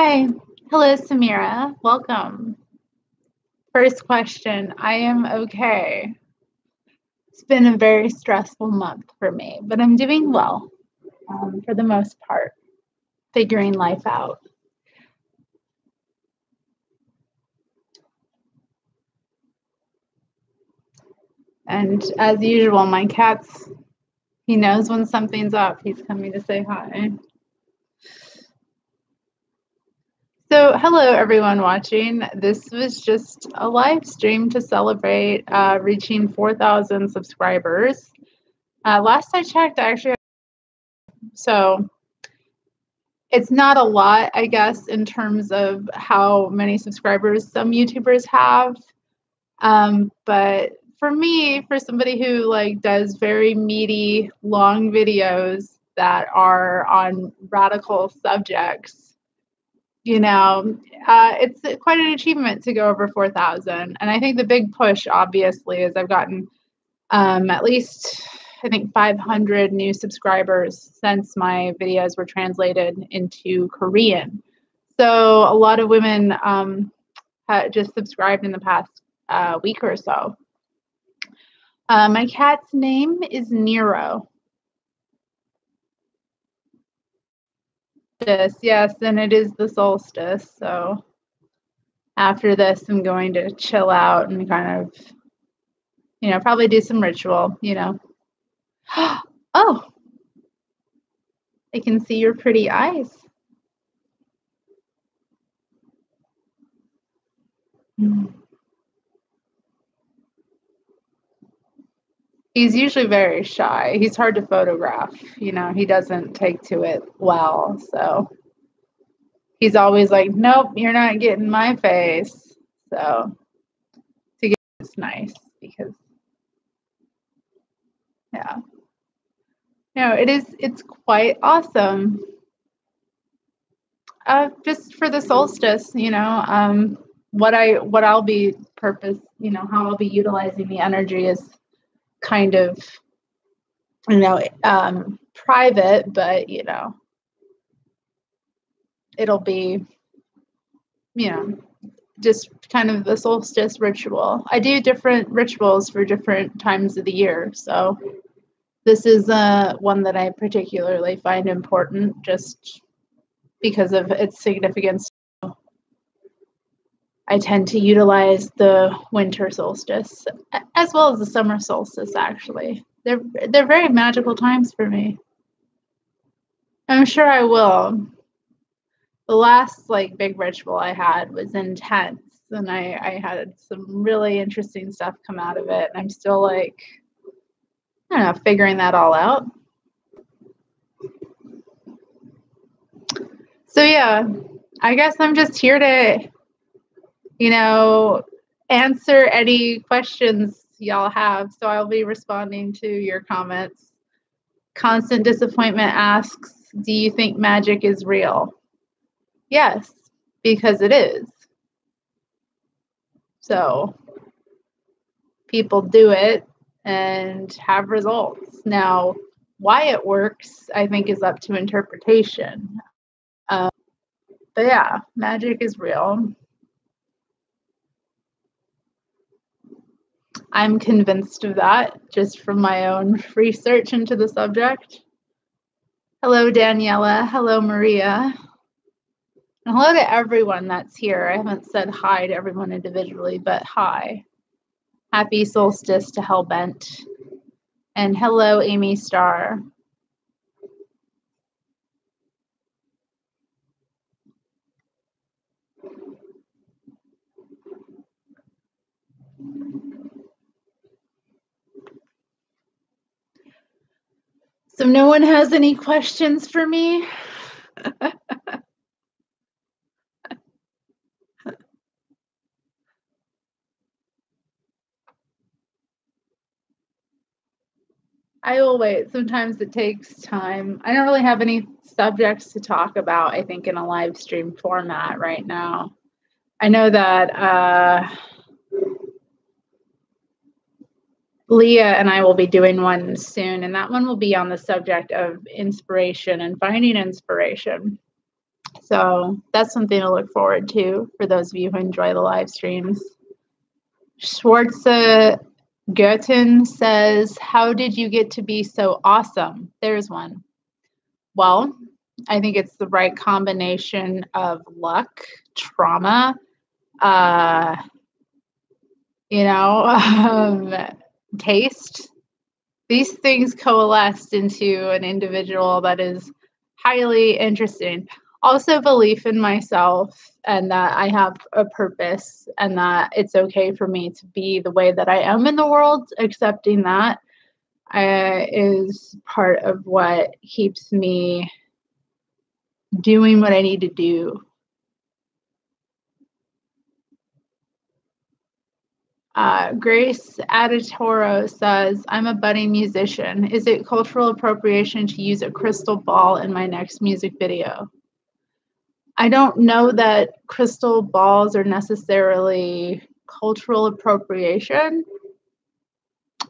Hi. Hello, Samira. Welcome. First question. I am okay. It's been a very stressful month for me, but I'm doing well for the most part, figuring life out. And as usual, my cat's, he knows when something's up. He's coming to say hi. So hello, everyone watching. This was just a live stream to celebrate reaching 4,000 subscribers. Last I checked, actually, so it's not a lot, I guess, in terms of how many subscribers some YouTubers have. But for me, for somebody who like does very meaty, long videos that are on radical subjects, you know, it's quite an achievement to go over 4,000. And I think the big push, obviously, is I've gotten at least, I think, 500 new subscribers since my videos were translated into Korean. So a lot of women just subscribed in the past week or so. My cat's name is Nero. Yes, and it is the solstice. So after this, I'm going to chill out and kind of, you know, probably do some ritual, you know. Oh, I can see your pretty eyes. He's usually very shy. He's hard to photograph. You know, he doesn't take to it well. So he's always like, nope, you're not getting my face. So to get it's nice because, yeah. No, it's quite awesome. Just for the solstice, you know, what I'll be how I'll be utilizing the energy is kind of, you know, private, but, you know, it'll be, you know, just kind of the solstice ritual. I do different rituals for different times of the year. So this is one that I particularly find important just because of its significance. I tend to utilize the winter solstice as well as the summer solstice, actually. They're very magical times for me. I'm sure I will. The last like big ritual I had was intense, and I had some really interesting stuff come out of it. And I'm still like, I don't know, figuring that all out. So yeah, I guess I'm just here to, you know, answer any questions y'all have. So I'll be responding to your comments. Constant Disappointment asks, do you think magic is real? Yes, because it is. So people do it and have results. Now, why it works, I think, is up to interpretation. But yeah, magic is real. I'm convinced of that just from my own research into the subject. Hello, Daniela. Hello, Maria. And hello to everyone that's here. I haven't said hi to everyone individually, but hi. Happy solstice to Hellbent. And hello, Amy Starr. So no one has any questions for me? I will wait. Sometimes it takes time. I don't really have any subjects to talk about, I think, in a live stream format right now. I know that Leah and I will be doing one soon, and that one will be on the subject of inspiration and finding inspiration. So that's something to look forward to for those of you who enjoy the live streams. Schwarza Goethen says, how did you get to be so awesome? There's one. Well, I think it's the right combination of luck, trauma, taste. These things coalesced into an individual that is highly interesting. Also, belief in myself and that I have a purpose and that it's okay for me to be the way that I am in the world. Accepting that is part of what keeps me doing what I need to do. Grace Aditoro says, I'm a budding musician. Is it cultural appropriation to use a crystal ball in my next music video? I don't know that crystal balls are necessarily cultural appropriation.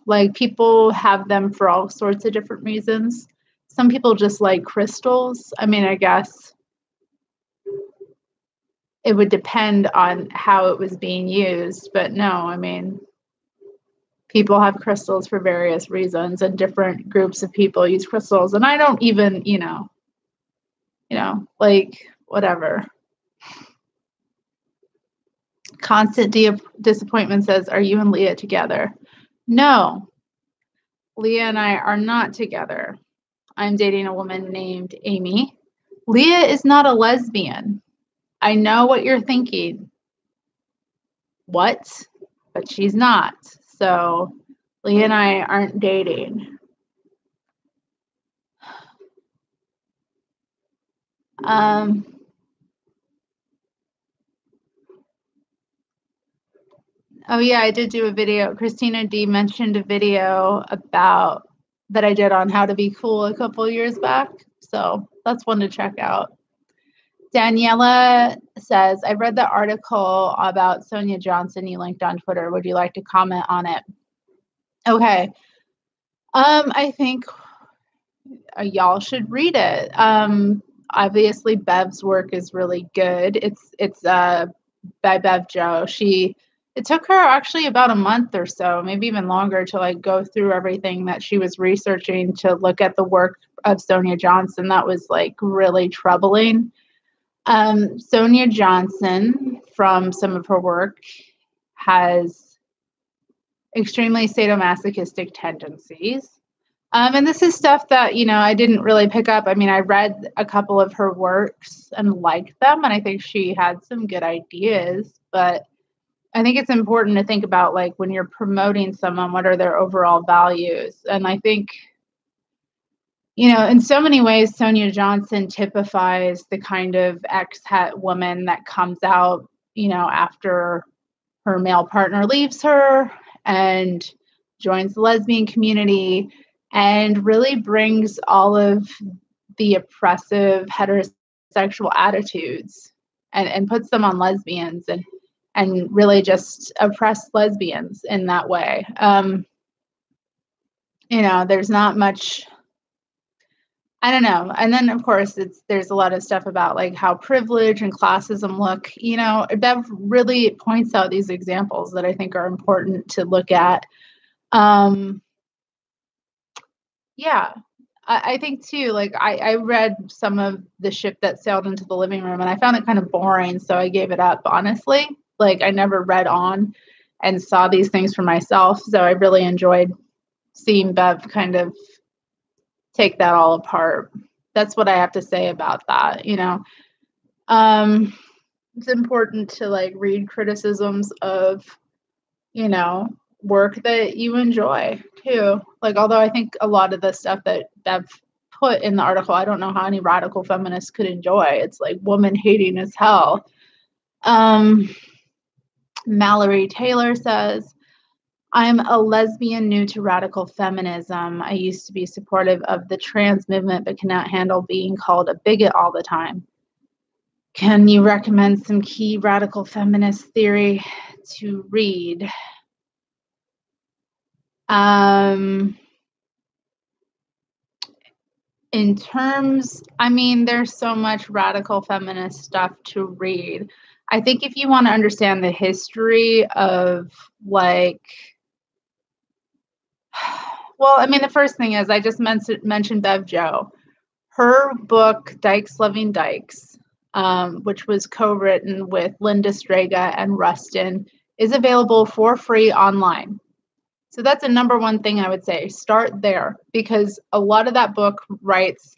Like, people have them for all sorts of different reasons. Some people just like crystals. I mean, I guess it would depend on how it was being used, but no, I mean, people have crystals for various reasons and different groups of people use crystals. And I don't even, like, whatever. Constant disappointment says, are you and Leah together? No, Leah and I are not together. I'm dating a woman named Amy. Leah is not a lesbian. I know what you're thinking. What? But she's not. So Leah and I aren't dating. Oh yeah, I did do a video. Christina D mentioned a video about that I did on how to be cool a couple years back. So that's one to check out. Daniela says, I read the article about Sonya Johnson you linked on Twitter. Would you like to comment on it? Okay. I think y'all should read it. Obviously Bev's work is really good. It's by Bev Joe. It took her actually about a month or so, maybe even longer, to like go through everything that she was researching to look at the work of Sonya Johnson. That was like really troubling. Sonya Johnson, from some of her work, has extremely sadomasochistic tendencies. And this is stuff that, I didn't really pick up. I mean, I read a couple of her works and liked them, and I think she had some good ideas, but I think it's important to think about, like, when you're promoting someone, what are their overall values? And I think, in so many ways, Sonya Johnson typifies the kind of ex-het woman that comes out, after her male partner leaves her and joins the lesbian community and really brings all of the oppressive heterosexual attitudes and puts them on lesbians and really just oppress lesbians in that way. There's not much, I don't know. And then of course there's a lot of stuff about like how privilege and classism look. Bev really points out these examples that I think are important to look at. Yeah, I think too, like I read some of the ship that sailed into the living room and I found it kind of boring, so I gave it up, honestly. Like, I never read on and saw these things for myself, so I really enjoyed seeing Bev kind of take that all apart. That's what I have to say about that. It's important to like read criticisms of, work that you enjoy too. Like, although I think a lot of the stuff that Bev put in the article, I don't know how any radical feminists could enjoy. It's like woman hating as hell. Mallory Taylor says, I'm a lesbian new to radical feminism. I used to be supportive of the trans movement, but cannot handle being called a bigot all the time. Can you recommend some key radical feminist theory to read? In terms, I mean, there's so much radical feminist stuff to read. I think if you want to understand the history of like, well, I mean, the first thing is I just mentioned Bev Jo. Her book, Dykes Loving Dykes, which was co-written with Linda Strega and Rustin, is available for free online. So that's a number one thing I would say. Start there, because a lot of that book writes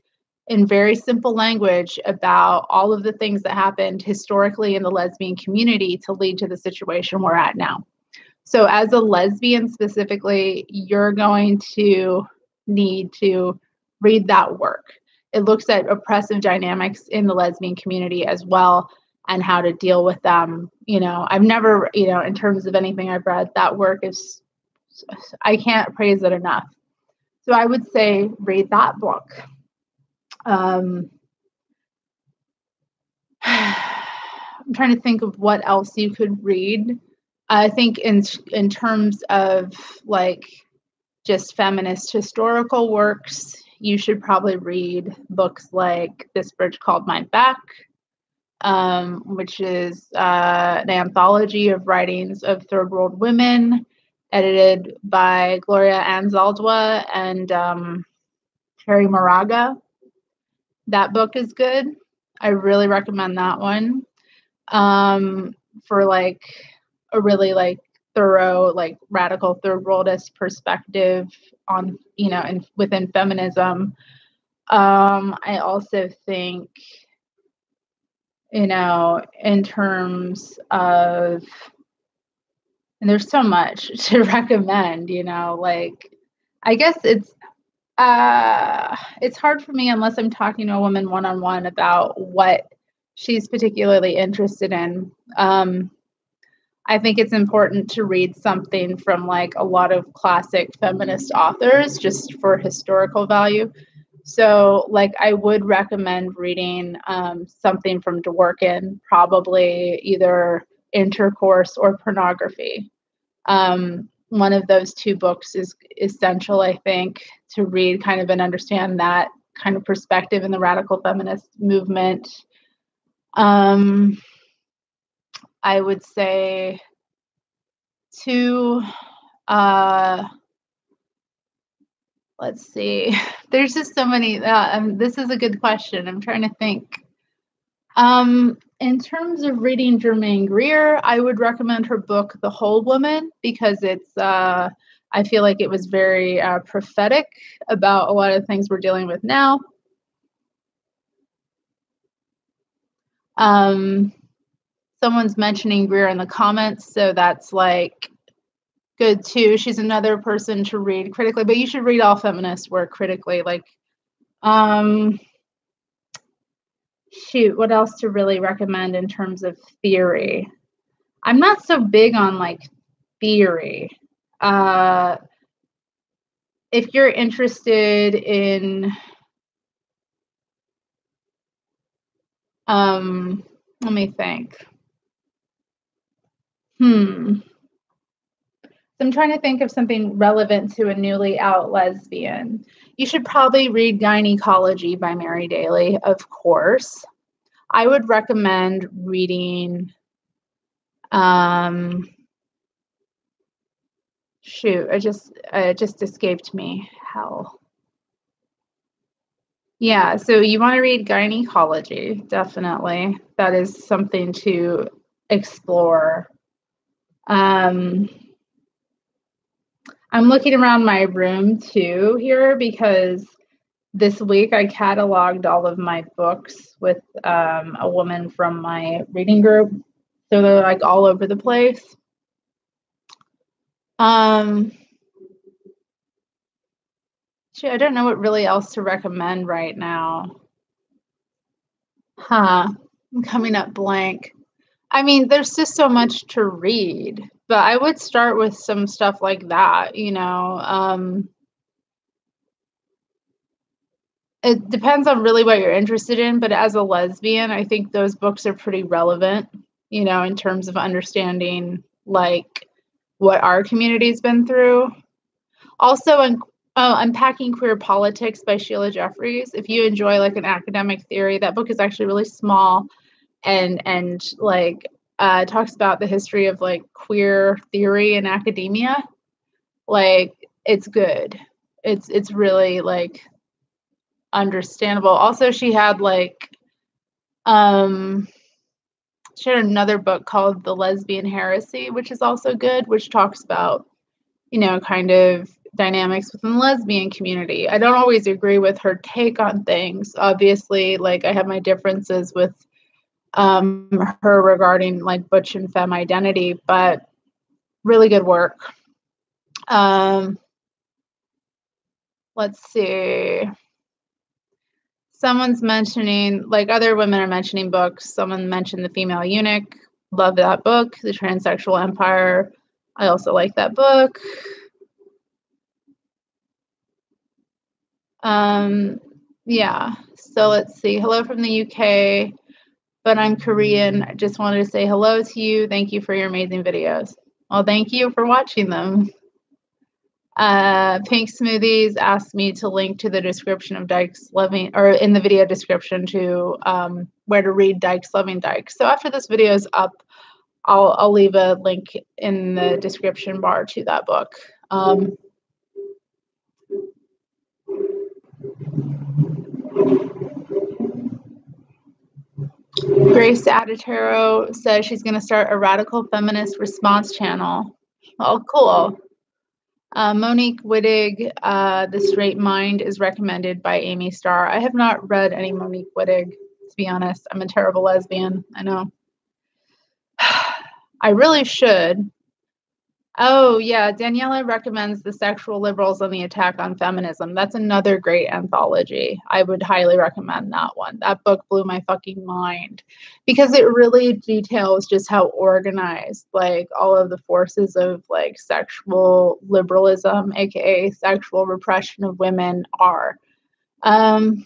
in very simple language about all of the things that happened historically in the lesbian community to lead to the situation we're at now. So as a lesbian specifically, you're going to need to read that work. It looks at oppressive dynamics in the lesbian community as well and how to deal with them. I've never, in terms of anything I've read, that work is, I can't praise it enough. So I would say read that book. I'm trying to think of what else you could read. I think in terms of like just feminist historical works, you should probably read books like This Bridge Called My Back, which is an anthology of writings of third world women, edited by Gloria Anzaldúa and Terry Moraga. That book is good. I really recommend that one for like a really like thorough, like radical third worldist perspective on, and within feminism. I also think, in terms of, and there's so much to recommend, like, I guess it's hard for me unless I'm talking to a woman one-on-one about what she's particularly interested in. I think it's important to read something from like a lot of classic feminist authors just for historical value. So like I would recommend reading something from Dworkin, probably either Intercourse or Pornography. One of those two books is essential, I think, to read kind of and understand that kind of perspective in the radical feminist movement. I would say to, let's see, there's just so many, this is a good question. I'm trying to think. In terms of reading Germaine Greer, I would recommend her book, The Whole Woman, because it's, I feel like it was very prophetic about a lot of things we're dealing with now. Someone's mentioning Greer in the comments, so that's like good too. She's another person to read critically, but you should read all feminist work critically. Like, shoot, what else to really recommend in terms of theory? I'm not so big on like theory. If you're interested in, let me think. I'm trying to think of something relevant to a newly out lesbian. You should probably read Gynecology by Mary Daly, of course. I would recommend reading, shoot, it just escaped me. Hell. Yeah, so you want to read Gynecology, definitely. That is something to explore. I'm looking around my room too here because this week I cataloged all of my books with a woman from my reading group. So they're like all over the place. I don't know what really else to recommend right now. I'm coming up blank. I mean, there's just so much to read, but I would start with some stuff like that, It depends on really what you're interested in, but as a lesbian, I think those books are pretty relevant, in terms of understanding like what our community's been through. Also, Oh, Unpacking Queer Politics by Sheila Jeffries. If you enjoy like an academic theory, that book is actually really small and like talks about the history of like queer theory in academia. Like it's good. It's really like understandable. Also, she had um another book called The Lesbian Heresy, which is also good, which talks about, you know, kind of dynamics within the lesbian community. I don't always agree with her take on things. Obviously, like I have my differences with her regarding like butch and femme identity, but really good work. Let's see. Someone's mentioning, like other women are mentioning books. Someone mentioned The Female Eunuch. Love that book. The Transsexual Empire. I also like that book. Yeah. So let's see. Hello from the UK, but I'm Korean. I just wanted to say hello to you. Thank you for your amazing videos. Well, thank you for watching them. Pink Smoothies asked me to link to the description of Dykes Loving, or in the video description to where to read Dykes Loving Dykes. So after this video is up, I'll leave a link in the description bar to that book. Grace Aditero says she's going to start a radical feminist response channel. Oh, cool. Monique Wittig, The Straight Mind is recommended by Amy Starr. I have not read any Monique Wittig, to be honest. I'm a terrible lesbian. I know. I really should. Oh, yeah. Daniela recommends The Sexual Liberals and the Attack on Feminism. That's another great anthology. I would highly recommend that one. That book blew my fucking mind because it really details just how organized, like, all of the forces of, like, sexual liberalism, aka sexual repression of women, are. All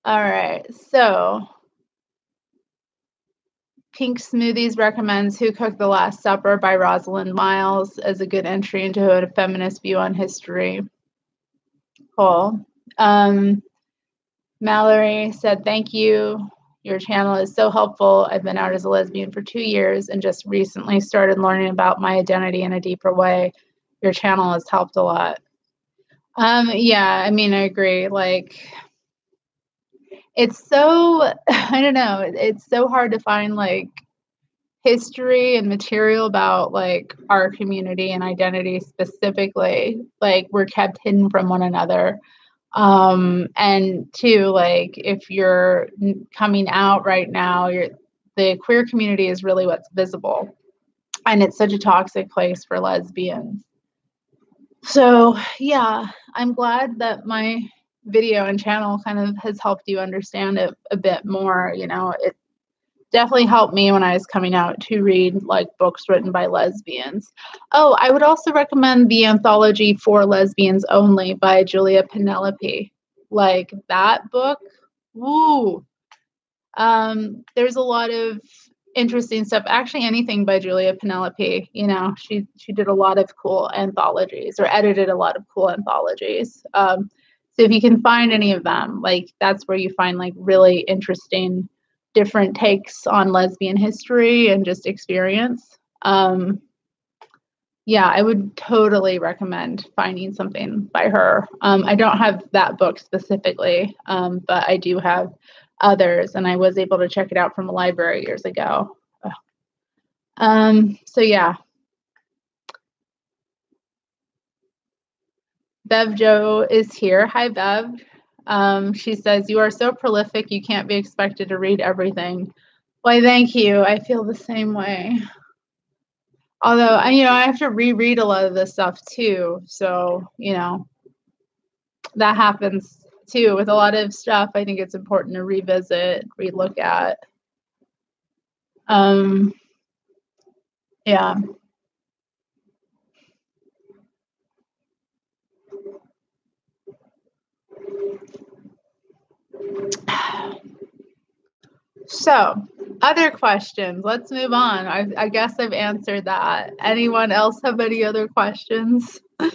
right. So Pink Smoothies recommends Who Cooked the Last Supper by Rosalind Miles as a good entry into a feminist view on history. Cool. Mallory said, thank you. Your channel is so helpful. I've been out as a lesbian for 2 years and just recently started learning about my identity in a deeper way. Your channel has helped a lot. Yeah, I mean, I agree. Like, it's so, I don't know, it's so hard to find like history and material about like our community and identity specifically. Like, we're kept hidden from one another. And two, like if you're coming out right now, the queer community is really what's visible, and it's such a toxic place for lesbians. So yeah, I'm glad that my video and channel kind of has helped you understand it a bit more. You know, it definitely helped me when I was coming out to read like books written by lesbians. Oh, I would also recommend the anthology For Lesbians Only by Julia Penelope. Like that book, woo. There's a lot of interesting stuff. Actually, anything by Julia Penelope, you know, she did a lot of cool anthologies or edited a lot of cool anthologies. So if you can find any of them, like that's where you find like really interesting different takes on lesbian history and just experience. Yeah, I would totally recommend finding something by her. I don't have that book specifically, but I do have others, and I was able to check it out from a library years ago. So yeah. Bev Joe is here. Hi, Bev. She says, you are so prolific, you can't be expected to read everything. Why, thank you. I feel the same way. Although, I have to reread a lot of this stuff too. So, that happens too with a lot of stuff. I think it's important to revisit, relook at. Yeah. So, other questions. Let's move on. I guess I've answered that. Anyone else have any other questions? I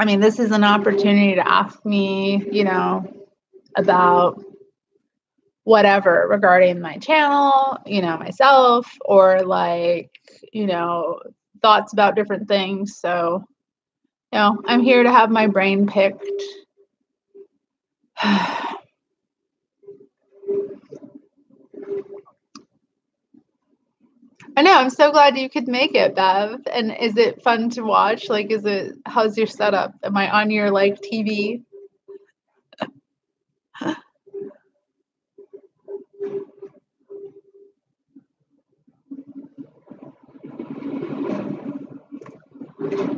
mean, this is an opportunity to ask me, about whatever regarding my channel, myself, or like, thoughts about different things. So, I'm here to have my brain picked. I know, I'm so glad you could make it, Bev. And is it fun to watch? Like, how's your setup? Am I on your, like, TV?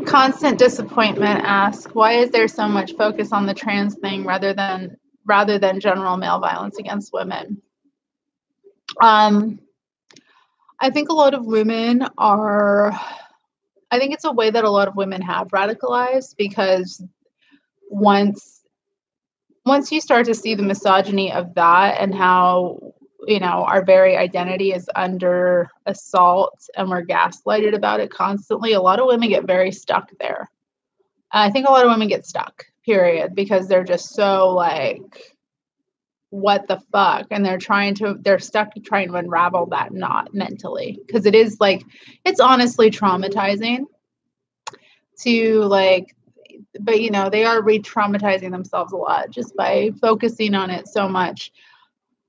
Constant Disappointment asks, why is there so much focus on the trans thing rather than general male violence against women? I think a lot of women I think it's a way that a lot of women have radicalized, because once you start to see the misogyny of that and how, our very identity is under assault and we're gaslighted about it constantly, a lot of women get very stuck there. I think a lot of women get stuck, period, because they're just so like, what the fuck? And they're stuck trying to unravel that knot mentally. Because it's honestly traumatizing to like, but they are re-traumatizing themselves a lot just by focusing on it so much.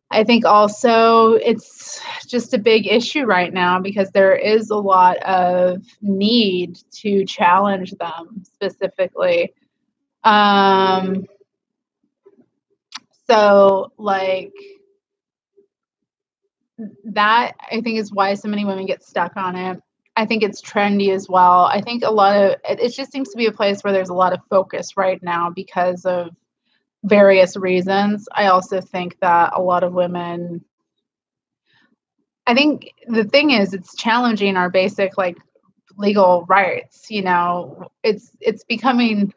I think also it's just a big issue right now because there is a lot of need to challenge them specifically. So like that, I think, is why so many women get stuck on it. I think it's trendy as well. I think it just seems to be a place where there's a lot of focus right now because of various reasons. I also think that a lot of women, I think the thing is, it's challenging our basic like legal rights. It's becoming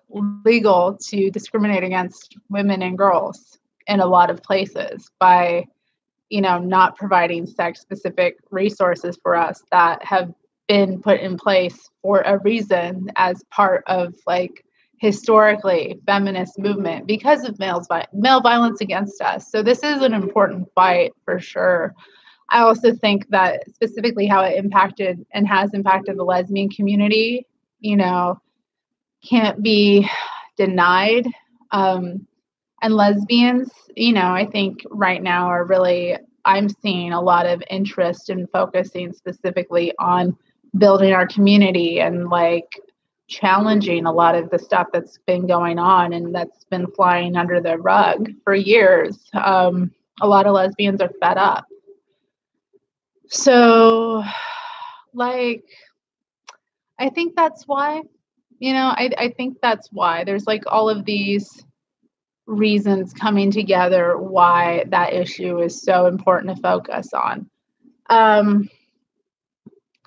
legal to discriminate against women and girls in a lot of places by not providing sex-specific resources for us that have been put in place for a reason as part of like historically feminist movement because of male violence against us. So this is an important fight for sure. I also think that specifically how it impacted and has impacted the lesbian community, can't be denied. And lesbians, I think right now I'm seeing a lot of interest in focusing specifically on building our community and like challenging a lot of the stuff that's been going on and that's been flying under the rug for years. A lot of lesbians are fed up. So, like, I think that's why, I think that's why there's like all of these reasons coming together why that issue is so important to focus on.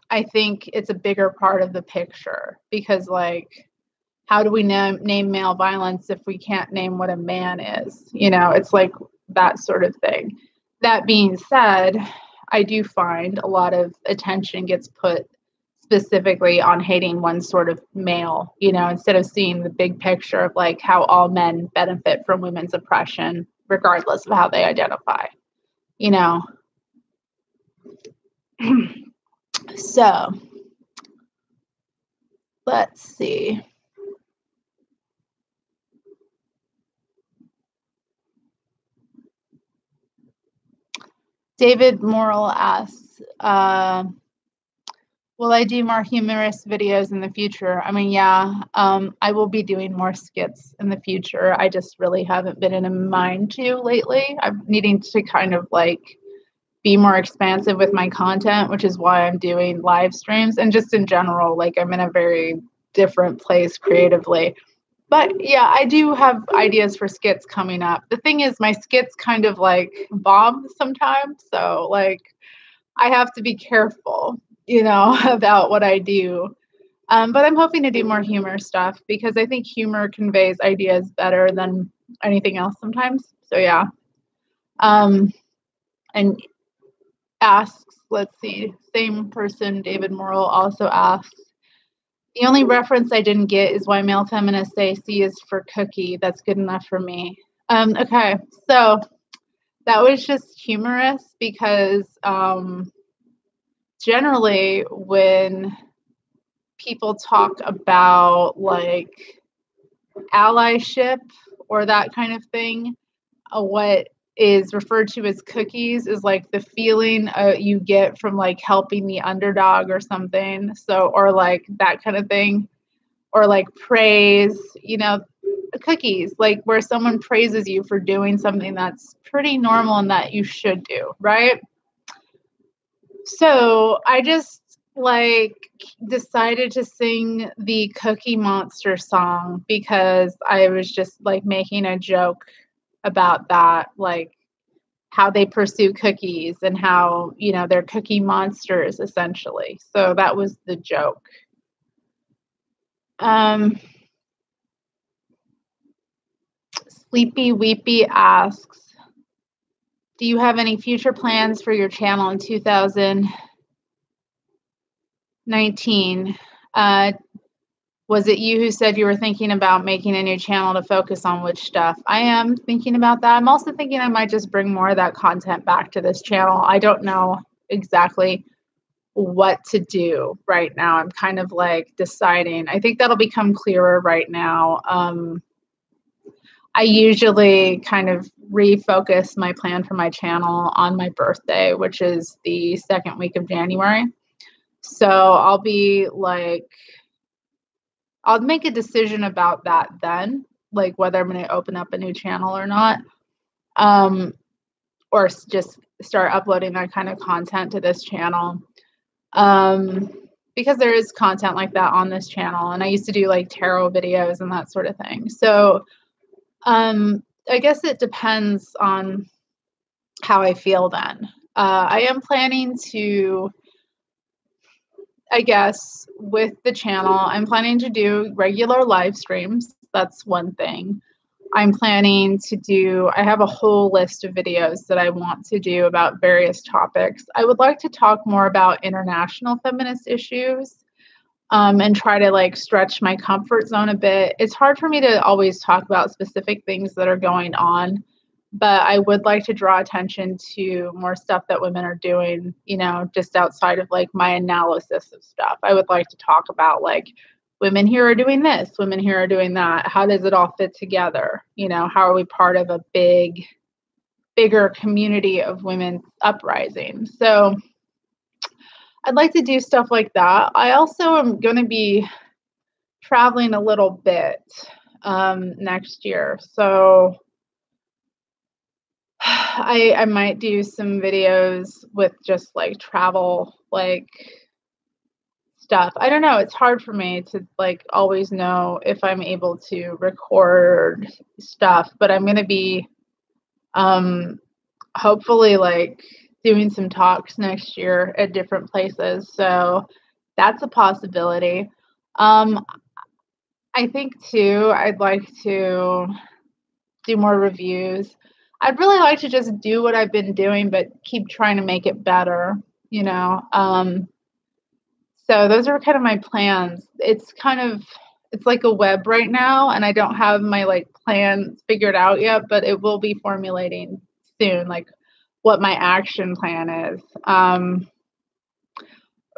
I think it's a bigger part of the picture because, like, how do we name male violence if we can't name what a man is? It's like that sort of thing. That being said, I do find a lot of attention gets put specifically on hating one sort of male, instead of seeing the big picture of like how all men benefit from women's oppression, regardless of how they identify, So let's see. David Morrill asks, will I do more humorous videos in the future? I mean, yeah, I will be doing more skits in the future. I just really haven't been in a mind to lately. I'm needing to kind of like be more expansive with my content, which is why I'm doing live streams. And just in general, like I'm in a very different place creatively. But yeah, I do have ideas for skits coming up. The thing is, my skits kind of like bomb sometimes. So like I have to be careful, about what I do. But I'm hoping to do more humor stuff because I think humor conveys ideas better than anything else sometimes. So yeah. And asks, let's see, same person, David Morrill, also asks, the only reference I didn't get is why male feminists say C is for cookie. That's good enough for me. Okay, so that was just humorous because generally when people talk about like allyship or that kind of thing, what is referred to as cookies is like the feeling you get from like helping the underdog or something. So, or like that kind of thing, or like praise, cookies, like where someone praises you for doing something that's pretty normal and that you should do, right? So I just like decided to sing the Cookie Monster song because I was just like making a joke about that, like how they pursue cookies and how, they're cookie monsters essentially. So that was the joke. Sleepy Weepy asks, do you have any future plans for your channel in 2019? Was it you who said you were thinking about making a new channel to focus on which stuff? I am thinking about that. I'm also thinking I might just bring more of that content back to this channel. I don't know exactly what to do right now. I'm kind of like deciding. I think that'll become clearer right now. I usually kind of refocus my plan for my channel on my birthday, which is the second week of January. So I'll be like, I'll make a decision about that then, like whether I'm going to open up a new channel or not, or just start uploading that kind of content to this channel. Because there is content like that on this channel, and I used to do like tarot videos and that sort of thing. So I guess it depends on how I feel then. I am planning to, I guess, with the channel, I'm planning to do regular live streams. That's one thing. I'm planning to do, I have a whole list of videos that I want to do about various topics. I would like to talk more about international feminist issues and try to like stretch my comfort zone a bit. It's hard for me to always talk about specific things that are going on, but I would like to draw attention to more stuff that women are doing, just outside of like my analysis of stuff. I would like to talk about like women here are doing this, women here are doing that. How does it all fit together? How are we part of a bigger community of women uprising? So I'd like to do stuff like that. I also am going to be traveling a little bit next year. So I might do some videos with just like travel, like stuff. I don't know. It's hard for me to like always know if I'm able to record stuff, but I'm going to be hopefully like doing some talks next year at different places. So that's a possibility. I think too, I'd like to do more reviews. I'd really like to just do what I've been doing, but keep trying to make it better, So those are kind of my plans. It's like a web right now, and I don't have my like plans figured out yet, but it will be formulating soon, like what my action plan is.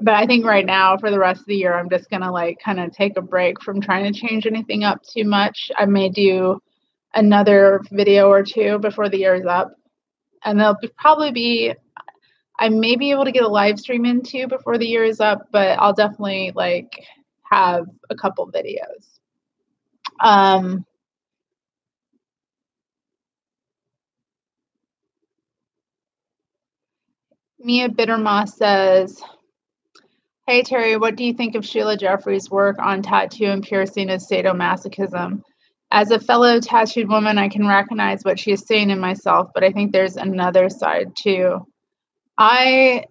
But I think right now for the rest of the year, I'm just going to like kind of take a break from trying to change anything up too much. I may do another video or two before the year is up, and I may be able to get a live stream in too before the year is up, but I'll definitely like have a couple videos. Mia Bitterma says, hey Terry, what do you think of Sheila Jeffrey's work on tattoo and piercing as sadomasochism? As a fellow tattooed woman, I can recognize what she is saying in myself, but I think there's another side too. I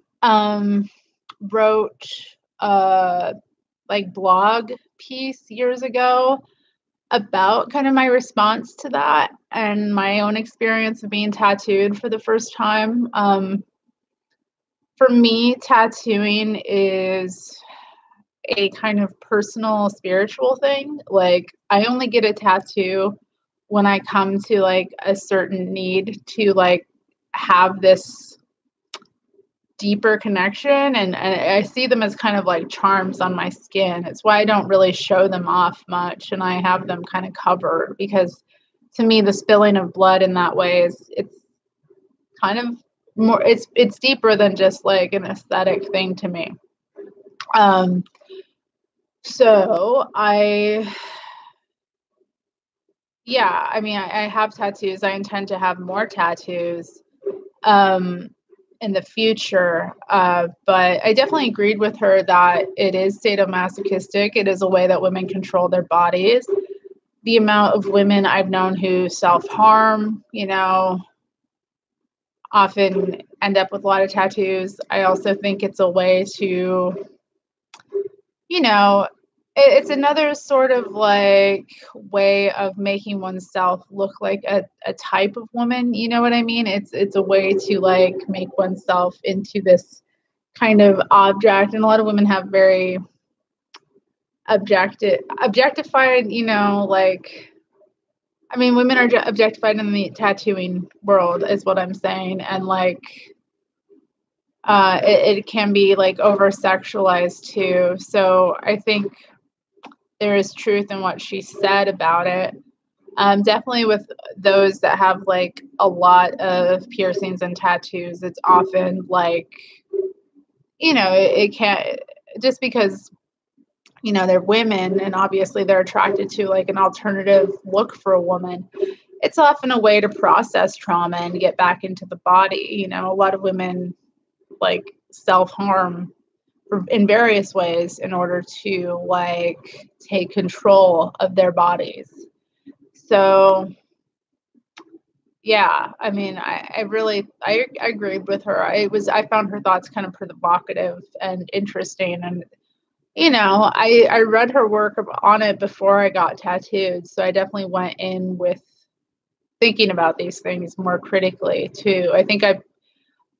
wrote like blog piece years ago about kind of my response to that and my own experience of being tattooed for the first time. For me, tattooing is a kind of personal spiritual thing. Like, I only get a tattoo when I come to like a certain need to like have this deeper connection, and I see them as kind of like charms on my skin. It's why I don't really show them off much, and I have them kind of covered, because to me the spilling of blood in that way is, it's kind of more, it's deeper than just like an aesthetic thing to me. So I mean, I have tattoos. I intend to have more tattoos in the future. But I definitely agreed with her that it is sadomasochistic. It is a way that women control their bodies. The amount of women I've known who self-harm, you know, often end up with a lot of tattoos. I also think it's a way to, you know, it's another sort of like way of making oneself look like a type of woman. You know what I mean? It's a way to like make oneself into this kind of object. And a lot of women have very objectified, you know, like, I mean, women are objectified in the tattooing world is what I'm saying. And like, it can be like over sexualized too. So I think there is truth in what she said about it. Definitely with those that have like a lot of piercings and tattoos, it's often like, you know, it can't, just because, you know, they're women and obviously they're attracted to like an alternative look for a woman. It's often a way to process trauma and get back into the body. You know, a lot of women like self-harm in various ways in order to like take control of their bodies. So yeah, I mean, I really agreed with her. I found her thoughts kind of provocative and interesting, and you know, I read her work on it before I got tattooed, so I definitely went in with thinking about these things more critically too. I think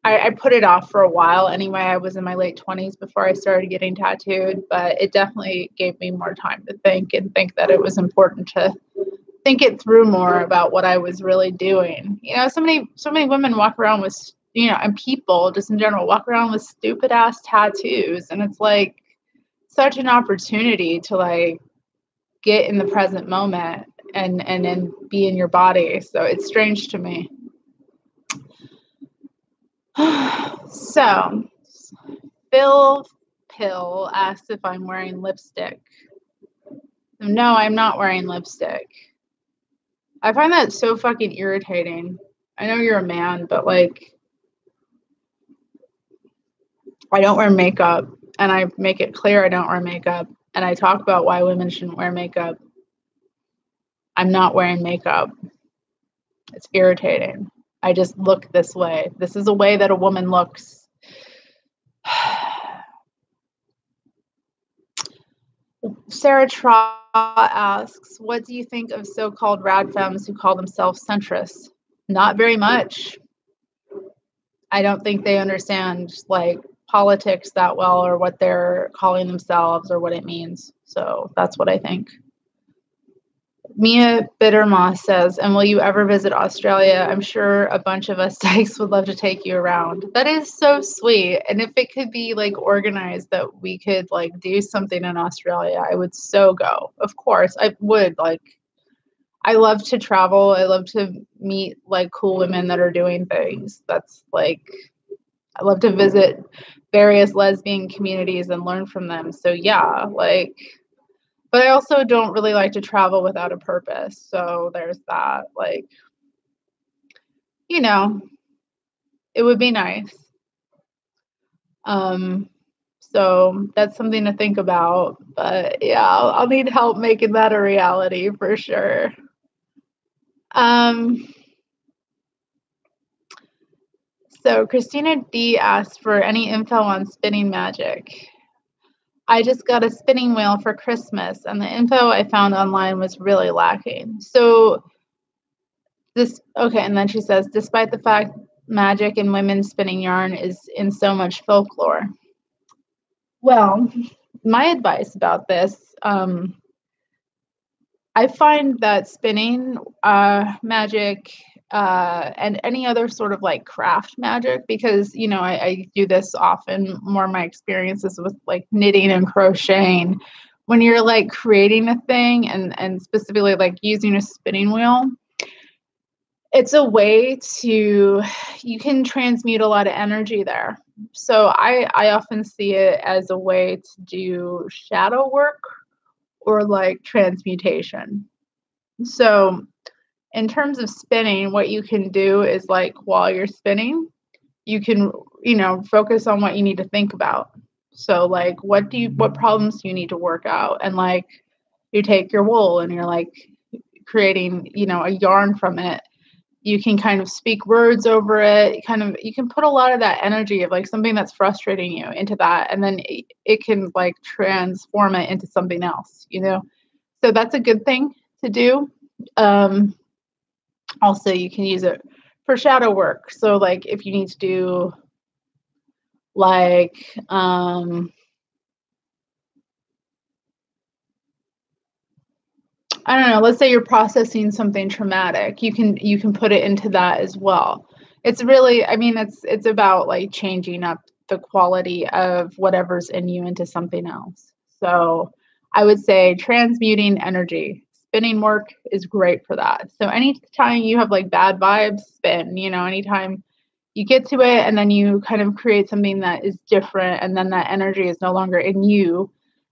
I put it off for a while anyway. I was in my late 20s before I started getting tattooed, but it definitely gave me more time to think and think that it was important to think it through more about what I was really doing. You know, so many women walk around with, you know, and people just in general walk around with stupid ass tattoos, and it's like such an opportunity to like get in the present moment and be in your body. So it's strange to me. So Phil Pill asked if I'm wearing lipstick. No, I'm not wearing lipstick. I find that so fucking irritating. I know you're a man, but like, I don't wear makeup, and I make it clear I don't wear makeup, and I talk about why women shouldn't wear makeup. I'm not wearing makeup. It's irritating. I just look this way. This is a way that a woman looks. Sarah Traw asks, what do you think of so-called rad femmes who call themselves centrists? Not very much. I don't think they understand like politics that well, or what they're calling themselves or what it means. So that's what I think. Mia Bittermoss says, and will you ever visit Australia? I'm sure a bunch of us dykes would love to take you around. That is so sweet. And if it could be like organized that we could like do something in Australia, I would so go. Of course, I would. Like, I love to travel. I love to meet like cool women that are doing things. That's like, I love to visit various lesbian communities and learn from them. So yeah, like, but I also don't really like to travel without a purpose. So there's that. Like, you know, it would be nice. So that's something to think about. But yeah, I'll need help making that a reality for sure. So Christina D asked for any info on spinning magic. I just got a spinning wheel for Christmas, and the info I found online was really lacking. So okay, and then she says, despite the fact magic in women spinning yarn is in so much folklore. Well, my advice about this, I find that spinning magic and any other sort of like craft magic, because, you know, I do this often, more of my experiences with like knitting and crocheting. When you're like creating a thing and specifically like using a spinning wheel, it's a way to, you can transmute a lot of energy there. So I often see it as a way to do shadow work or like transmutation. So in terms of spinning, what you can do is like while you're spinning, you can, you know, focus on what you need to think about. So like what problems do you need to work out? And like you take your wool and you're like creating, you know, a yarn from it. You can kind of speak words over it. You can put a lot of that energy of like something that's frustrating you into that, and then it can like transform it into something else, you know? So that's a good thing to do. Also, you can use it for shadow work. So like if you need to do like, I don't know, let's say you're processing something traumatic, you can put it into that as well. It's really, I mean, it's about like changing up the quality of whatever's in you into something else. So I would say transmuting energy. Spinning work is great for that. So anytime you have like bad vibes, spin, you know, anytime you get to it and then you kind of create something that is different, and then that energy is no longer in you,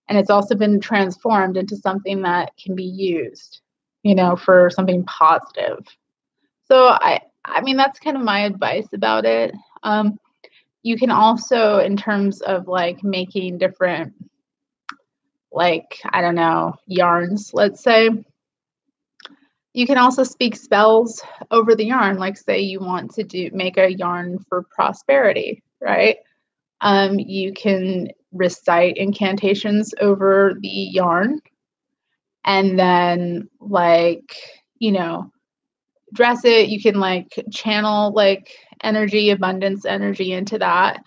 and it's also been transformed into something that can be used, you know, for something positive. So I mean, that's kind of my advice about it. You can also, in terms of like making different, like, I don't know, yarns, let's say, you can also speak spells over the yarn. Like say you want to make a yarn for prosperity, right? You can recite incantations over the yarn, and then like, you know, dress it. You can like channel like energy, abundance energy into that.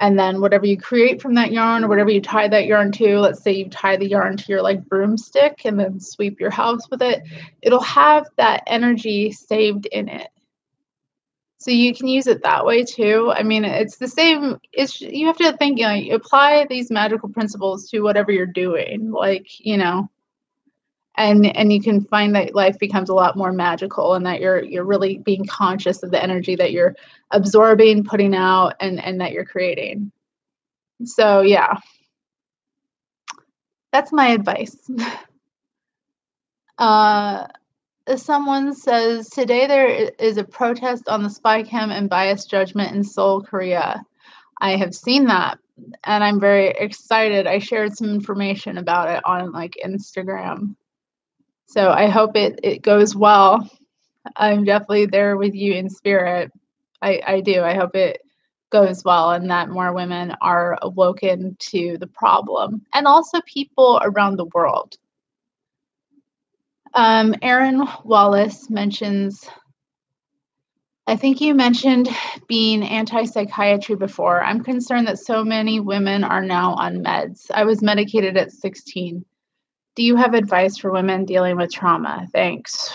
And then whatever you create from that yarn, or whatever you tie that yarn to, let's say you tie the yarn to your like broomstick and then sweep your house with it, it'll have that energy saved in it. So you can use it that way too. I mean, it's the same. You have to think, you know, you apply these magical principles to whatever you're doing, like, you know, and you can find that life becomes a lot more magical, and that you're really being conscious of the energy that you're absorbing, putting out, and that you're creating. So yeah, that's my advice. Someone says, today there is a protest on the spy cam and bias judgment in Seoul, Korea. I have seen that, and I'm very excited. I shared some information about it on like Instagram. So I hope it goes well. I'm definitely there with you in spirit. I do. I hope it goes well, and that more women are awoken to the problem, and also people around the world. Aaron Wallace mentions, I think you mentioned being anti-psychiatry before. I'm concerned that so many women are now on meds. I was medicated at 16. Do you have advice for women dealing with trauma? Thanks.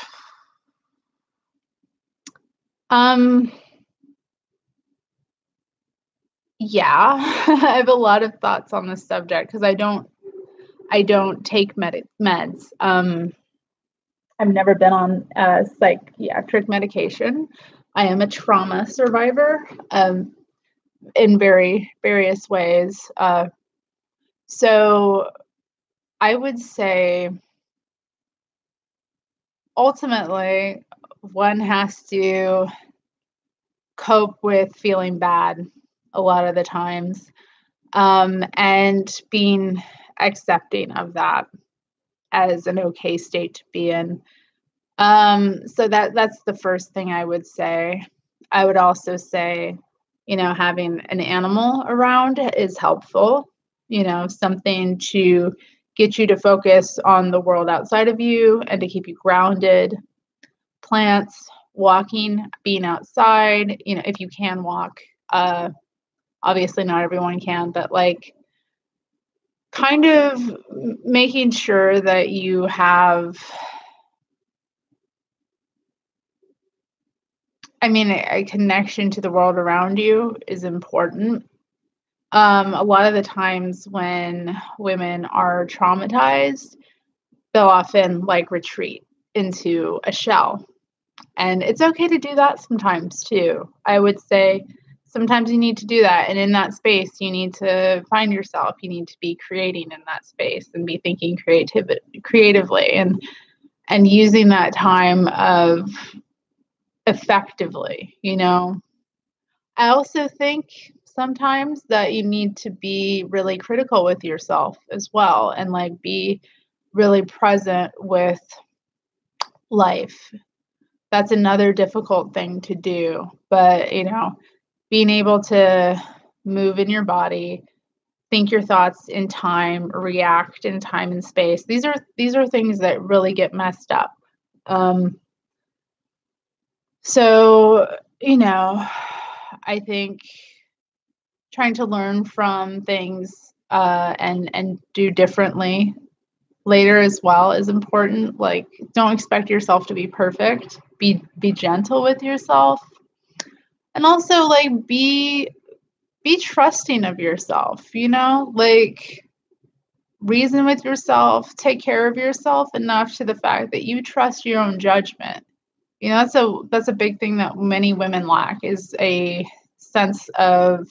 Yeah, I have a lot of thoughts on this subject because I don't take meds. I've never been on psychiatric medication. I am a trauma survivor in various ways. So I would say ultimately one has to cope with feeling bad a lot of the times, and being accepting of that as an okay state to be in. So that's the first thing I would say. I would also say, you know, having an animal around is helpful. something to get you to focus on the world outside of you and to keep you grounded. Plants, walking, being outside, if you can walk. Obviously not everyone can, but like kind of making sure that you have, a connection to the world around you is important. A lot of the times when women are traumatized, they'll often like retreat into a shell. And it's okay to do that sometimes too. I would say sometimes you need to do that. And in that space, you need to find yourself. You need to be creating in that space and be thinking creatively and using that time of effectively, I also think sometimes that you need to be really critical with yourself as well and like be really present with life. That's another difficult thing to do, but being able to move in your body, think your thoughts in time, react in time and space. These are things that really get messed up. So, I think trying to learn from things and do differently later as well is important. Like, don't expect yourself to be perfect. Be gentle with yourself, and also like be trusting of yourself. Like reason with yourself, take care of yourself enough to the fact that you trust your own judgment. That's a big thing that many women lack, is a sense of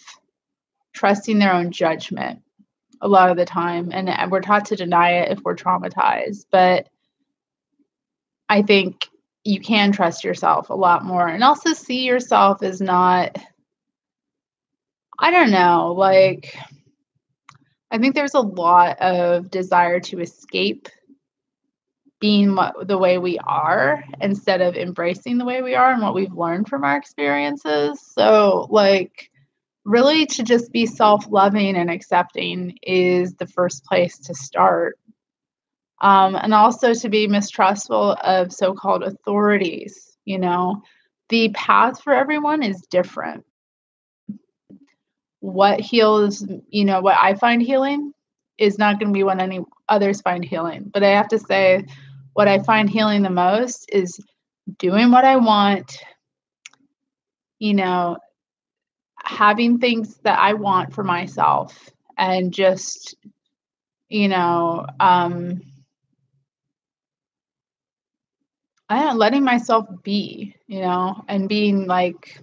trusting their own judgment a lot of the time. And we're taught to deny it if we're traumatized. But I think you can trust yourself a lot more and also see yourself as not, I don't know, like, I think there's a lot of desire to escape being the way we are instead of embracing the way we are and what we've learned from our experiences. So like really to just be self-loving and accepting is the first place to start. And also to be mistrustful of so-called authorities. The path for everyone is different. What heals, what I find healing is not going to be what any others find healing. But I have to say, what I find healing the most is doing what I want, having things that I want for myself and just, letting myself be, and being like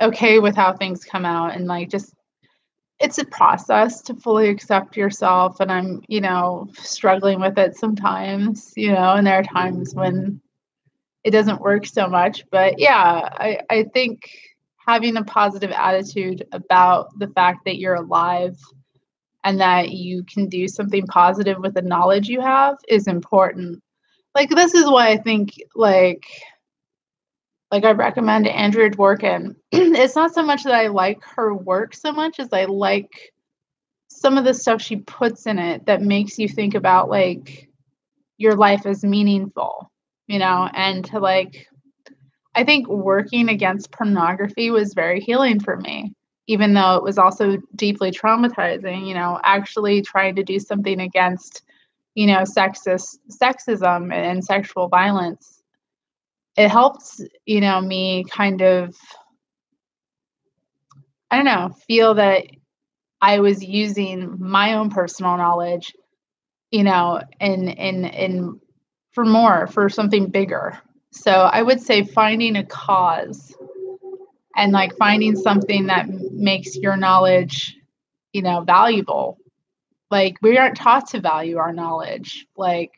okay with how things come out and like just it's a process to fully accept yourself, and I'm, struggling with it sometimes, and there are times when it doesn't work so much. But yeah, I think having a positive attitude about the fact that you're alive and that you can do something positive with the knowledge you have is important. Like, this is why I think, like I recommend Andrea Dworkin. It's not so much that I like her work so much as I like some of the stuff she puts in it that makes you think about like your life as meaningful, and to like, I think working against pornography was very healing for me, even though it was also deeply traumatizing, actually trying to do something against, sexism and sexual violence. It helps, me kind of, I don't know, feel that I was using my own personal knowledge, in for something bigger. So I would say finding a cause and like finding something that makes your knowledge, valuable. Like, we aren't taught to value our knowledge, like,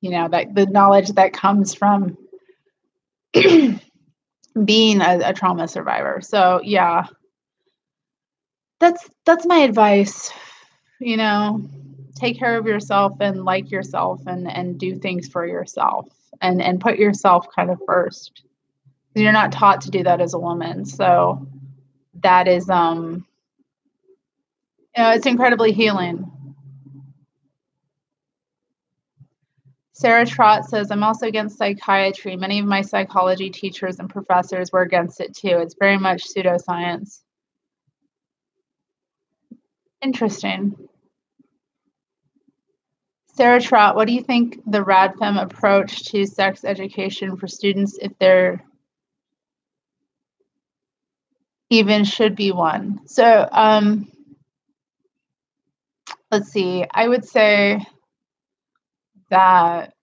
that the knowledge that comes from being a trauma survivor. So yeah, that's my advice. Take care of yourself and like yourself and do things for yourself and put yourself kind of first. You're not taught to do that as a woman. So that is It's incredibly healing. Sarah Trott says, I'm also against psychiatry. Many of my psychology teachers and professors were against it too. It's very much pseudoscience. Interesting. Sarah Trott, what do you think the RadFem approach to sex education for students, if there even should be one? So, let's see. I would say that,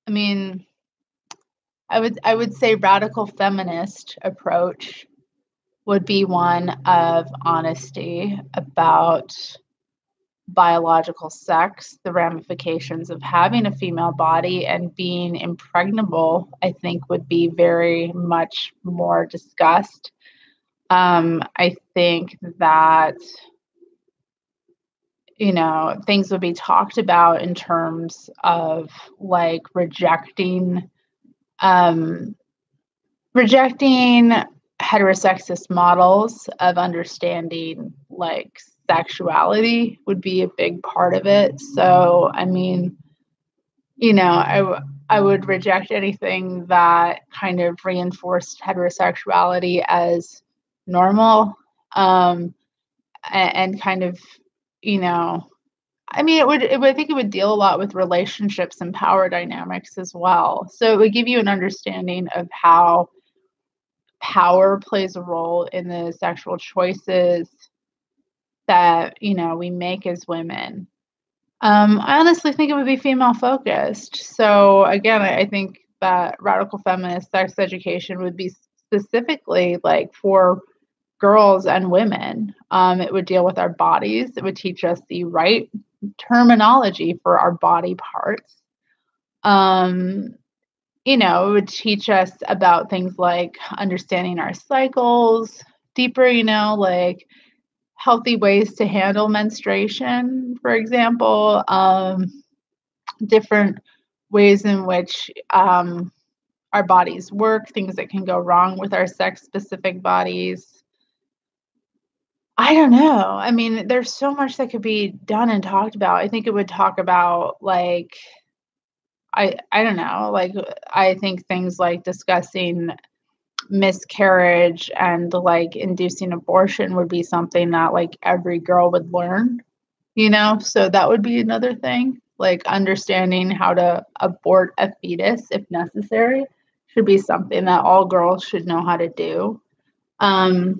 I would say radical feminist approach would be one of honesty about biological sex, the ramifications of having a female body and being impregnable, I think would be very much more discussed. I think that, things would be talked about in terms of like rejecting heterosexist models of understanding like sexuality would be a big part of it. So, I would reject anything that kind of reinforced heterosexuality as normal, and kind of, I think it would deal a lot with relationships and power dynamics as well. So it would give you an understanding of how power plays a role in the sexual choices that, we make as women. I honestly think it would be female focused. So again, I think that radical feminist sex education would be specifically like for girls and women. It would deal with our bodies. It would teach us the right terminology for our body parts. It would teach us about things like understanding our cycles deeper, like healthy ways to handle menstruation, for example, different ways in which our bodies work, things that can go wrong with our sex-specific bodies. I don't know. There's so much that could be done and talked about. I think it would talk about like I don't know, like I think things like discussing miscarriage and like inducing abortion would be something that like every girl would learn, so that would be another thing, like understanding how to abort a fetus if necessary should be something that all girls should know how to do. I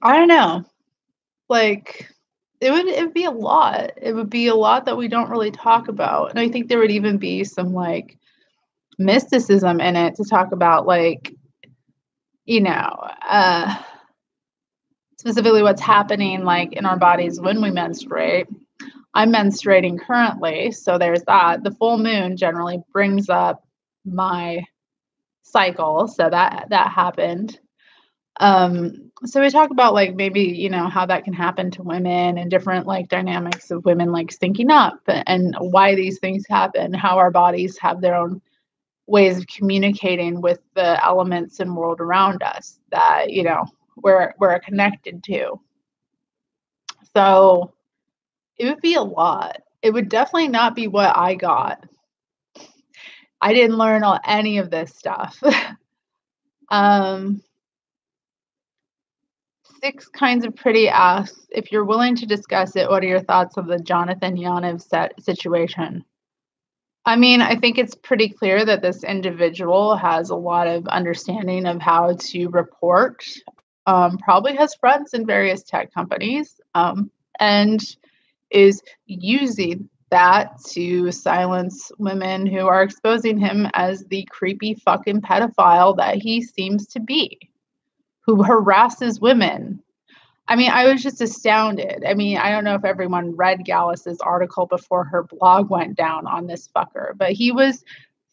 don't know, like it would be a lot. It would be a lot that we don't really talk about, and I think there would even be some like mysticism in it to talk about like, specifically what's happening like in our bodies when we menstruate. I'm menstruating currently, so there's that. The full moon generally brings up my cycle, so that happened. So we talk about like maybe, how that can happen to women and different like dynamics of women like syncing up and why these things happen, how our bodies have their own ways of communicating with the elements and world around us that, we're connected to. So it would be a lot. It would definitely not be what I got. I didn't learn any of this stuff. 6 Kinds of Pretty asks, if you're willing to discuss it, what are your thoughts on the Jonathan Yaniv situation? I think it's pretty clear that this individual has a lot of understanding of how to report, probably has friends in various tech companies, and is using that to silence women who are exposing him as the creepy fucking pedophile that he seems to be, who harasses women. I was just astounded. I don't know if everyone read Gallus's article before her blog went down on this fucker, but he was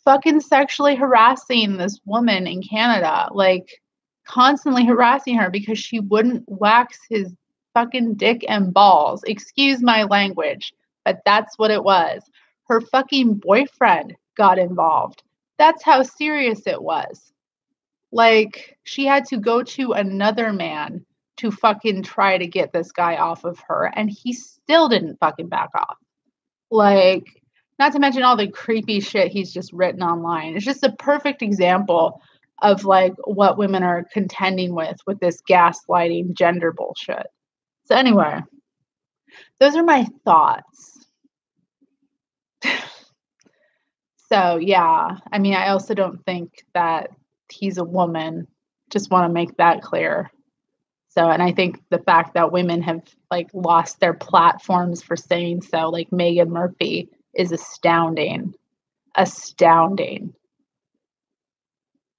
fucking sexually harassing this woman in Canada, like constantly harassing her because she wouldn't wax his fucking dick and balls. Excuse my language, but that's what it was. Her fucking boyfriend got involved. That's how serious it was. Like, she had to go to another man to fucking try to get this guy off of her, and he still didn't fucking back off. Like, not to mention all the creepy shit he's just written online. It's just a perfect example of like what women are contending with this gaslighting gender bullshit. So anyway, those are my thoughts. So yeah, I mean, I also don't think that he's a woman. Just want to make that clear. So, and I think the fact that women have like lost their platforms for saying so, like Megan Murphy, is astounding. Astounding.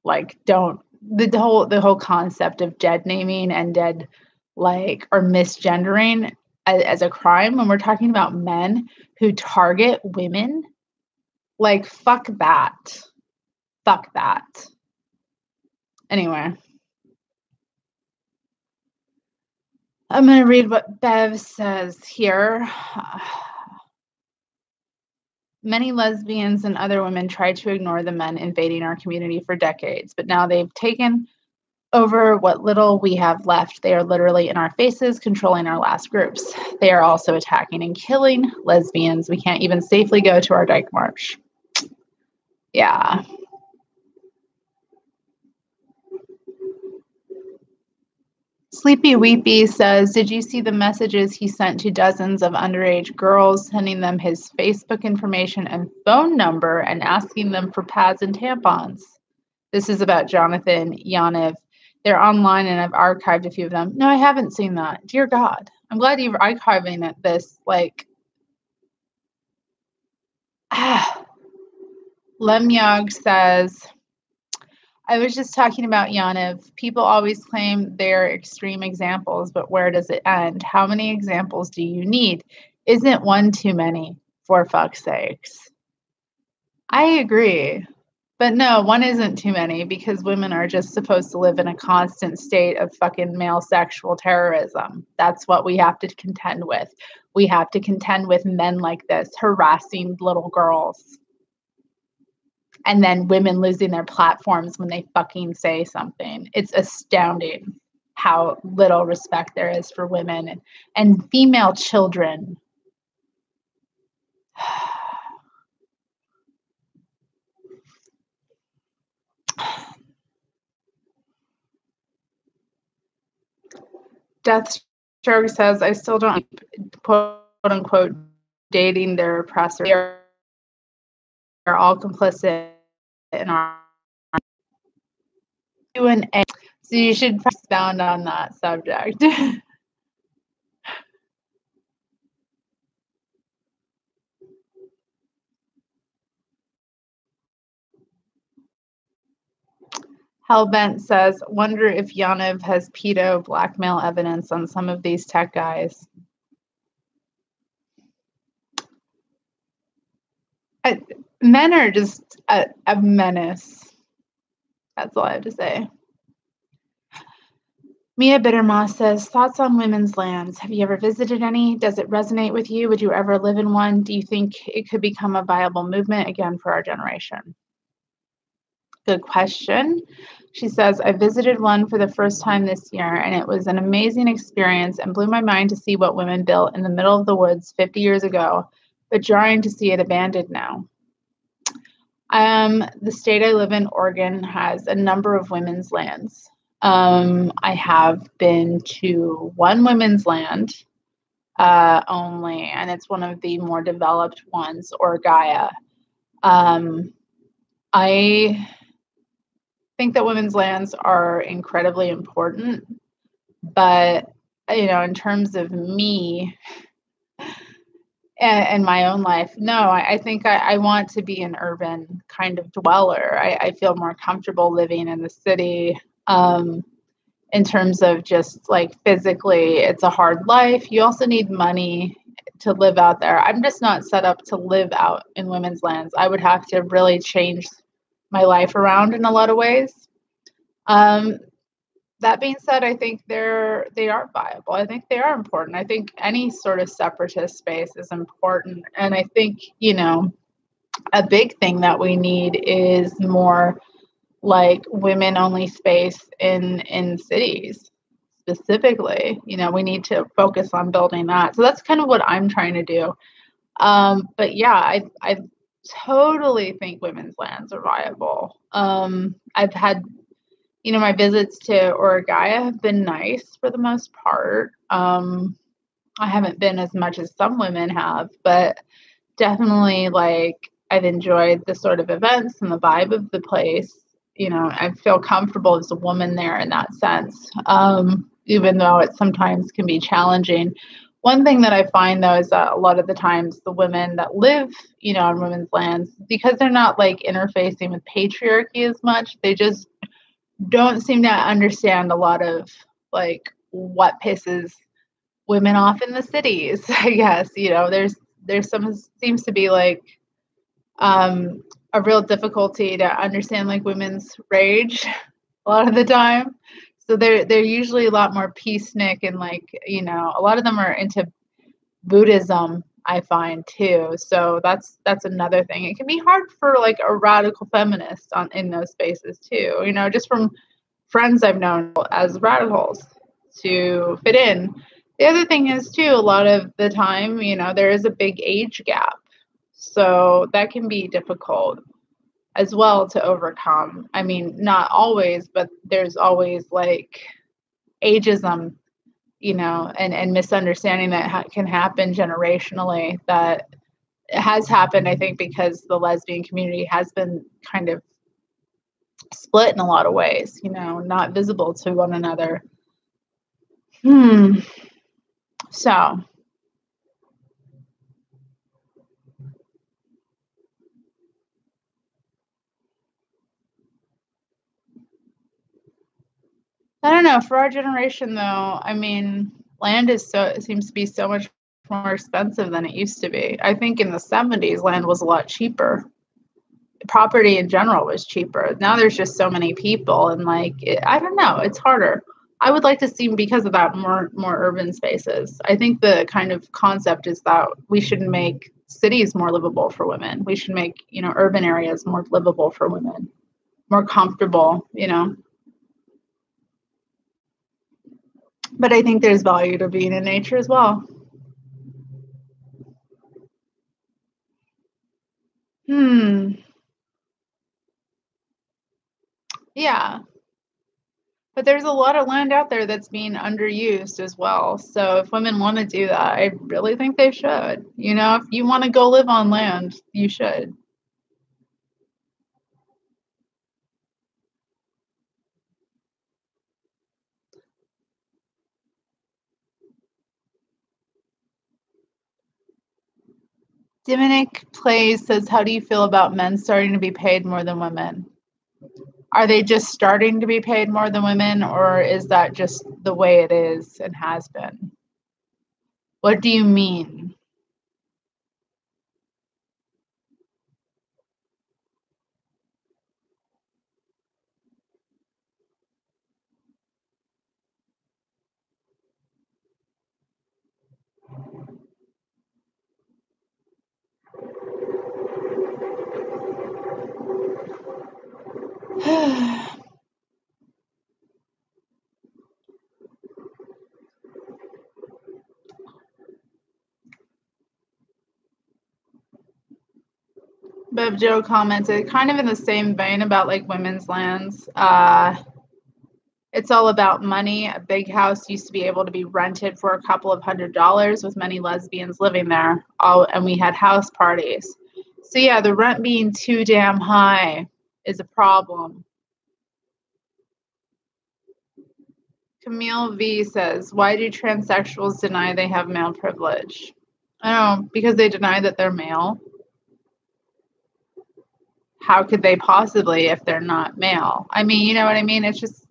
Like, the whole concept of dead naming and dead like or misgendering as a crime when we're talking about men who target women, like fuck that. Fuck that. Anyway. I'm going to read what Bev says here. Many lesbians and other women tried to ignore the men invading our community for decades, but now they've taken over what little we have left. They are literally in our faces, controlling our last groups. They are also attacking and killing lesbians. We can't even safely go to our Dyke March. Yeah. Sleepy Weepy says, did you see the messages he sent to dozens of underage girls, sending them his Facebook information and phone number and asking them for pads and tampons? This is about Jonathan Yanev. They're online and I've archived a few of them. No, I haven't seen that. Dear God. I'm glad you're archiving this. Like, Lemyog says, I was just talking about Yanev. People always claim they're extreme examples, but where does it end? How many examples do you need? Isn't one too many, for fuck's sakes? I agree. But no, one isn't too many because women are just supposed to live in a constant state of fucking male sexual terrorism. That's what we have to contend with. We have to contend with men like this harassing little girls. And then women losing their platforms when they fucking say something. It's astounding how little respect there is for women and female children. Deathstroke says, I still don't quote unquote dating their oppressor. They are all complicit in our Q&A. So you should expound on that subject. Hellbent says, wonder if Yanev has pedo blackmail evidence on some of these tech guys. Men are just a menace. That's all I have to say. Mia Bittermoss says, thoughts on women's lands. Have you ever visited any? Does it resonate with you? Would you ever live in one? Do you think it could become a viable movement again for our generation? Good question. She says, I visited one for the first time this year, and it was an amazing experience and blew my mind to see what women built in the middle of the woods 50 years ago, but jarring to see it abandoned now. The state I live in, Oregon, has a number of women's lands. I have been to one women's land only, and it's one of the more developed ones, Orgaya. I think that women's lands are incredibly important, but in terms of me and my own life, no, I think I want to be an urban kind of dweller. I feel more comfortable living in the city. In terms of just like physically, it's a hard life. You also need money to live out there. I'm just not set up to live out in women's lands. I would have to really change my life around in a lot of ways. That being said, I think they are viable. I think they are important. I think any sort of separatist space is important. And I think, a big thing that we need is more like women only space in cities specifically. We need to focus on building that. So that's kind of what I'm trying to do. But yeah, I totally think women's lands are viable. I've had, my visits to Oragaya have been nice for the most part. I haven't been as much as some women have, but definitely I've enjoyed the sort of events and the vibe of the place. I feel comfortable as a woman there in that sense, even though it sometimes can be challenging. One thing that I find, though, is that a lot of the times the women that live, on women's lands, because they're not interfacing with patriarchy as much, they just don't seem to understand a lot of what pisses women off in the cities. I guess there's some seems to be a real difficulty to understand women's rage a lot of the time. So they're usually a lot more peacenik, and a lot of them are into Buddhism, I find, too. So that's another thing. It can be hard for a radical feminist in those spaces too. Just from friends I've known as radicals to fit in. The other thing is too, a lot of the time, there is a big age gap. So that can be difficult as well to overcome. I mean, not always, but there's always ageism, and misunderstanding that can happen generationally. That has happened, I think, because the lesbian community has been kind of split in a lot of ways, not visible to one another. So I don't know. For our generation, though, I mean, land seems to be so much more expensive than it used to be. I think in the 70s, land was a lot cheaper. Property in general was cheaper. Now there's just so many people, and I don't know. It's harder. I would like to see, because of that, more urban spaces. I think the kind of concept is that we should make cities more livable for women. We should make urban areas more livable for women, more comfortable. But I think there's value to being in nature as well. Yeah. But there's a lot of land out there that's being underused as well. So if women want to do that, I really think they should. If you want to go live on land, you should. Dominic Plays says, how do you feel about men starting to be paid more than women? Are they just starting to be paid more than women, or is that just the way it is and has been? What do you mean? Bev Joe commented, kind of in the same vein about women's lands. It's all about money. A big house used to be able to be rented for a couple of $100s, with many lesbians living there. And we had house parties. So yeah, the rent being too damn high is a problem. Camille V says, why do transsexuals deny they have male privilege? I don't know, because they deny that they're male. How could they possibly if they're not male? I mean, you know what I mean? It's just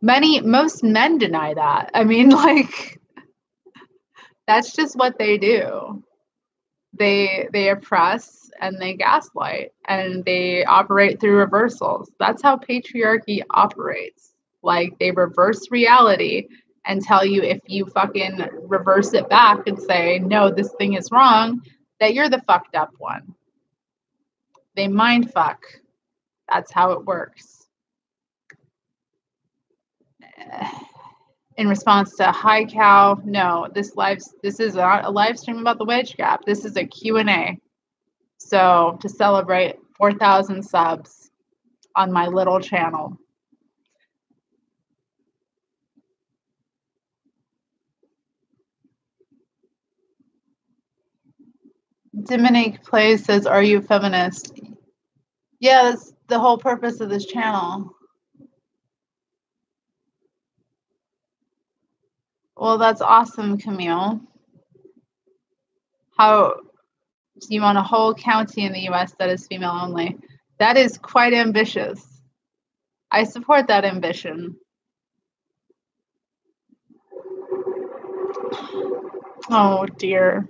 most men deny that. I mean, that's just what they do. They oppress and they gaslight and they operate through reversals. That's how patriarchy operates. They reverse reality and tell you, if you fucking reverse it back and say, no, this thing is wrong, that you're the fucked up one. They mind fuck. That's how it works. in response to hi cow, no, this is not a live stream about the wage gap. This is a Q&A. So to celebrate 4,000 subs on my little channel. Dominique Plays says, are you feminist? Yeah, that's the whole purpose of this channel. Well, that's awesome, Camille. How you want a whole county in the US that is female only? That is quite ambitious. I support that ambition. Oh dear.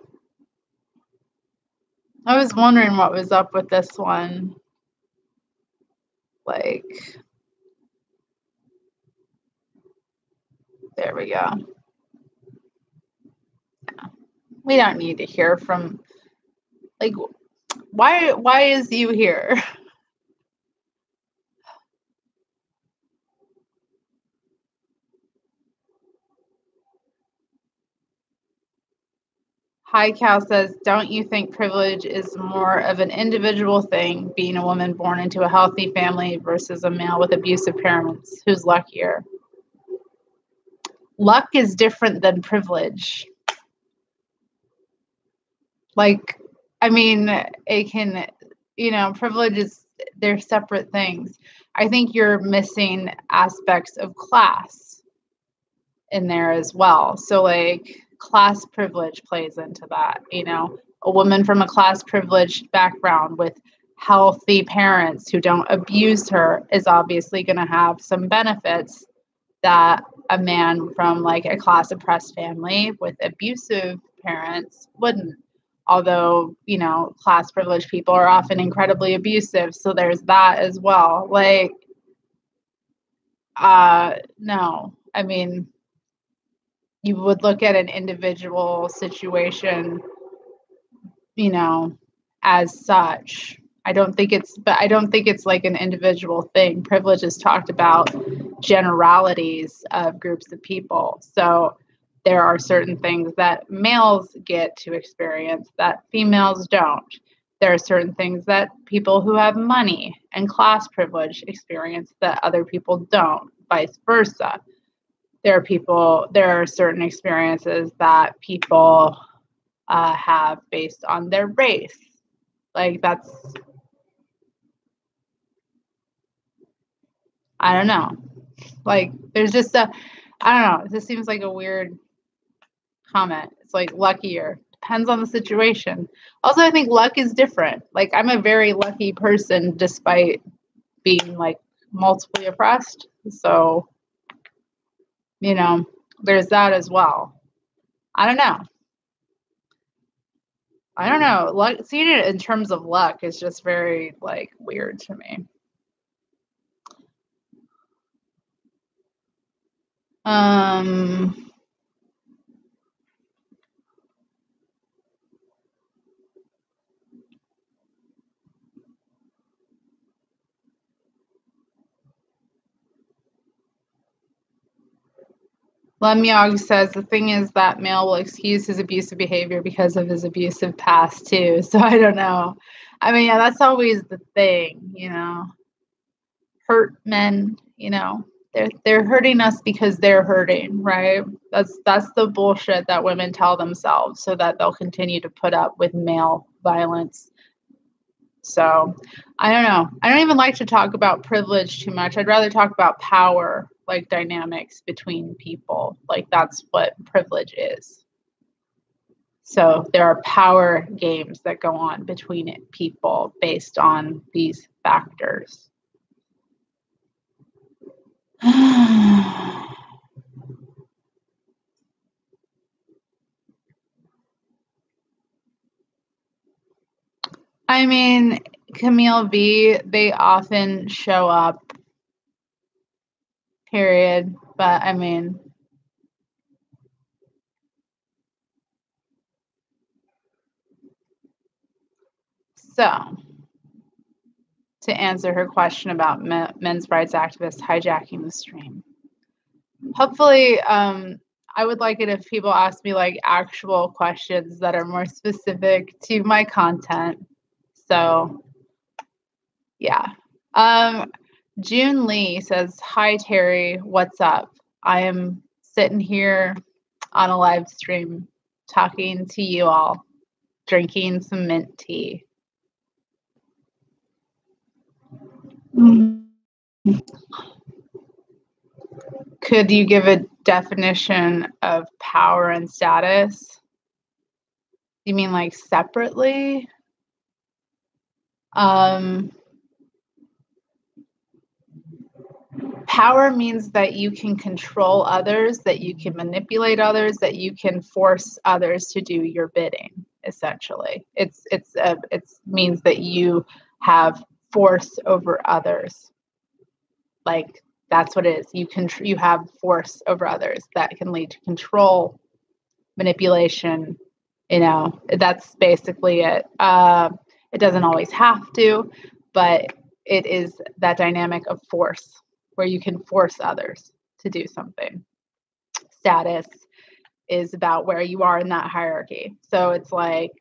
I was wondering what was up with this one. Like, there we go. Yeah. We don't need to hear from, like, why is you here? Hi Cal says, don't you think privilege is more of an individual thing, being a woman born into a healthy family versus a male with abusive parents? Who's luckier? Luck is different than privilege. Like, I mean, it can, privilege is, they're separate things. I think you're missing aspects of class in there as well. So like class privilege plays into that, a woman from a class privileged background with healthy parents who don't abuse her is obviously going to have some benefits that a man from like a class oppressed family with abusive parents wouldn't. Although, class privileged people are often incredibly abusive. So there's that as well. Like, no, I mean, you would look at an individual situation, as such. I don't think it's like an individual thing. Privilege is talked about generalities of groups of people. So there are certain things that males get to experience that females don't. There are certain things that people who have money and class privilege experience that other people don't, vice versa. There are certain experiences that people have based on their race. Like that's, I don't know. Like there's just I don't know. It just seems like a weird comment. It's like luckier. Depends on the situation. Also, I think luck is different. Like I'm a very lucky person despite being like multiply oppressed. So, there's that as well. I don't know. Luck, seeing it in terms of luck is just very like weird to me. Lemyog says the thing is that male will excuse his abusive behavior because of his abusive past too. So I don't know. I mean, yeah, that's always the thing, hurt men, they're hurting us because they're hurting, right? That's the bullshit that women tell themselves so that they'll continue to put up with male violence. So I don't know. I don't even like to talk about privilege too much. I'd rather talk about power, like dynamics between people. Like that's what privilege is. So there are power games that go on between people based on these factors. I mean, Camille V, they often show up, period. But I mean, so to answer her question about men's rights activists hijacking the stream. hopefully, I would like it if people ask me like actual questions that are more specific to my content. So yeah. June Lee says, "Hi Terry, what's up? I am sitting here on a live stream talking to you all, drinking some mint tea." Could you give a definition of power and status? You mean like separately? Power means that you can control others, that you can manipulate others, that you can force others to do your bidding. Essentially, it means that you have force over others. Like that's what it is. You have force over others that can lead to control, manipulation. That's basically it. It doesn't always have to, but it is that dynamic of force where you can force others to do something. Status is about where you are in that hierarchy. So it's like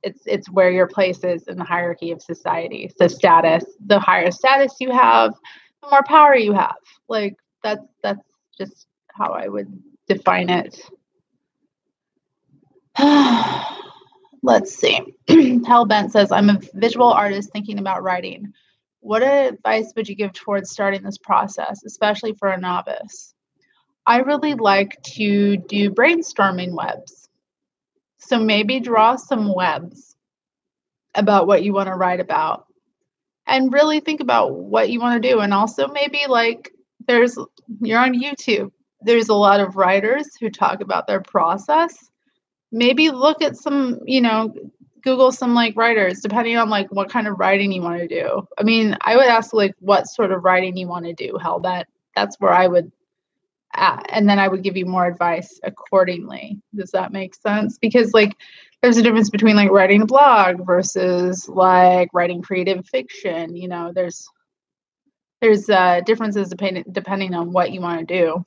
it's where your place is in the hierarchy of society. So status, the higher status you have, the more power you have. Like that's just how I would define it. Let's see. Hellbent says, "I'm a visual artist thinking about writing. What advice would you give towards starting this process, especially for a novice?" I really like to do brainstorming webs. So maybe draw some webs about what you want to write about and really think about what you want to do. And also maybe like you're on YouTube. There's a lot of writers who talk about their process. Maybe look at some, Google some like writers, depending on like what kind of writing you want to do. I mean, I would ask like what sort of writing you want to do, Hellbent. That's where I would and then I would give you more advice accordingly. Does that make sense? Because like there's a difference between like writing a blog versus like writing creative fiction. There's differences depending on what you want to do.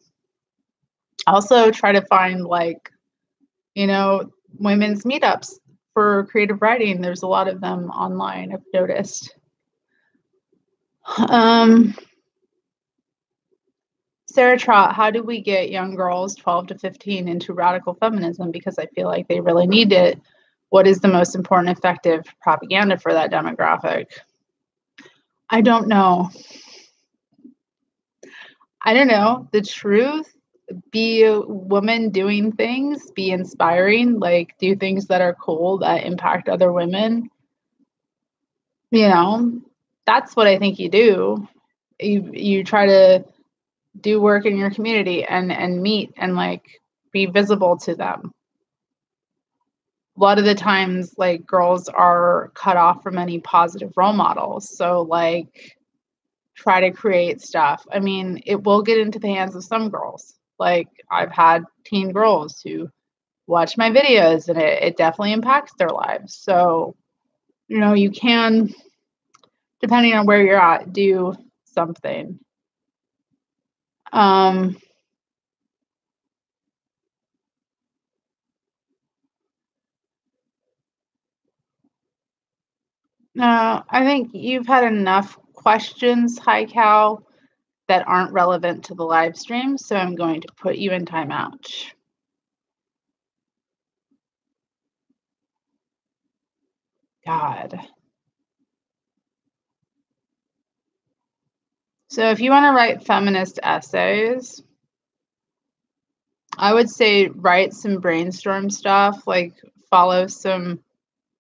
Also try to find like women's meetups for creative writing. There's a lot of them online, I've noticed. Sarah Trott, how do we get young girls 12 to 15 into radical feminism? Because I feel like they really need it. What is the most important effective propaganda for that demographic? I don't know. The truth, be a woman doing things, be inspiring, like do things that are cool, that impact other women. That's what I think you do. You try to do work in your community and meet and like be visible to them. A lot of the times like girls are cut off from any positive role models. So like try to create stuff. I mean, it will get into the hands of some girls. Like I've had teen girls who watch my videos and it definitely impacts their lives. So, you can, depending on where you're at, do something. No, I think you've had enough questions, Hi Cal, that aren't relevant to the live stream, so I'm going to put you in timeout. God. So if you want to write feminist essays, I would say write some brainstorm stuff, like follow some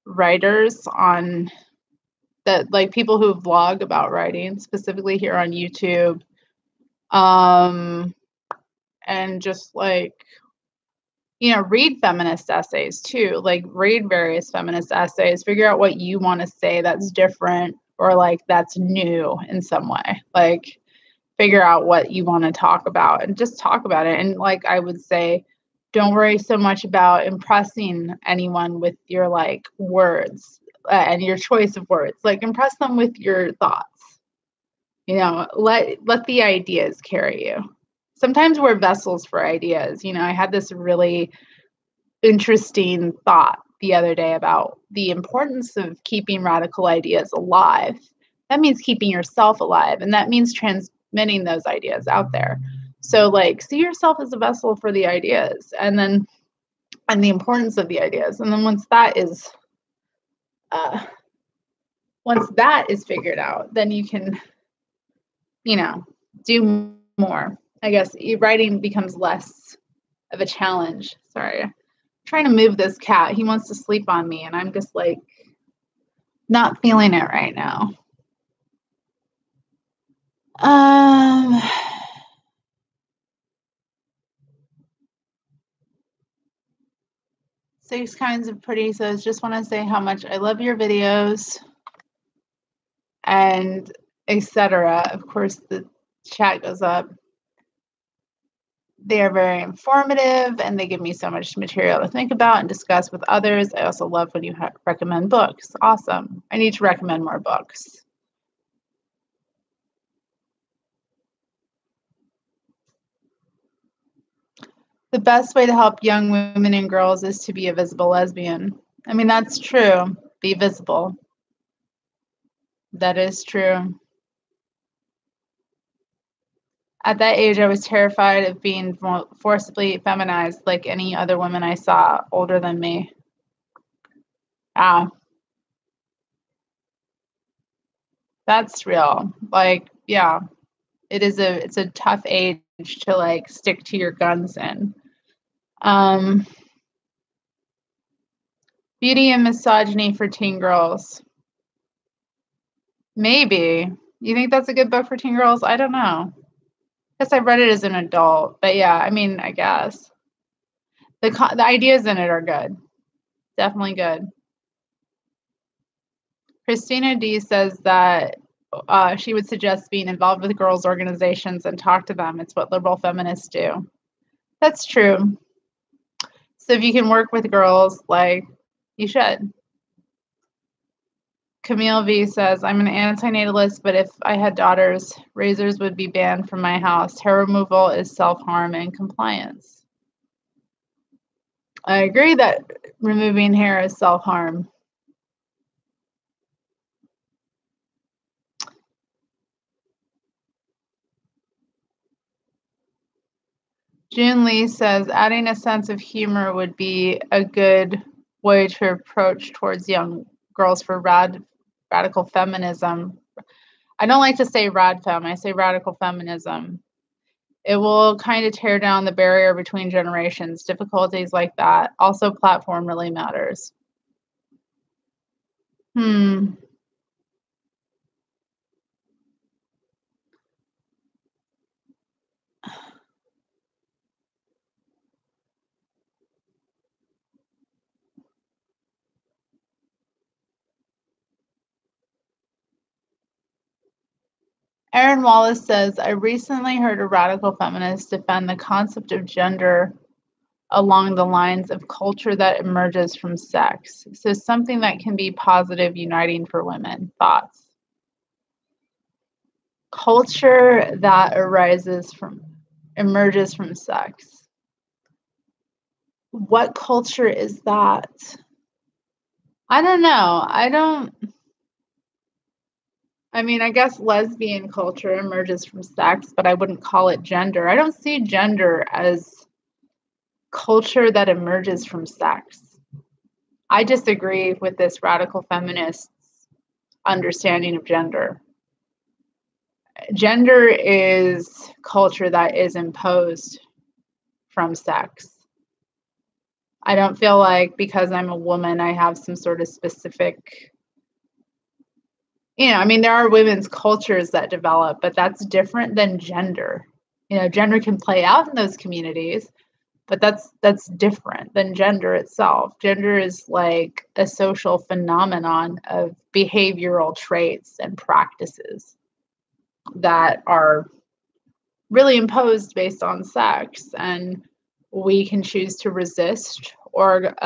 writers on that, like people who vlog about writing, specifically here on YouTube. And just like, read feminist essays too, like read various feminist essays, figure out what you want to say that's different or like that's new in some way, like figure out what you want to talk about and just talk about it. And like I would say, don't worry so much about impressing anyone with your like words and your choice of words. Like impress them with your thoughts. Let the ideas carry you. sometimes we're vessels for ideas. You know, I had this really interesting thought the other day about the importance of keeping radical ideas alive. That means keeping yourself alive, and that means transmitting those ideas out there. So, like, see yourself as a vessel for the ideas, and the importance of the ideas. And then once that is figured out, then you can, you know, do more. I guess writing becomes less of a challenge. Sorry, I'm trying to move this cat. He wants to sleep on me, and I'm just like not feeling it right now. 6 kinds of pretty says, just want to say how much I love your videos and etc. Of course, the chat goes up. They are very informative and they give me so much material to think about and discuss with others. I also love when you recommend books. Awesome. I need to recommend more books. The best way to help young women and girls is to be a visible lesbian. I mean, that's true. Be visible. That is true. At that age, I was terrified of being forcibly feminized like any other woman I saw older than me. That's real. Like, yeah, it's a tough age to like stick to your guns in. Beauty and Misogyny for Teen Girls. Maybe. You think that's a good book for teen girls? I don't know. I guess I read it as an adult, but yeah, I mean, I guess. The ideas in it are good. Definitely good. Christina D says that she would suggest being involved with girls' organizations and talk to them. It's what liberal feminists do. That's true. So if you can work with girls, like, you should. Camille V says, I'm an antinatalist, but if I had daughters, razors would be banned from my house. Hair removal is self-harm and compliance. I agree that removing hair is self-harm. June Lee says, adding a sense of humor would be a good way to approach towards young girls for radical feminism. I don't like to say rad fem, I say radical feminism. It will kind of tear down the barrier between generations, difficulties like that. Also, platform really matters. Aaron Wallace says, I recently heard a radical feminist defend the concept of gender along the lines of culture that emerges from sex. So something that can be positive, uniting for women. Thoughts? Culture that emerges from sex. What culture is that? I don't know. I mean, I guess lesbian culture emerges from sex, but I wouldn't call it gender. I don't see gender as culture that emerges from sex. I disagree with this radical feminist's understanding of gender. Gender is culture that is imposed from sex. I don't feel like because I'm a woman, I have some sort of specific, I mean, there are women's cultures that develop, but that's different than gender. Gender can play out in those communities, but that's different than gender itself. Gender is like a social phenomenon of behavioral traits and practices that are really imposed based on sex, and we can choose to resist or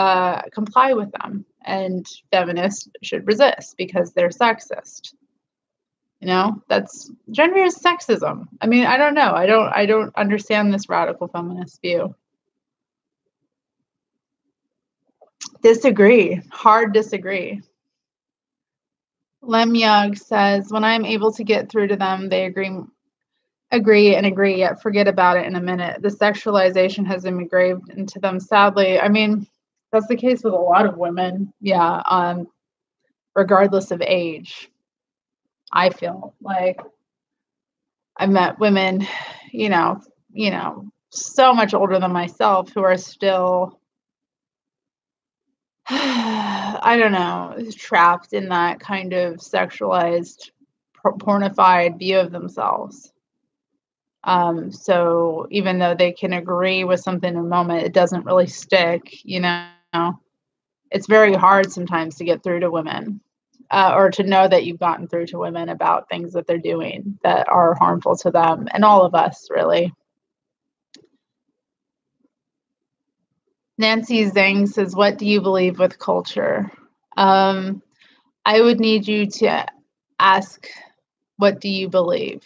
comply with them. And feminists should resist because they're sexist. That's gender is sexism. I mean, I don't know. I don't understand this radical feminist view. Disagree. Hard disagree. Lem Young says, when I'm able to get through to them, they agree, yet forget about it in a minute. The sexualization has been engraved into them, sadly. I mean, that's the case with a lot of women. Yeah. Regardless of age. I feel like I've met women, so much older than myself who are still, I don't know, trapped in that kind of sexualized, pornified view of themselves. So even though they can agree with something in a moment, it doesn't really stick, It's very hard sometimes to get through to women. Or to know that you've gotten through to women about things that they're doing that are harmful to them and all of us, really. Nancy Zhang says, what do you believe with culture? I would need you to ask, what do you believe?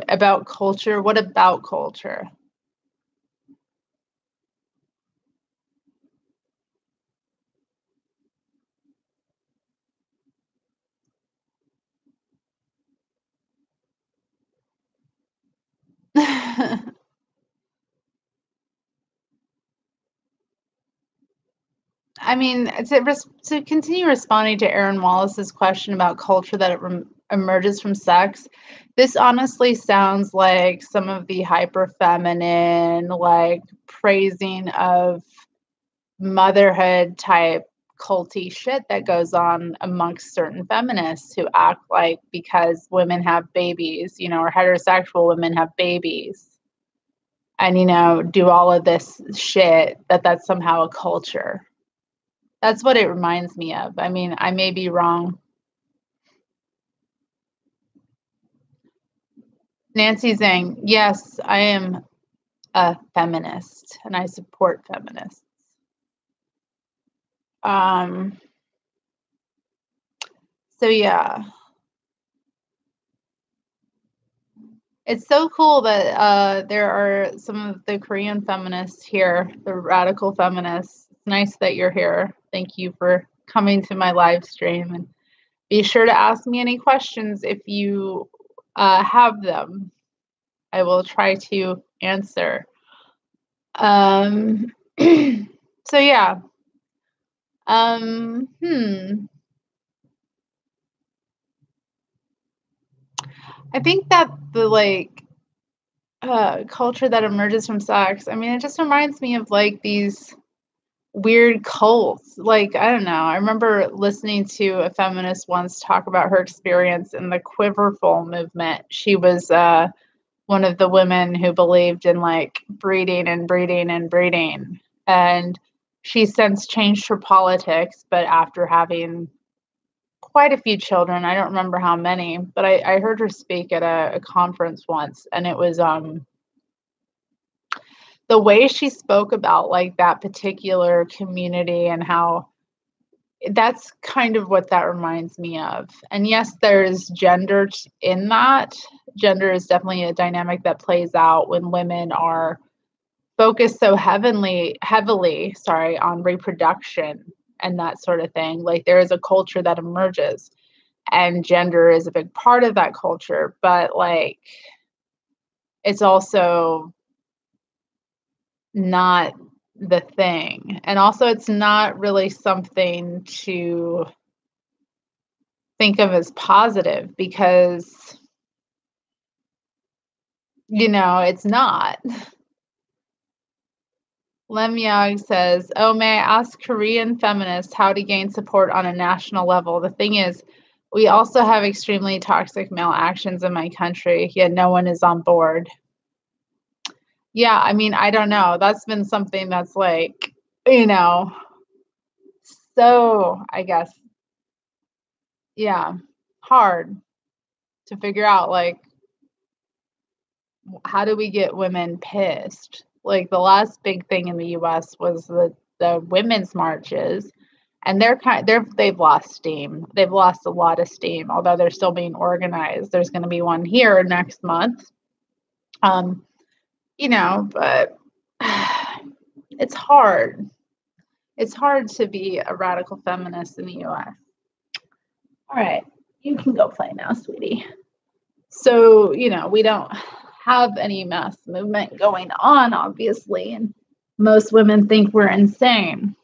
About culture? What about culture? I mean, to continue responding to Aaron Wallace's question about culture that emerges from sex, this honestly sounds like some of the hyper feminine, like praising of motherhood type culty shit that goes on amongst certain feminists who act like because women have babies, or heterosexual women have babies and, do all of this shit that's somehow a culture. That's what it reminds me of. I mean, I may be wrong. Nancy Zhang, yes, I am a feminist and I support feminists. So yeah. It's so cool that there are some of the Korean feminists here, the radical feminists. It's nice that you're here. Thank you for coming to my live stream. And be sure to ask me any questions if you have them. I will try to answer. So yeah. I think that the culture that emerges from sex, I mean, it just reminds me of like these weird cults. Like, I don't know. I remember listening to a feminist once talk about her experience in the Quiverful movement. She was one of the women who believed in like breeding and breeding and breeding. And she's since changed her politics, but after having quite a few children, I don't remember how many, but I heard her speak at a conference once, and it was the way she spoke about like that particular community and how that's kind of what that reminds me of. And yes, there's gender in that. Gender is definitely a dynamic that plays out when women are focused so heavily, on reproduction and that sort of thing. Like there is a culture that emerges and gender is a big part of that culture, but like it's also not the thing. And also it's not really something to think of as positive because, it's not. Lem Yang says, oh, may I ask Korean feminists how to gain support on a national level? The thing is, we also have extremely toxic male actions in my country, yet no one is on board. Yeah, I mean, I don't know. That's been something that's like, so I guess, yeah, hard to figure out like, how do we get women pissed? Like the last big thing in the US was the women's marches. and they've lost steam. They've lost a lot of steam, although they're still being organized. There's going to be one here next month. You know, but it's hard. It's hard to be a radical feminist in the US. All right, you can go play now, sweetie. So, you know, we don't have any mass movement going on, obviously, and most women think we're insane.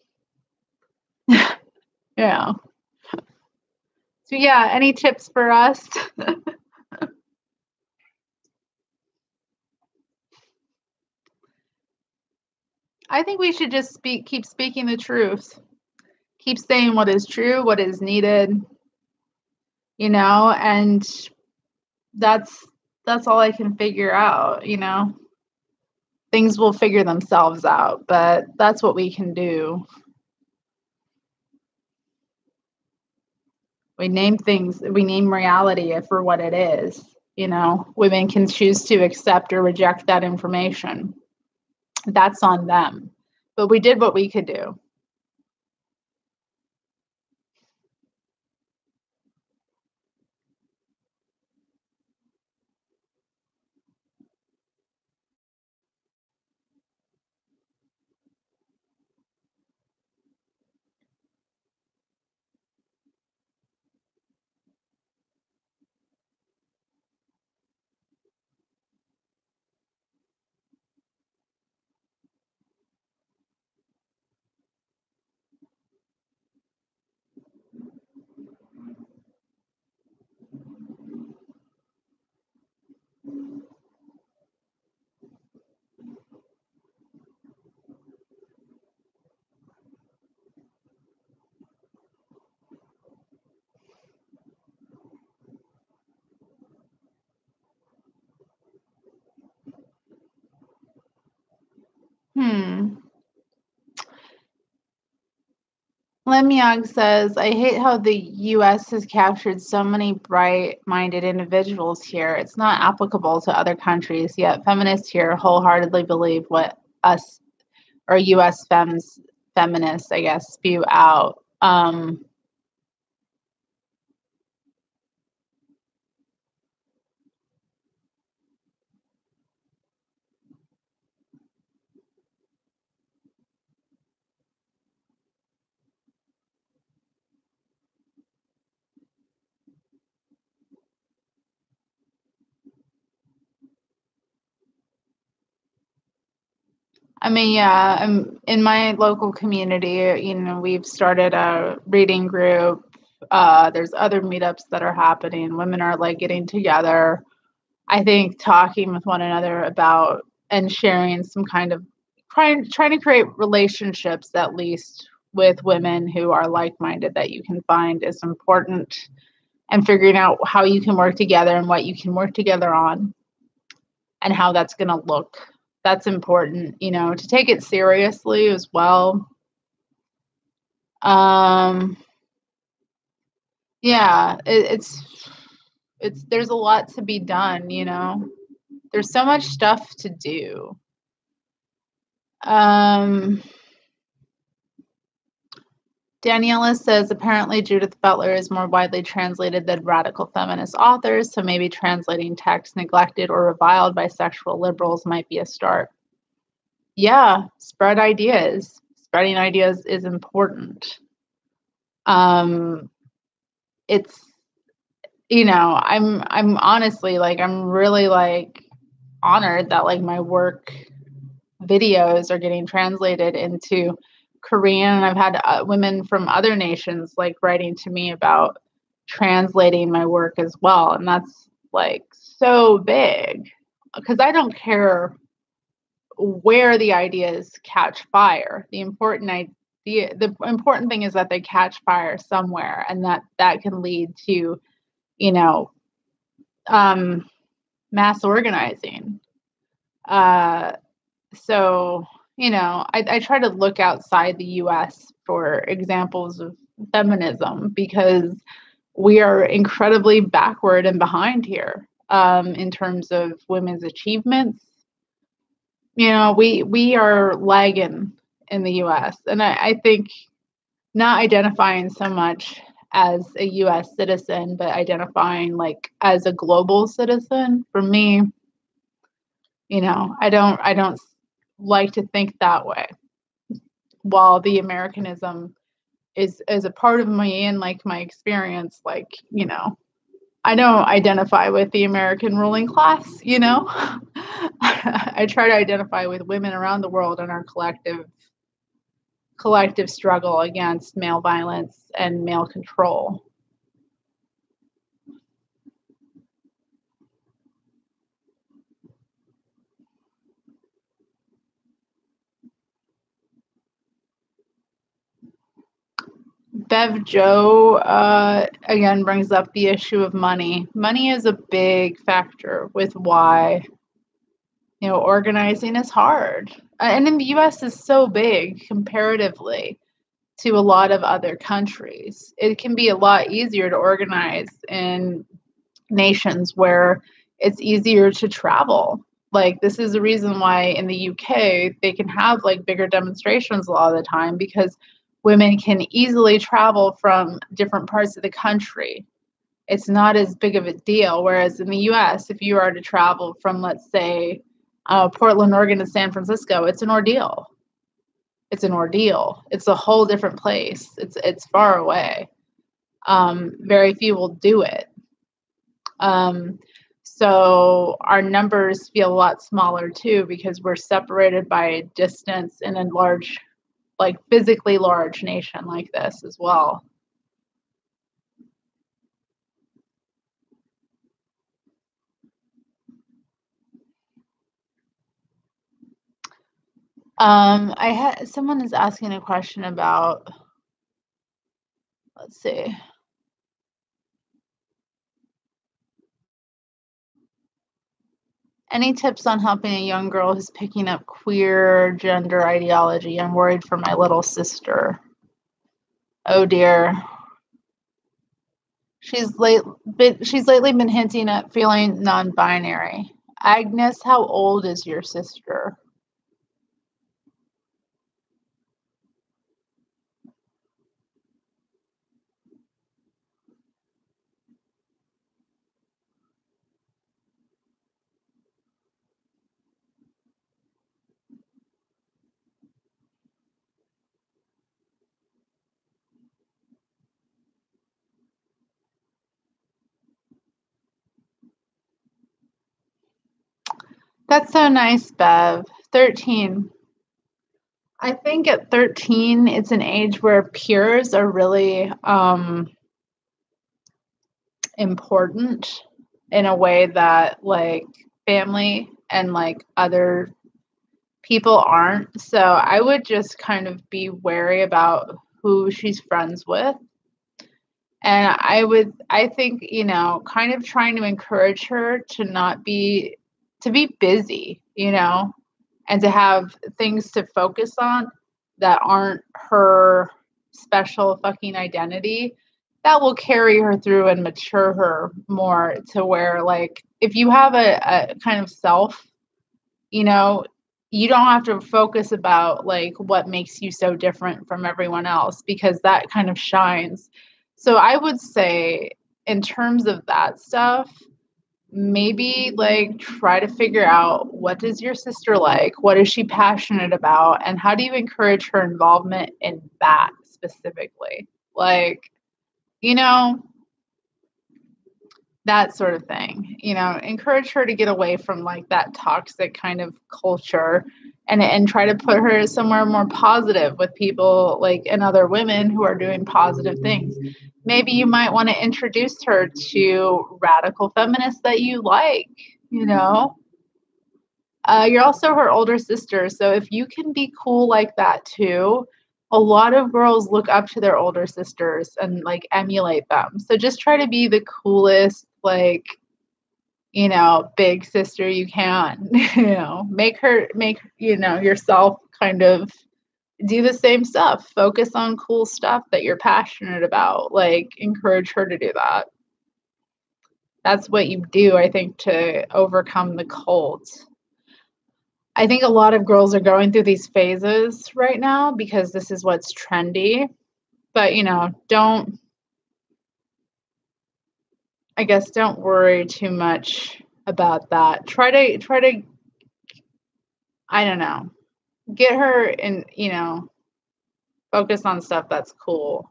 Yeah. So, yeah, any tips for us? I think we should just keep speaking the truth. Keep saying what is true, what is needed, you know, and that's all I can figure out, you know. Things will figure themselves out, but that's what we can do. We name things, we name reality for what it is, you know. Women can choose to accept or reject that information. That's on them. But we did what we could do. Lemyog says, I hate how the US has captured so many bright-minded individuals here. It's not applicable to other countries, yet feminists here wholeheartedly believe what us, or US feminists, I guess, spew out. I mean, yeah, in my local community, you know, we've started a reading group. There's other meetups that are happening. Women are like getting together. I think talking with one another about and sharing some kind of trying to create relationships, at least with women who are like-minded, that you can find is important, and figuring out how you can work together and what you can work together on and how that's going to look. That's important, you know, to take it seriously as well. Yeah, it's there's a lot to be done, you know. There's so much stuff to do. Daniela says, apparently Judith Butler is more widely translated than radical feminist authors, so maybe translating texts neglected or reviled by sexual liberals might be a start. Yeah, spread ideas. Spreading ideas is important. It's, you know, I'm honestly, like, I'm really, like, honored that, like, my work videos are getting translated into Korean, and I've had women from other nations, like, writing to me about translating my work as well, and that's, like, so big, because I don't care where the ideas catch fire. The important thing is that they catch fire somewhere, and that can lead to, you know, mass organizing. So, you know, I try to look outside the US for examples of feminism, because we are incredibly backward and behind here in terms of women's achievements. You know, we are lagging in the US, and I think not identifying so much as a US citizen, but identifying like as a global citizen. For me, I don't like to think that way. While the Americanism is a part of me and like my experience, like, I don't identify with the American ruling class, I try to identify with women around the world in our collective struggle against male violence and male control. Bev Joe again brings up the issue of money. Money is a big factor with why organizing is hard. And in the US is so big comparatively to a lot of other countries. It can be a lot easier to organize in nations where it's easier to travel. Like, this is the reason why in the UK they can have like bigger demonstrations a lot of the time, because women can easily travel from different parts of the country. It's not as big of a deal. Whereas in the US, if you are to travel from, let's say, Portland, Oregon to San Francisco, it's an ordeal. It's an ordeal. It's a whole different place. It's far away. Very few will do it. So our numbers feel a lot smaller too, because we're separated by distance in a large, like physically large nation like this as well. Someone is asking a question about, let's see. Any tips on helping a young girl who's picking up queer gender ideology? I'm worried for my little sister. Oh dear. She's lately been hinting at feeling non-binary. Agnes, how old is your sister? That's so nice, Bev. 13. I think at 13, it's an age where peers are really important in a way that like family and like other people aren't. So I would just kind of be wary about who she's friends with. And I think, kind of trying to encourage her to be busy, and to have things to focus on that aren't her special fucking identity, that will carry her through and mature her more, to where, like, if you have a kind of self, you don't have to focus about like what makes you so different from everyone else, because that kind of shines. So I would say, in terms of that stuff, maybe like try to figure out, what does your sister like? What is she passionate about? And how do you encourage her involvement in that specifically? Like, you know, that sort of thing. Encourage her to get away from like that toxic kind of culture, and try to put her somewhere more positive with people like, and other women who are doing positive things. Maybe you might want to introduce her to radical feminists that you like, you're also her older sister, so if you can be cool like that too, a lot of girls look up to their older sisters and like emulate them. So just try to be the coolest, like, big sister you can. Make yourself kind of do the same stuff. Focus on cool stuff that you're passionate about. Like, encourage her to do that. That's what you do, I think, to overcome the cult. I think a lot of girls are going through these phases right now because this is what's trendy. But, you know, I guess don't worry too much about that. Try to, I don't know, get her in, you know, focus on stuff that's cool.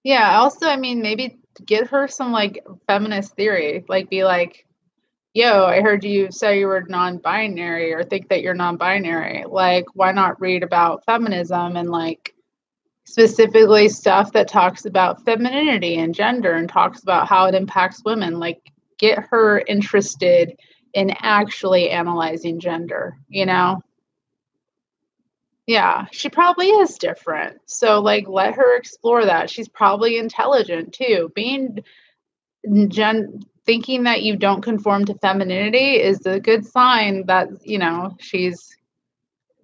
Yeah, also, I mean, maybe get her some like feminist theory, like be like, yo, I heard you say you were non-binary or think that you're non-binary. Like, why not read about feminism and like specifically stuff that talks about femininity and gender and talks about how it impacts women? Like, get her interested in actually analyzing gender, you know? Yeah, she probably is different. So, like, let her explore that. She's probably intelligent too. Thinking that you don't conform to femininity is a good sign that, you know, she's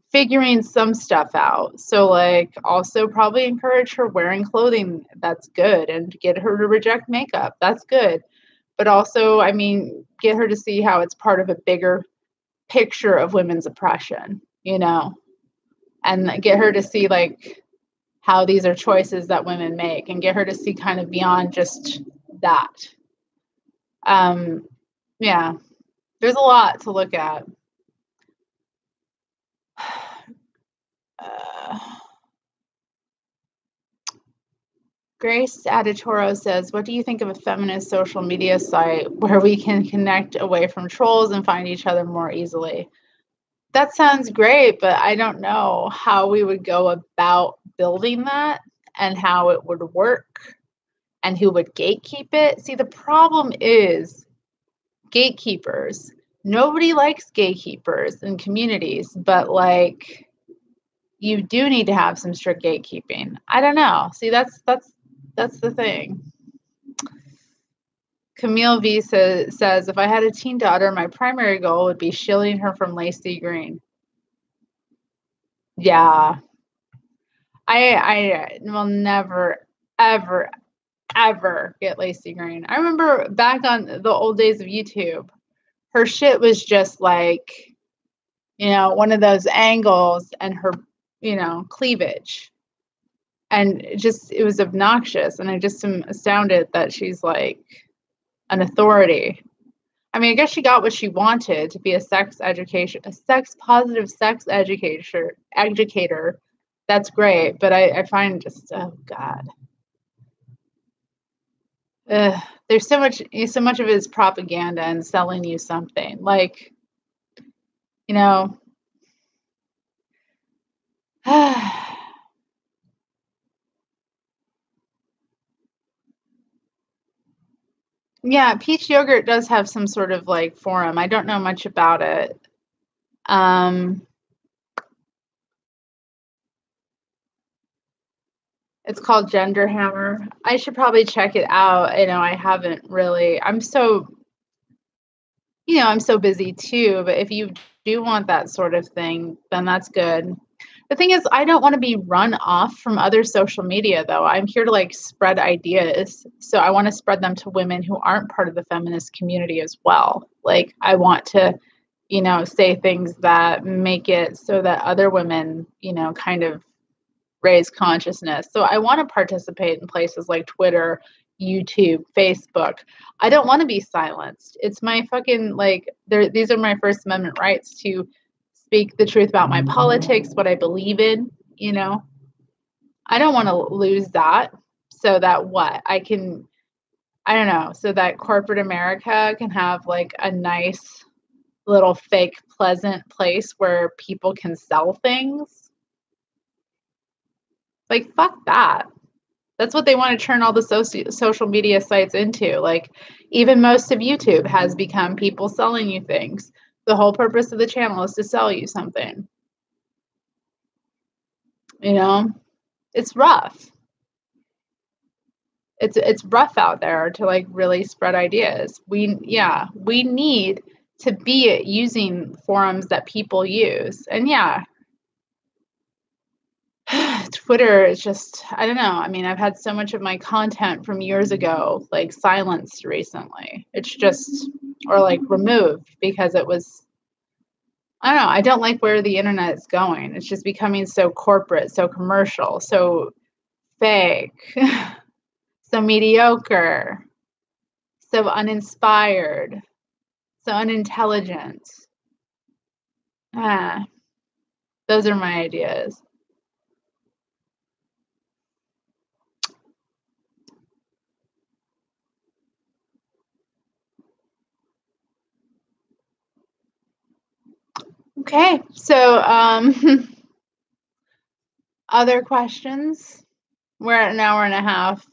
figuring some stuff out. So, like, also probably encourage her wearing clothing that's good and get her to reject makeup. That's good. But also, I mean, get her to see how it's part of a bigger picture of women's oppression, you know, and get her to see, like, how these are choices that women make and get her to see kind of beyond just that. Yeah, there's a lot to look at. Grace Aditoro says, what do you think of a feminist social media site where we can connect away from trolls and find each other more easily? That sounds great, but I don't know how we would go about building that and how it would work and who would gatekeep it. See, the problem is gatekeepers. Nobody likes gatekeepers in communities, but like you do need to have some strict gatekeeping. I don't know. See, that's the thing. Camille V says, if I had a teen daughter, my primary goal would be shielding her from Lacey Green. Yeah. I will never, ever, ever get Lacey Green. I remember back on the old days of YouTube, her shit was just like, you know, one of those angles and her, you know, cleavage. And it was obnoxious. And I just am astounded that she's like an authority. I mean, I guess she got what she wanted to be a sex positive sex educator. That's great. But I find just, oh God. There's so much of it is propaganda and selling you something. Like, you know, yeah, Peach Yogurt does have some sort of like forum. I don't know much about it. It's called Gender Hammer. I should probably check it out. You know, I haven't really. I'm so busy too. But if you do want that sort of thing, then that's good. The thing is, I don't want to be run off from other social media, though. I'm here to like spread ideas. So I want to spread them to women who aren't part of the feminist community as well. Like, I want to, you know, say things that make it so that other women, you know, kind of raise consciousness. So I want to participate in places like Twitter, YouTube, Facebook. I don't want to be silenced. It's my fucking like these are my First Amendment rights to speak the truth about my politics, what I believe in, you know. I don't want to lose that so that I don't know, so that corporate America can have like a nice little fake pleasant place where people can sell things. Like, fuck that. That's what they want to turn all the social media sites into. Like, even most of YouTube has become people selling you things. The whole purpose of the channel is to sell you something. You know, it's rough. It's rough out there to like really spread ideas. We need to be using forums that people use. And yeah, Twitter is just, I don't know. I mean, I've had so much of my content from years ago, like silenced recently. It's just, or like removed because it was, I don't know. I don't like where the internet is going. It's just becoming so corporate, so commercial, so fake, so mediocre, so uninspired, so unintelligent. Ah, those are my ideas. Okay, so other questions? We're at an hour and a half.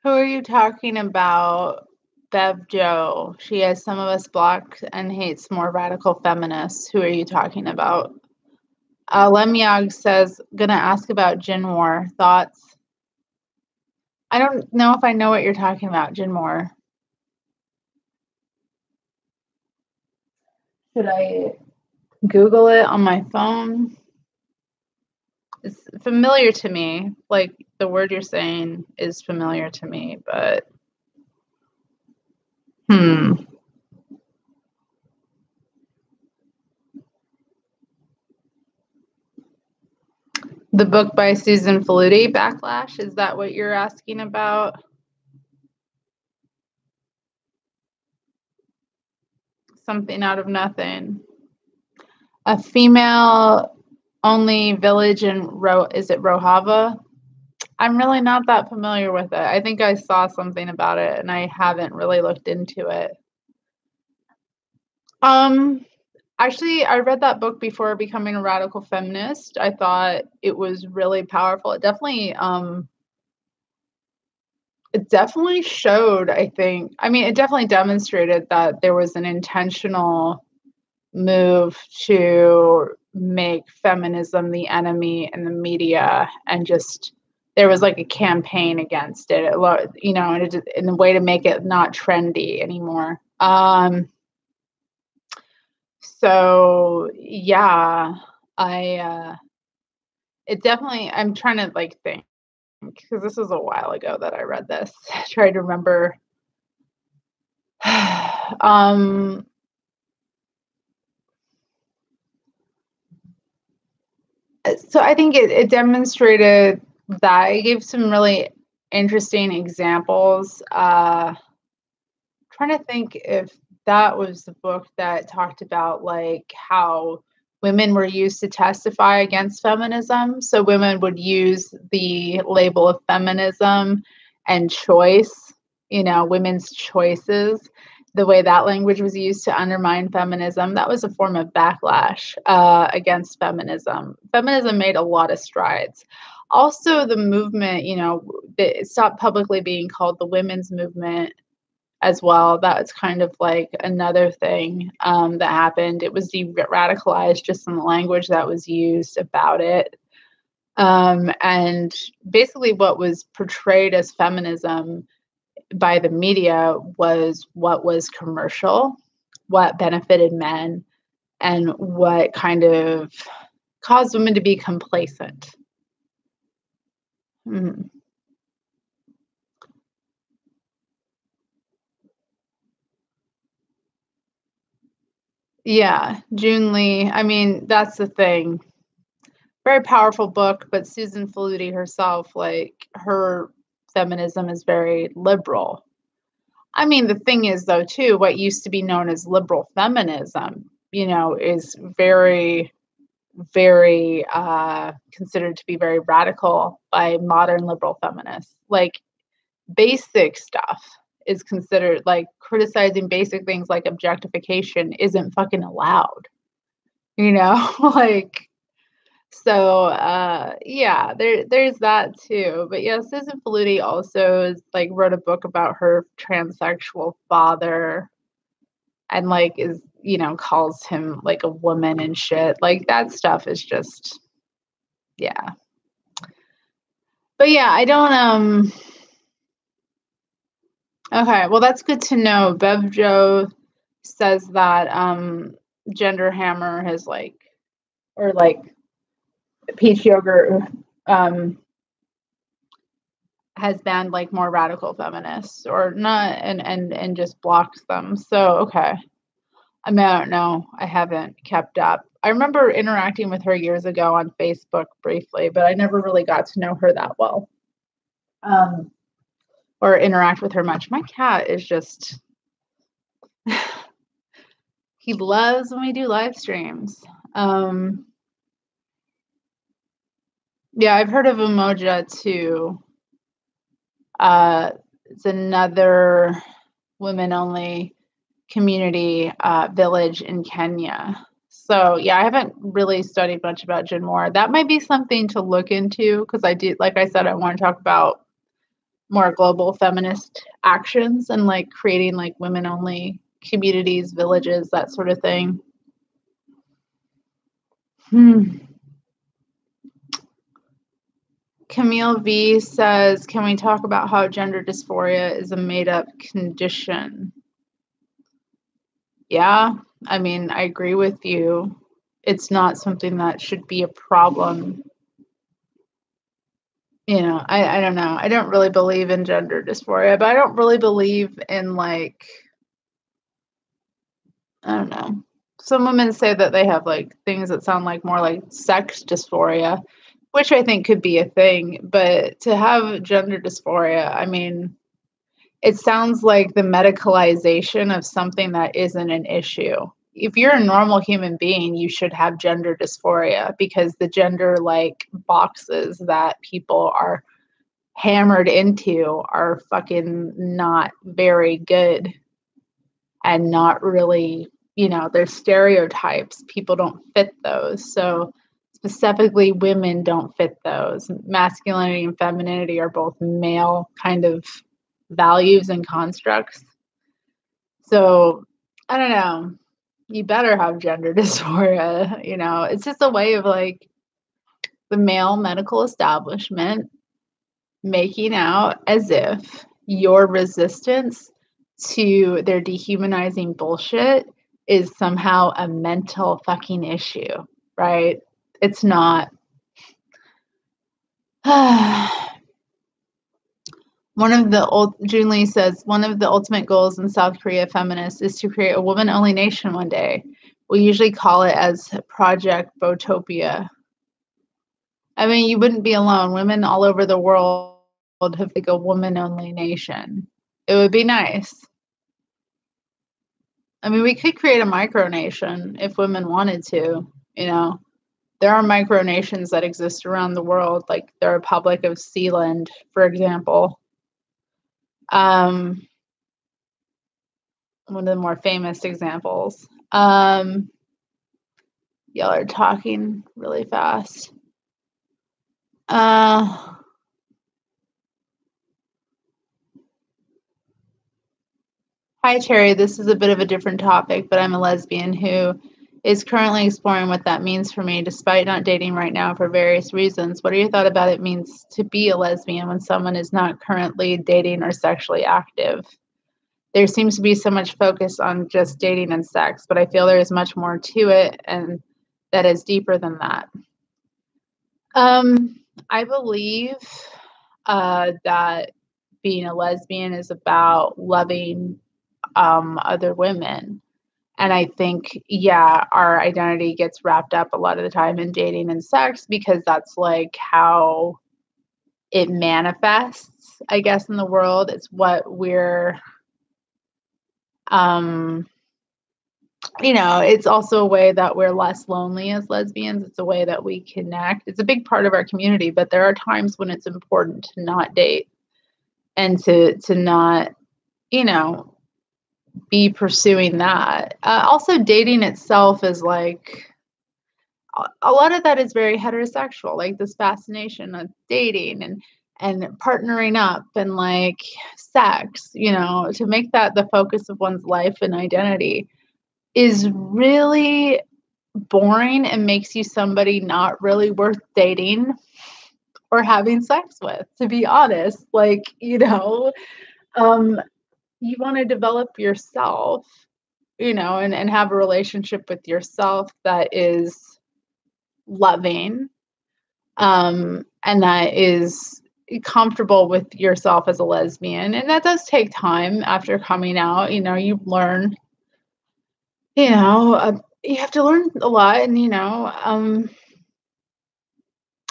Who are you talking about? Bev Joe. She has some of us blocked and hates more radical feminists. Who are you talking about? Lemyog says, gonna ask about Jin War. Thoughts? I don't know if I know what you're talking about, Jin War. Should I Google it on my phone? It's familiar to me. Like the word you're saying is familiar to me, but The book by Susan Faludi, Backlash, is that what you're asking about? Something out of nothing. A female-only village in is it Rojava? I'm really not that familiar with it. I think I saw something about it, and I haven't really looked into it. Actually, I read that book before becoming a radical feminist. I thought it was really powerful. It definitely showed, I think. I mean, it definitely demonstrated that there was an intentional move to make feminism the enemy in the media, and just there was like a campaign against it, you know, in a way to make it not trendy anymore. So yeah, it definitely, I'm trying to like think, because this was a while ago that I read this. Try to remember. So I think it demonstrated that. It gave some really interesting examples. Trying to think if that was the book that talked about like how women were used to testify against feminism. So women would use the label of feminism and choice, you know, women's choices, the way that language was used to undermine feminism. That was a form of backlash against feminism. Feminism made a lot of strides. Also, the movement, you know, it stopped publicly being called the women's movement as well. That's kind of like another thing that happened. It was de-radicalized just in the language that was used about it. And basically what was portrayed as feminism by the media was what was commercial, what benefited men, and what kind of caused women to be complacent. Mm. Yeah, June Lee. I mean, that's the thing. Very powerful book, but Susan Faludi herself, like her feminism is very liberal. I mean, the thing is though, too, what used to be known as liberal feminism, you know, is very, very considered to be very radical by modern liberal feminists. Like basic stuff is considered, like, criticizing basic things like objectification isn't fucking allowed, like, so, yeah, there's that too. But yeah, Susan Faludi also is, like, wrote a book about her transsexual father and, like, is, calls him, like, a woman and shit. Like, that stuff is just, yeah. But yeah, I don't, okay, well, that's good to know. Bev Jo says that, Gender Hammer has, like, or, like, Peach Yogurt, has banned, like, more radical feminists or not, and just blocks them. So, okay. I mean, I don't know. I haven't kept up. I remember interacting with her years ago on Facebook briefly, but I never really got to know her that well, or interact with her much. My cat is just, he loves when we do live streams. Yeah, I've heard of Umoja too. It's another women-only community village in Kenya. So yeah, I haven't really studied much about Gin Moore. That might be something to look into, because I do, like I said, I want to talk about more global feminist actions and, like, creating, like, women-only communities, villages, that sort of thing. Camille V says, can we talk about how gender dysphoria is a made-up condition? Yeah, I mean, I agree with you. It's not something that should be a problem. I don't know. I don't really believe in gender dysphoria, but I don't really believe in, like, I don't know. Some women say that they have, like, things that sound like more like sex dysphoria, which I think could be a thing. But to have gender dysphoria, I mean, it sounds like the medicalization of something that isn't an issue. If you're a normal human being, you should have gender dysphoria, because the gender, like, boxes that people are hammered into are fucking not very good and not really, they're stereotypes. People don't fit those. So specifically, women don't fit those. Masculinity and femininity are both male kind of values and constructs. So I don't know. You better have gender dysphoria. It's just a way of, like, the male medical establishment making out as if your resistance to their dehumanizing bullshit is somehow a mental fucking issue, right? It's not. June Lee says, one of the ultimate goals in South Korea feminists is to create a woman-only nation one day. We usually call it as Project Botopia. I mean, you wouldn't be alone. Women all over the world have, like, a woman-only nation. It would be nice. I mean, we could create a micronation if women wanted to, There are micronations that exist around the world, like the Republic of Sealand, for example. One of the more famous examples. Y'all are talking really fast. Hi, Terry. This is a bit of a different topic, but I'm a lesbian who is currently exploring what that means for me, despite not dating right now for various reasons. What are your thoughts about it means to be a lesbian when someone is not currently dating or sexually active? There seems to be so much focus on just dating and sex, but I feel there is much more to it, and that is deeper than that. I believe that being a lesbian is about loving other women. And I think, yeah, our identity gets wrapped up a lot of the time in dating and sex, because that's, like, how it manifests, I guess, in the world. It's what we're, it's also a way that we're less lonely as lesbians. It's a way that we connect. It's a big part of our community, but there are times when it's important to not date and to not, you know, be pursuing that. Also, dating itself is like a lot of that is very heterosexual, like this fascination of dating and partnering up and like sex, to make that the focus of one's life and identity is really boring and makes you somebody not really worth dating or having sex with, to be honest. Like, you want to develop yourself, and have a relationship with yourself that is loving, and that is comfortable with yourself as a lesbian. And that does take time after coming out. You learn, you have to learn a lot, and,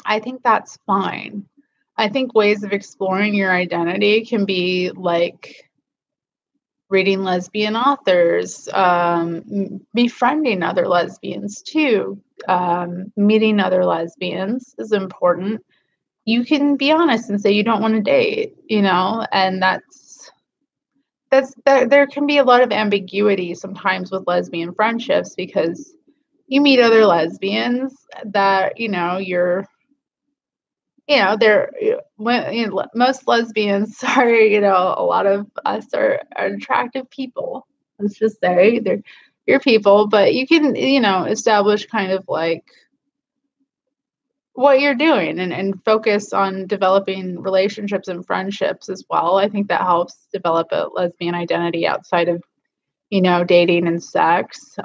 I think that's fine. I think ways of exploring your identity can be like reading lesbian authors, befriending other lesbians too, meeting other lesbians is important. You can be honest and say you don't want to date, and there can be a lot of ambiguity sometimes with lesbian friendships because you meet other lesbians that they're most lesbians are, a lot of us are attractive people. Let's just say they're your people, but you can, establish kind of like what you're doing and focus on developing relationships and friendships as well. I think that helps develop a lesbian identity outside of, dating and sex.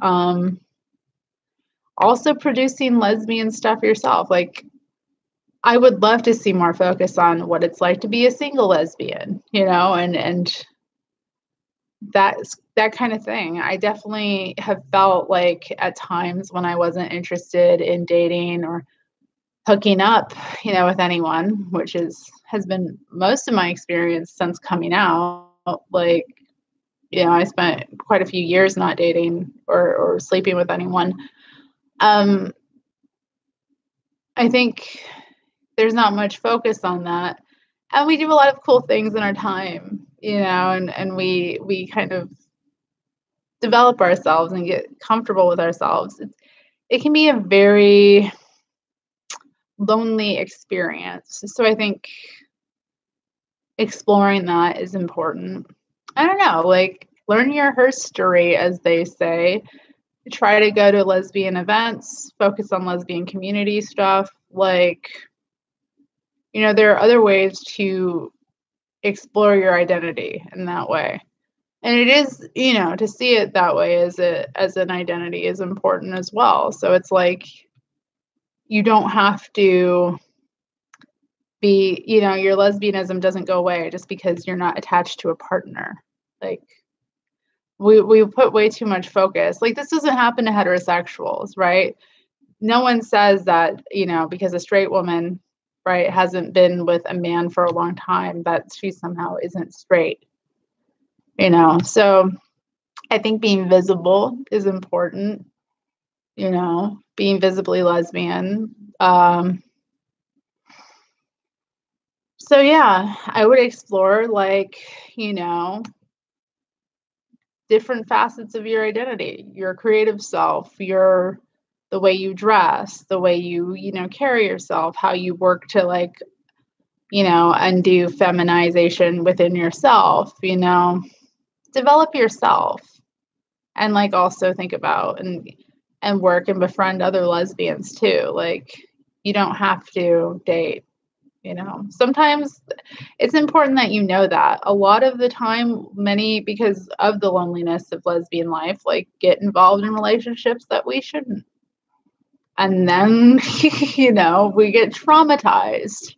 Also producing lesbian stuff yourself. Like, I would love to see more focus on what it's like to be a single lesbian, and that kind of thing. I definitely have felt like at times when I wasn't interested in dating or hooking up, with anyone, which has been most of my experience since coming out. Like, I spent quite a few years not dating or sleeping with anyone. I think there's not much focus on that. And we do a lot of cool things in our time, and we kind of develop ourselves and get comfortable with ourselves. It can be a very lonely experience. So I think exploring that is important. I don't know, like learn your herstory, as they say. Try to go to lesbian events, focus on lesbian community stuff. Like, there are other ways to explore your identity in that way. And it is, to see it that way as an identity is important as well. So it's like you don't have to be, your lesbianism doesn't go away just because you're not attached to a partner. Like we put way too much focus. Like this doesn't happen to heterosexuals, right? No one says that, because a straight woman, right, hasn't been with a man for a long time, that she somehow isn't straight, So I think being visible is important, being visibly lesbian. So yeah, I would explore like, different facets of your identity, your creative self, the way you dress, the way you, carry yourself, how you work to like, undo feminization within yourself, develop yourself and like also think about and work and befriend other lesbians too. Like you don't have to date, sometimes it's important that that a lot of the time, many, because of the loneliness of lesbian life, like get involved in relationships that we shouldn't. And then, we get traumatized.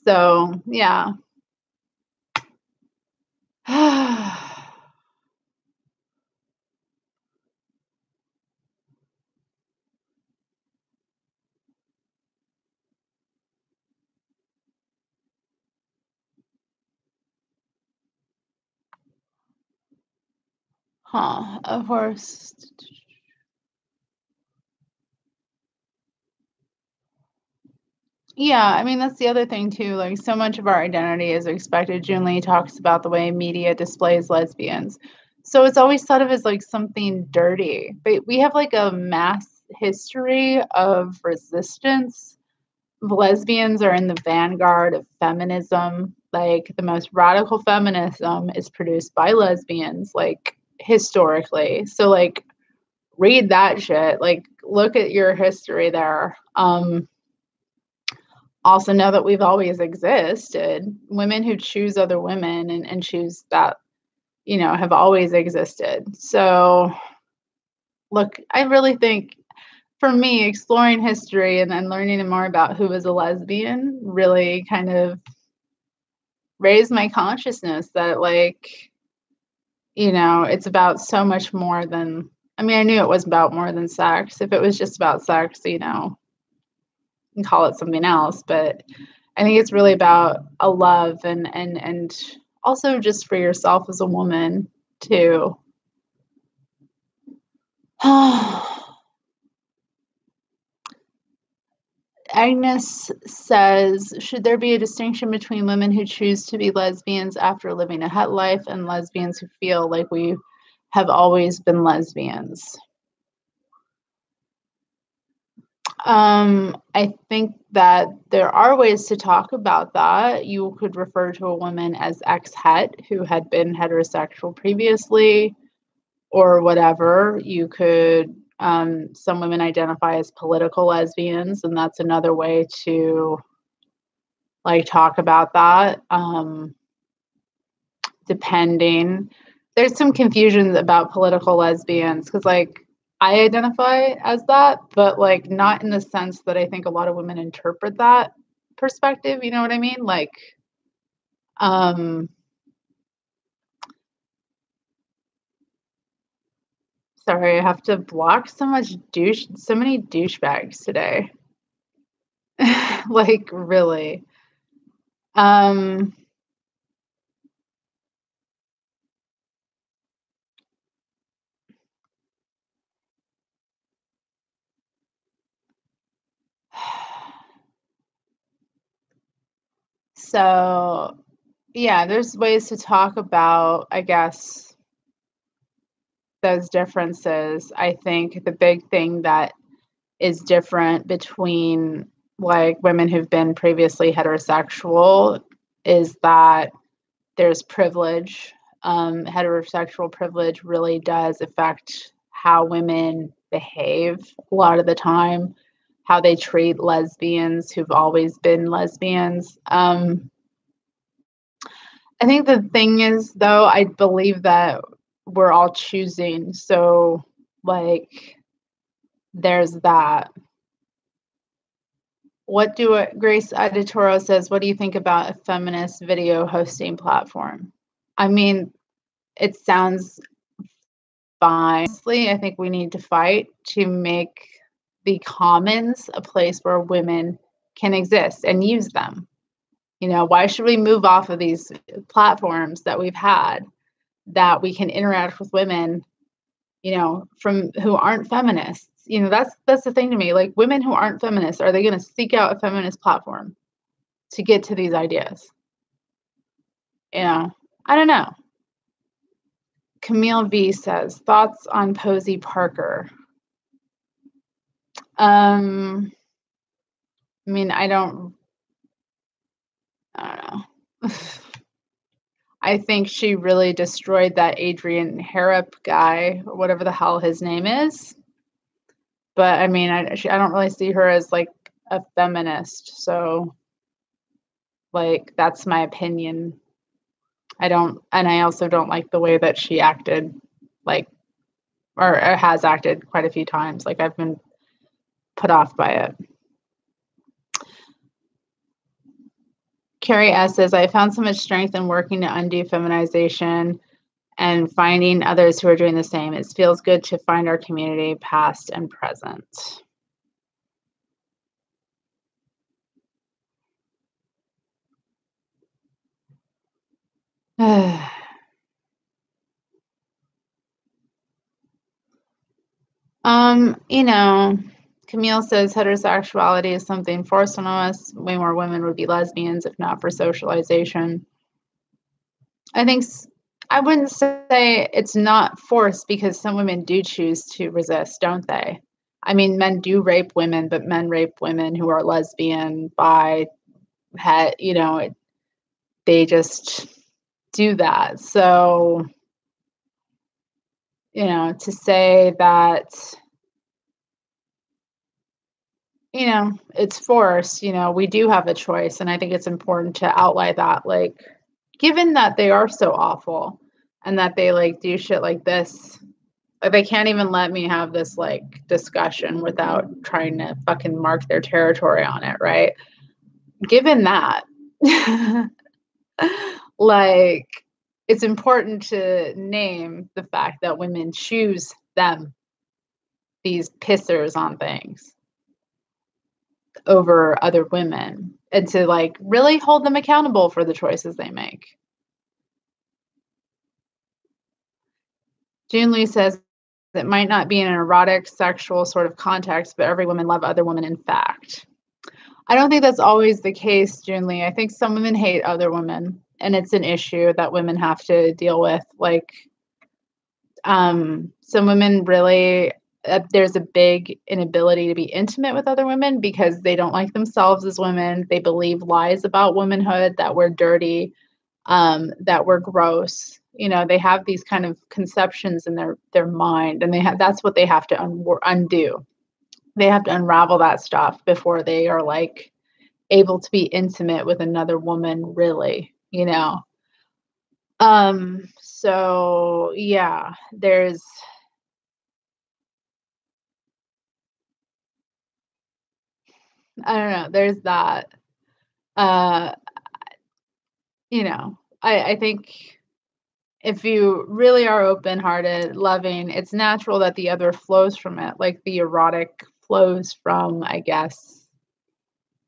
So, yeah. Of course. Yeah, I mean, that's the other thing too. Like, so much of our identity is expected. Junlee talks about the way media displays lesbians. So it's always thought of as like something dirty. But we have like a mass history of resistance. Lesbians are in the vanguard of feminism. Like, the most radical feminism is produced by lesbians, like, historically. So, like, read that shit. Like, look at your history there. Also know that we've always existed. Women who choose other women and choose that, have always existed. So, look, I really think for me, exploring history and then learning more about who is a lesbian really kind of raised my consciousness that, like, it's about so much more than, I mean, I knew it was about more than sex. If it was just about sex, you can call it something else. But I think it's really about a love and also just for yourself as a woman too. Agnes says, should there be a distinction between women who choose to be lesbians after living a het life and lesbians who feel like we have always been lesbians? I think that there are ways to talk about that. You could refer to a woman as ex-het who had been heterosexual previously or whatever. You could, some women identify as political lesbians, and that's another way to like talk about that. Depending, there's some confusion about political lesbians because like I identify as that, but like not in the sense that I think a lot of women interpret that perspective. You know what I mean? Like, sorry, I have to block so many douchebags today. Like, really. So yeah, there's ways to talk about, I guess, those differences. I think the big thing that is different between like women who've been previously heterosexual is that there's privilege. Heterosexual privilege really does affect how women behave a lot of the time, how they treat lesbians who've always been lesbians. I think the thing is, though, I believe that we're all choosing. So, like, there's that. Grace Editorial says, what do you think about a feminist video hosting platform? I mean, it sounds fine. Honestly, I think we need to fight to make the commons a place where women can exist and use them. Why should we move off of these platforms that we've had that we can interact with women, from who aren't feminists? That's the thing to me. Like, women who aren't feminists, are they going to seek out a feminist platform to get to these ideas? I don't know. Camille V says, thoughts on Posey Parker? I mean, I don't know. I think she really destroyed that Adrian Harrop guy, or whatever the hell his name is. But I mean, I don't really see her as like a feminist. So, like, that's my opinion. And I also don't like the way that she acted, like, or has acted quite a few times. Like, I've been put off by it. Carrie S. says, I found so much strength in working to undo feminization and finding others who are doing the same. It feels good to find our community, past and present. You know, Camille says heterosexuality is something forced on us. Way more women would be lesbians if not for socialization. I wouldn't say it's not forced because some women do choose to resist, don't they? I mean, men do rape women, but men rape women who are lesbian, bi, they just do that. So, to say that, it's forced, we do have a choice. And I think it's important to outline that, like, given that they are so awful and that they like do shit like this, like they can't even let me have this like discussion without trying to fucking mark their territory on it, right? Given that, like, it's important to name the fact that women choose them, these pissers on things, over other women, and to like really hold them accountable for the choices they make. June Lee says it might not be in an erotic, sexual sort of context, but every woman love other women in fact. I don't think that's always the case, June Lee. I think some women hate other women, and it's an issue that women have to deal with. Like, some women really, there's a big inability to be intimate with other women because they don't like themselves as women. They believe lies about womanhood, that we're dirty, that we're gross. They have these kind of conceptions in their mind, and that's what they have to undo. They have to unravel that stuff before they are like able to be intimate with another woman, really. So yeah, I don't know, there's that. Uh, I think if you really are open-hearted, loving, it's natural that the other flows from it. Like the erotic flows from, I guess,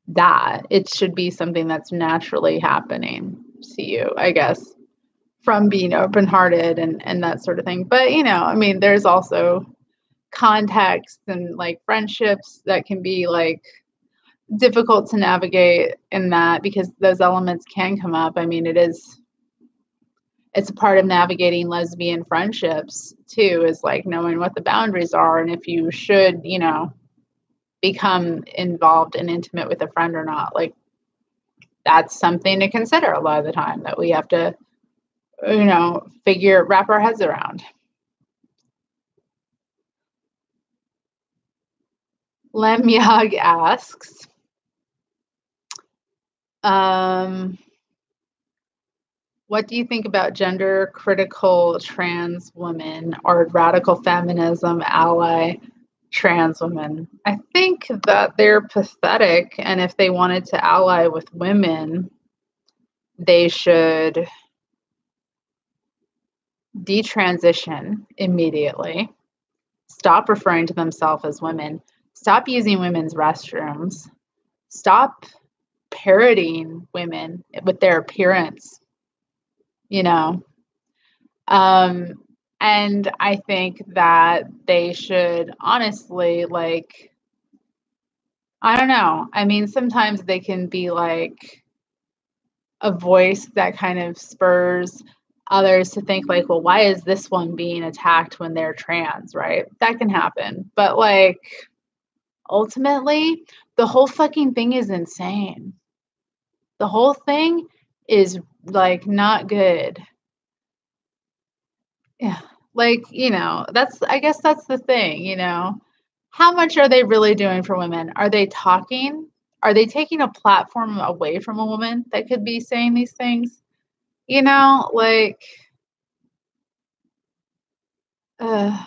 that. It should be something that's naturally happening to you, I guess, from being open-hearted and that sort of thing. But, I mean, there's also context and like friendships that can be like difficult to navigate in that, because those elements can come up. I mean, it's a part of navigating lesbian friendships too, is like knowing what the boundaries are and if you should, become involved and intimate with a friend or not. Like, that's something to consider a lot of the time that we have to, wrap our heads around. Lem Yag asks, what do you think about gender critical trans women or radical feminism ally trans women? I think that they're pathetic, and if they wanted to ally with women, they should detransition immediately, stop referring to themselves as women, stop using women's restrooms, stop parodying women with their appearance, and I think that they should honestly, like, I don't know. I mean, sometimes they can be like a voice that kind of spurs others to think like, well, why is this one being attacked when they're trans, right? That can happen. But like, ultimately, the whole fucking thing is insane. The whole thing is like not good. Yeah. Like, I guess that's the thing, how much are they really doing for women? Are they talking? Are they taking a platform away from a woman that could be saying these things? Like, uh,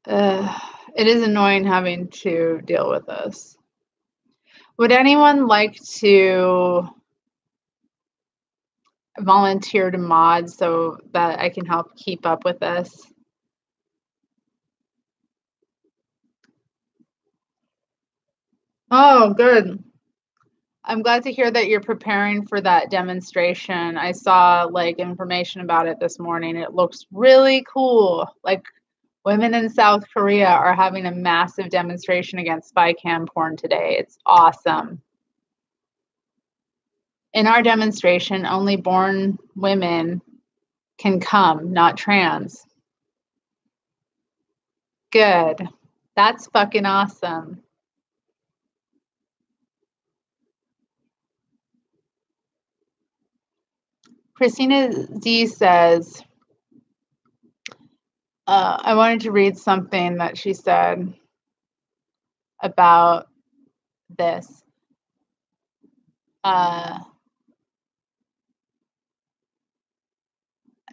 uh, it is annoying having to deal with this. Would anyone like to volunteer to mod so that I can help keep up with this? Oh, good. I'm glad to hear that you're preparing for that demonstration. I saw like information about it this morning. It looks really cool. Like women in South Korea are having a massive demonstration against spy cam porn today. It's awesome. In our demonstration, only born women can come, not trans. Good. That's fucking awesome. Christina D says, I wanted to read something that she said about this.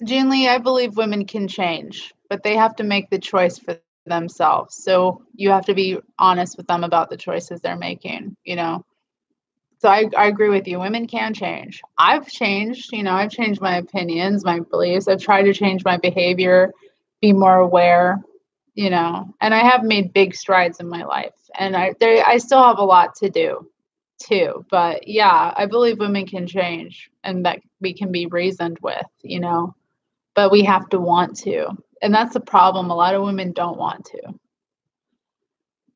June Lee, I believe women can change, but they have to make the choice for themselves. So you have to be honest with them about the choices they're making, you know? So I agree with you. Women can change. I've changed, you know, I've changed my opinions, my beliefs. I've tried to change my behavior, be more aware, you know, and I have made big strides in my life. And I still have a lot to do too. But yeah, I believe women can change and that we can be reasoned with, you know, but we have to want to. And that's the problem. A lot of women don't want to.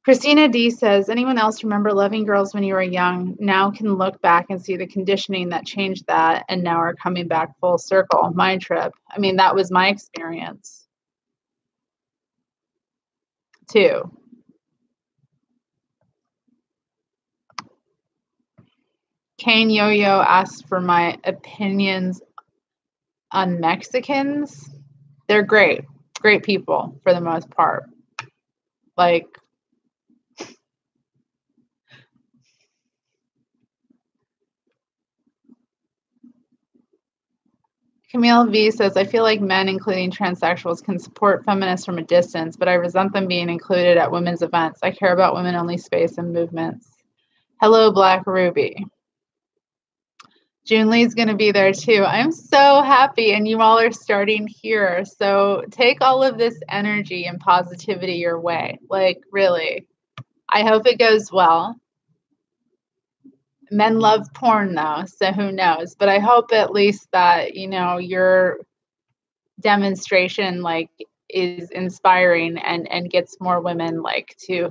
Christina D says, anyone else remember loving girls when you were young? Now can look back and see the conditioning that changed that and now are coming back full circle. My trip. I mean, that was my experience too. Kane Yo-Yo asks for my opinions on Mexicans. They're great. Great people for the most part. Like, Camille V says, I feel like men, including transsexuals, can support feminists from a distance, but I resent them being included at women's events. I care about women-only space and movements. Hello, Black Ruby. June Lee's going to be there too. I'm so happy, and you all are starting here. So take all of this energy and positivity your way. Like, really. I hope it goes well. Men love porn though, so who knows? But I hope at least that, you know, your demonstration like is inspiring and gets more women like to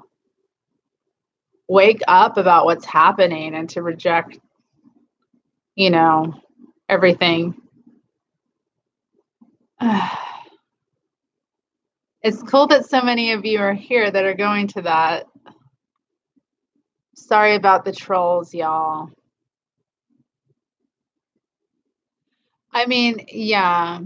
wake up about what's happening and to reject, you know, everything. It's cool that so many of you are here that are going to that. Sorry about the trolls, y'all. I mean, yeah.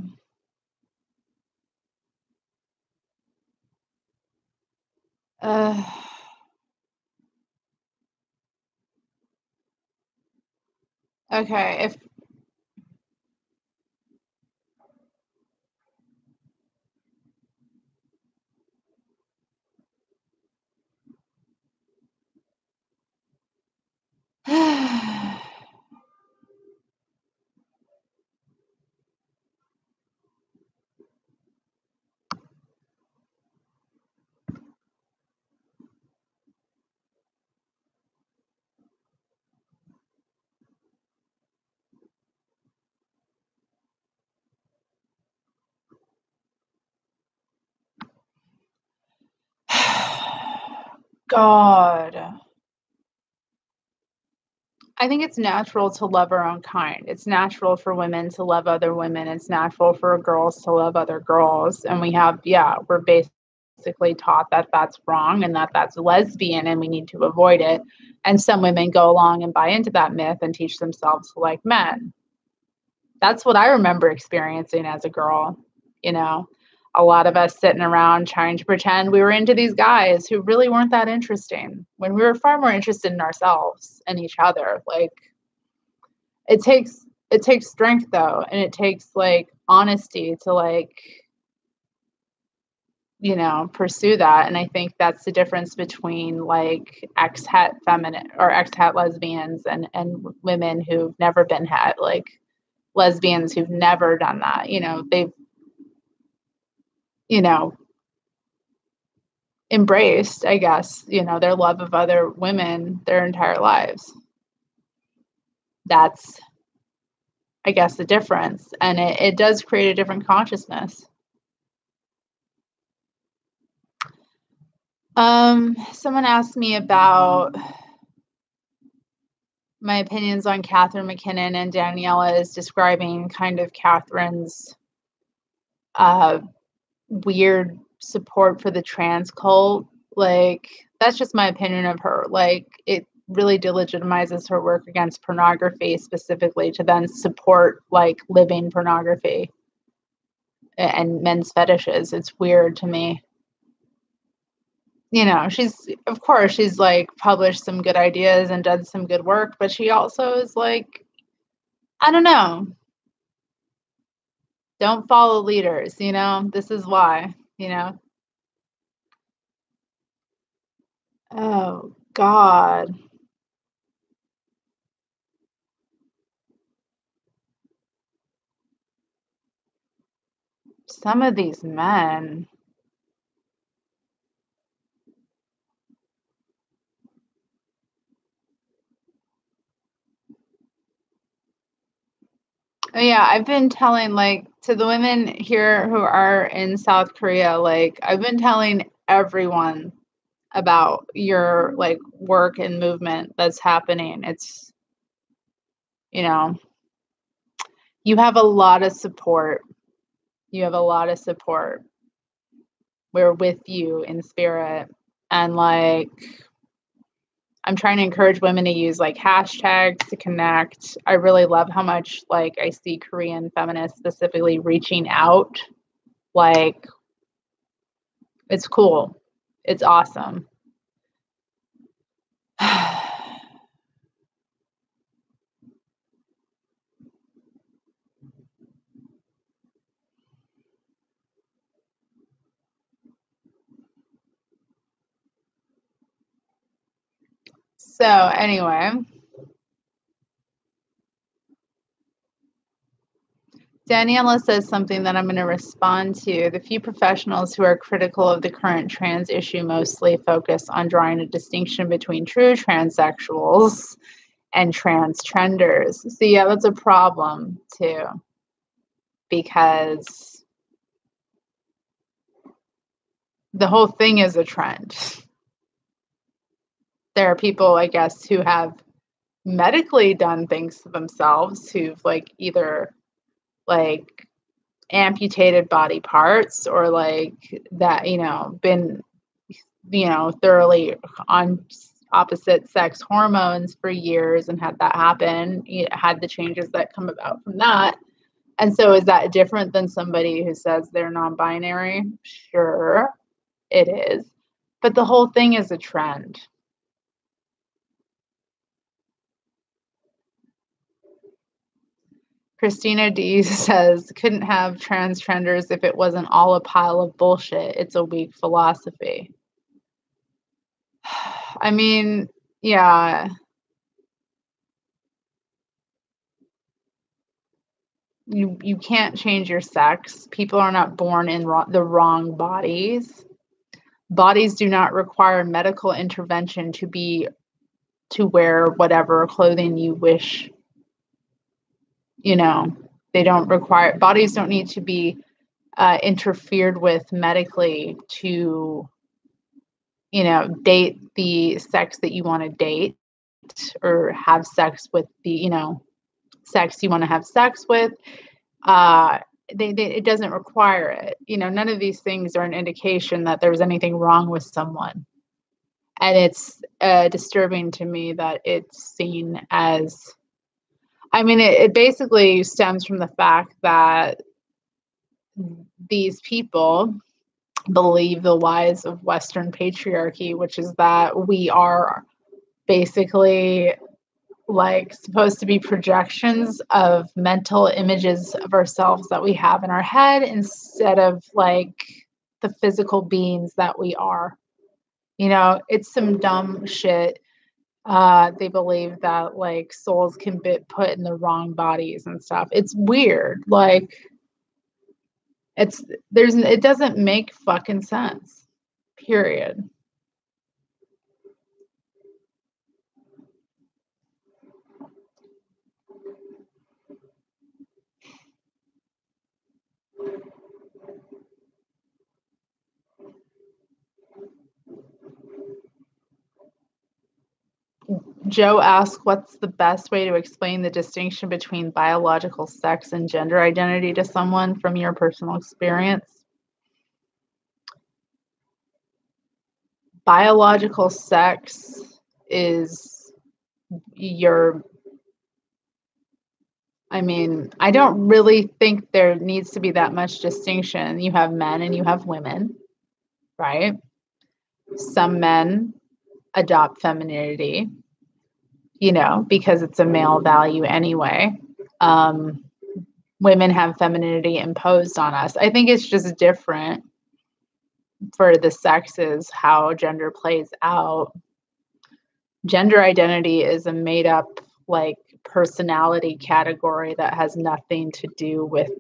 Okay, if God. I think it's natural to love our own kind. It's natural for women to love other women. It's natural for girls to love other girls. And we have, yeah, we're basically taught that that's wrong and that that's lesbian and we need to avoid it. And some women go along and buy into that myth and teach themselves to like men. That's what I remember experiencing as a girl, you know. A lot of us sitting around trying to pretend we were into these guys who really weren't that interesting when we were far more interested in ourselves and each other. Like it takes strength though, and it takes like honesty to like, you know, pursue that. And I think that's the difference between like ex-het feminine or ex-het lesbians and women who've never been het, like lesbians who've never done that. You know, they've, you know, embraced, I guess, you know, their love of other women their entire lives. that's, I guess, the difference. And it does create a different consciousness. Someone asked me about my opinions on Catherine MacKinnon, and Daniela is describing kind of Catherine's weird support for the trans cult. Like, that's just my opinion of her. Like, it really delegitimizes her work against pornography specifically to then support like living pornography and men's fetishes. It's weird to me. You know, she's like published some good ideas and done some good work, but she also is like, I don't know, don't follow leaders, you know, this is why, you know. Oh God. Some of these men. Oh yeah, I've been telling like to the women here who are in South Korea, like I've been telling everyone about your like work and movement that's happening. It's, you know, you have a lot of support. You have a lot of support. We're with you in spirit. And like, I'm trying to encourage women to use like hashtags to connect. I really love how much like I see Korean feminists specifically reaching out. Like, it's cool. It's awesome. So anyway, Daniela says something that I'm going to respond to. The few professionals who are critical of the current trans issue mostly focus on drawing a distinction between true transsexuals and transgenders. So yeah, that's a problem too, because the whole thing is a trend. There are people, I guess, who have medically done things to themselves, who've like either like amputated body parts or like that, you know, been, you know, thoroughly on opposite sex hormones for years and had that happen, had the changes that come about from that. And so is that different than somebody who says they're non-binary? Sure, it is. But the whole thing is a trend. Christina D says, couldn't have transgenders if it wasn't all a pile of bullshit. It's a weak philosophy. I mean, yeah. You can't change your sex. People are not born in the wrong bodies. Bodies do not require medical intervention to wear whatever clothing you wish. You know, they don't require, bodies don't need to be interfered with medically to, you know, date the sex that you want to date or have sex with the, you know, sex you want to have sex with. It doesn't require it. You know, none of these things are an indication that there's anything wrong with someone. And it's disturbing to me that it's seen as, I mean, it basically stems from the fact that these people believe the lies of Western patriarchy, which is that we are basically like supposed to be projections of mental images of ourselves that we have in our head instead of like the physical beings that we are. You know, it's some dumb shit. They believe that like souls can be put in the wrong bodies and stuff. It's weird. Like it doesn't make fucking sense. Period. Joe asks, what's the best way to explain the distinction between biological sex and gender identity to someone from your personal experience? Biological sex is I don't really think there needs to be that much distinction. You have men and you have women, right? Some men adopt femininity, because it's a male value anyway. Women have femininity imposed on us. I think it's just different for the sexes, how gender plays out. Gender identity is a made up personality category that has nothing to do with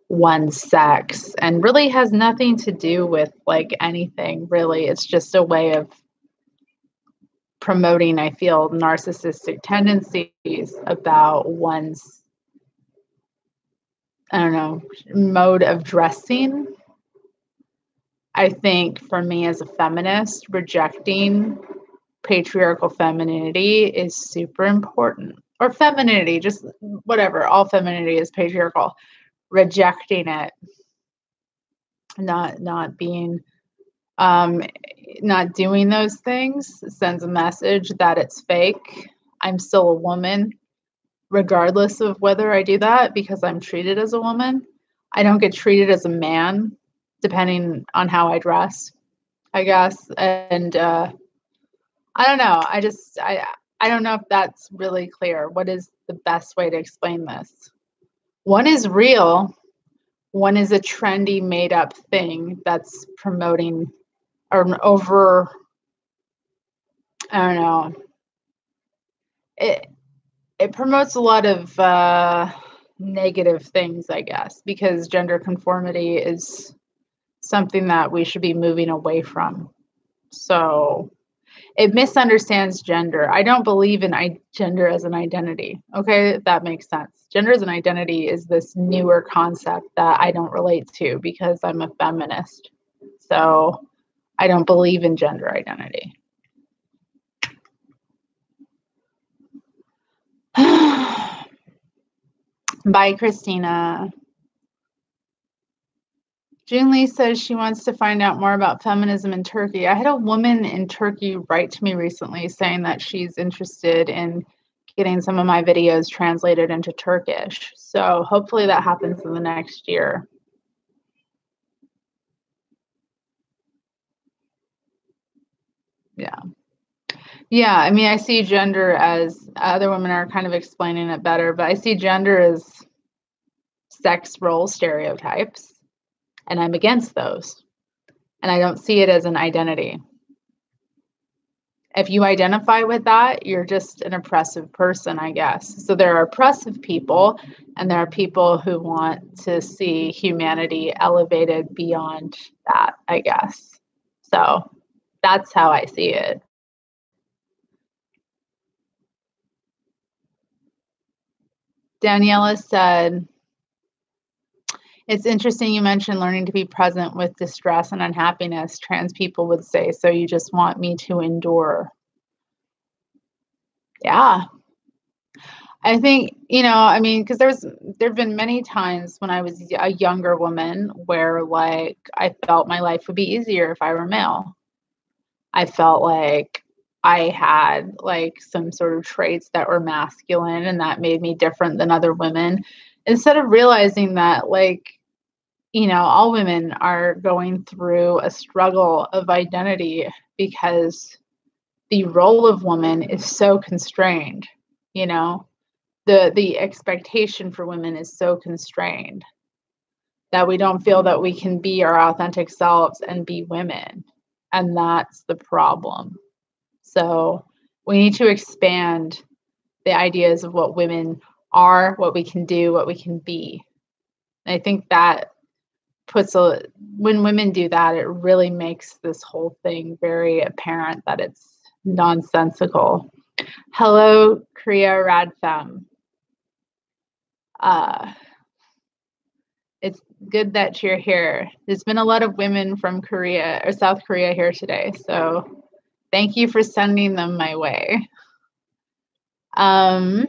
one's sex and really has nothing to do with anything really. It's just a way of promoting, I feel, narcissistic tendencies about one's, mode of dressing. I think for me as a feminist, rejecting patriarchal femininity is super important. Or femininity, just whatever, all femininity is patriarchal. Rejecting it, not being, not doing those things sends a message that it's fake. I'm still a woman, regardless of whether I do that, because I'm treated as a woman. I don't get treated as a man, depending on how I dress, I guess. And I don't know. I don't know if that's really clear. What is the best way to explain this? One is real. One is a trendy, made-up thing that's promoting or over, I don't know. It promotes a lot of negative things, I guess, because gender conformity is something that we should be moving away from. So it misunderstands gender. I don't believe in gender as an identity. Okay, that makes sense. Gender as an identity is this newer concept that I don't relate to because I'm a feminist. So I don't believe in gender identity. Bye, Christina. June Lee says she wants to find out more about feminism in Turkey. I had a woman in Turkey write to me recently saying that she's interested in getting some of my videos translated into Turkish. So hopefully that happens in the next year. Yeah. Yeah, I see gender as, other women are kind of explaining it better, but I see gender as sex role stereotypes, and I'm against those. And I don't see it as an identity. If you identify with that, you're just an oppressive person, I guess. So there are oppressive people, and there are people who want to see humanity elevated beyond that, I guess. So that's how I see it. Daniela said, it's interesting you mentioned learning to be present with distress and unhappiness. Trans people would say, so you just want me to endure. Yeah. I think, because there've been many times when I was a younger woman where I felt my life would be easier if I were male. I felt like I had some sort of traits that were masculine and that made me different than other women. Instead of realizing that all women are going through a struggle of identity because the role of woman is so constrained, the expectation for women is so constrained that we don't feel that we can be our authentic selves and be women. And that's the problem. So we need to expand the ideas of what women are, what we can do, what we can be. And I think that when women do that, it really makes this whole thing very apparent that it's nonsensical. Hello, Korea Radfem. It's good that you're here. There's been a lot of women from Korea or South Korea here today, so thank you for sending them my way. Um,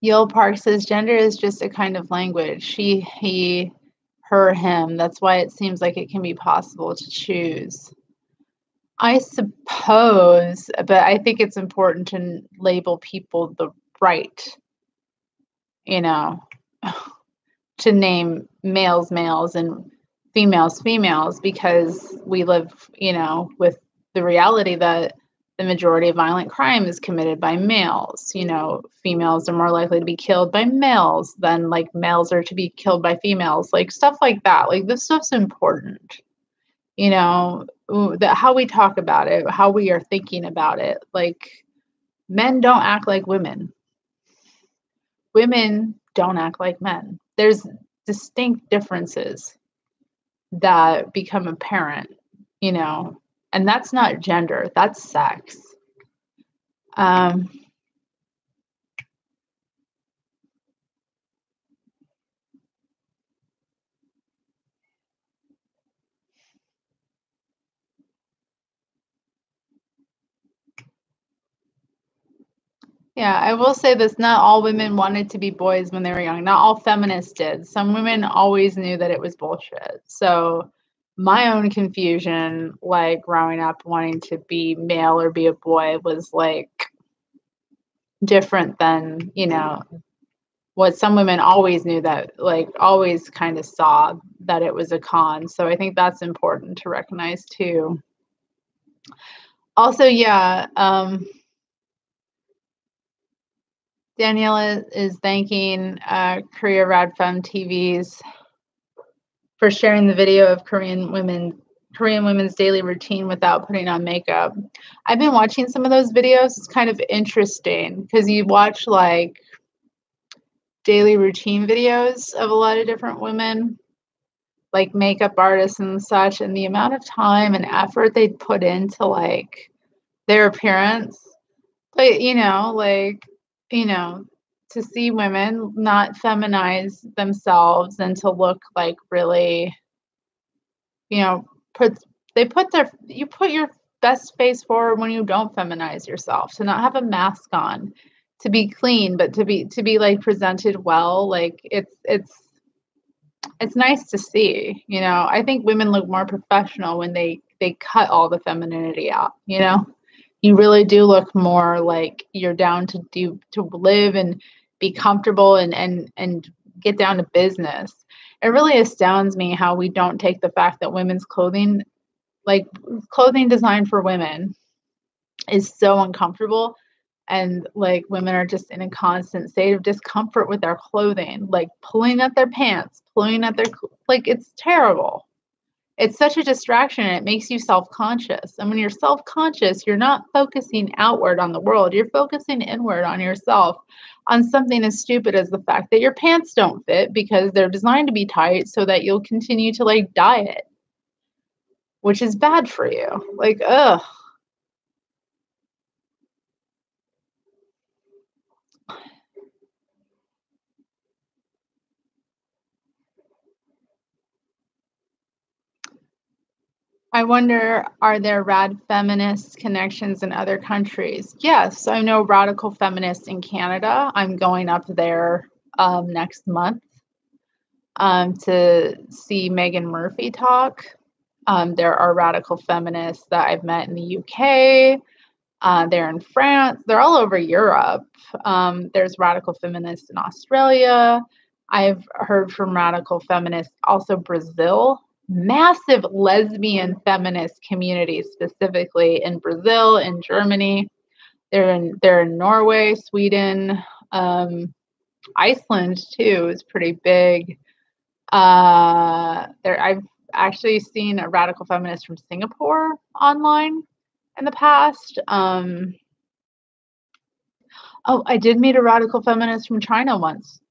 Yale Park says gender is just a kind of language. She, he, her, him. That's why it seems like it can be possible to choose. I suppose, but I think it's important to label people the right, you know, to name males males and females females, because we live, with the reality that the majority of violent crime is committed by males. Females are more likely to be killed by males than like males are to be killed by females, like stuff like that. Like this stuff's important, that how we talk about it, how we are thinking about it. Like men don't act like women. Women don't act like men. There's distinct differences that become apparent, and that's not gender, that's sex. Yeah, I will say this, not all women wanted to be boys when they were young. Not all feminists did. Some women always knew that it was bullshit. So my own confusion, like growing up wanting to be male or be a boy, was like different than, what some women always knew, that like always kind of saw that it was a con. So I think that's important to recognize too. Also, yeah, Daniela is thanking Korea Rad Femme TVs for sharing the video of Korean women's daily routine without putting on makeup. I've been watching some of those videos. It's kind of interesting because you watch like daily routine videos of a lot of different women, like makeup artists and such, and the amount of time and effort they put into like their appearance. But to see women not feminize themselves and to look like really, you put your best face forward when you don't feminize yourself, to not have a mask on, to be clean, but to be like presented well. Like it's nice to see. I think women look more professional when they cut all the femininity out. You really do look more like you're down to live and be comfortable and get down to business. It really astounds me how we don't take the fact that women's clothing, like clothing designed for women, is so uncomfortable, and like women are just in a constant state of discomfort with their clothing, like pulling at their pants, pulling at their, like it's terrible. It's such a distraction, and it makes you self-conscious. And when you're self-conscious, you're not focusing outward on the world. You're focusing inward on yourself, on something as stupid as the fact that your pants don't fit because they're designed to be tight so that you'll continue to like diet, which is bad for you. Like, ugh. I wonder, are there rad feminist connections in other countries? Yes, I know radical feminists in Canada. I'm going up there next month to see Megan Murphy talk. There are radical feminists that I've met in the UK. They're in France. They're all over Europe. There's radical feminists in Australia. I've heard from radical feminists, also Brazil. Massive lesbian feminist communities, specifically in Brazil, in Germany. They're in Norway, Sweden, Iceland too is pretty big. I've actually seen a radical feminist from Singapore online in the past. Oh, I did meet a radical feminist from China once.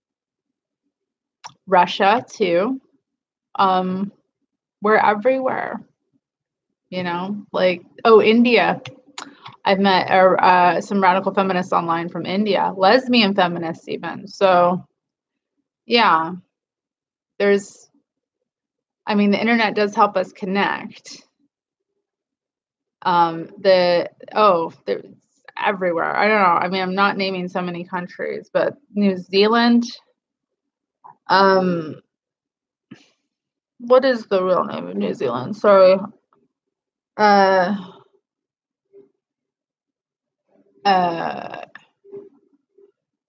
Russia too. We're everywhere, like, oh, India. I've met some radical feminists online from India, lesbian feminists even. So yeah, there's I mean, the internet does help us connect. There's everywhere. I don't know. I mean, I'm not naming so many countries, but New Zealand. What is the real name of New Zealand? Sorry.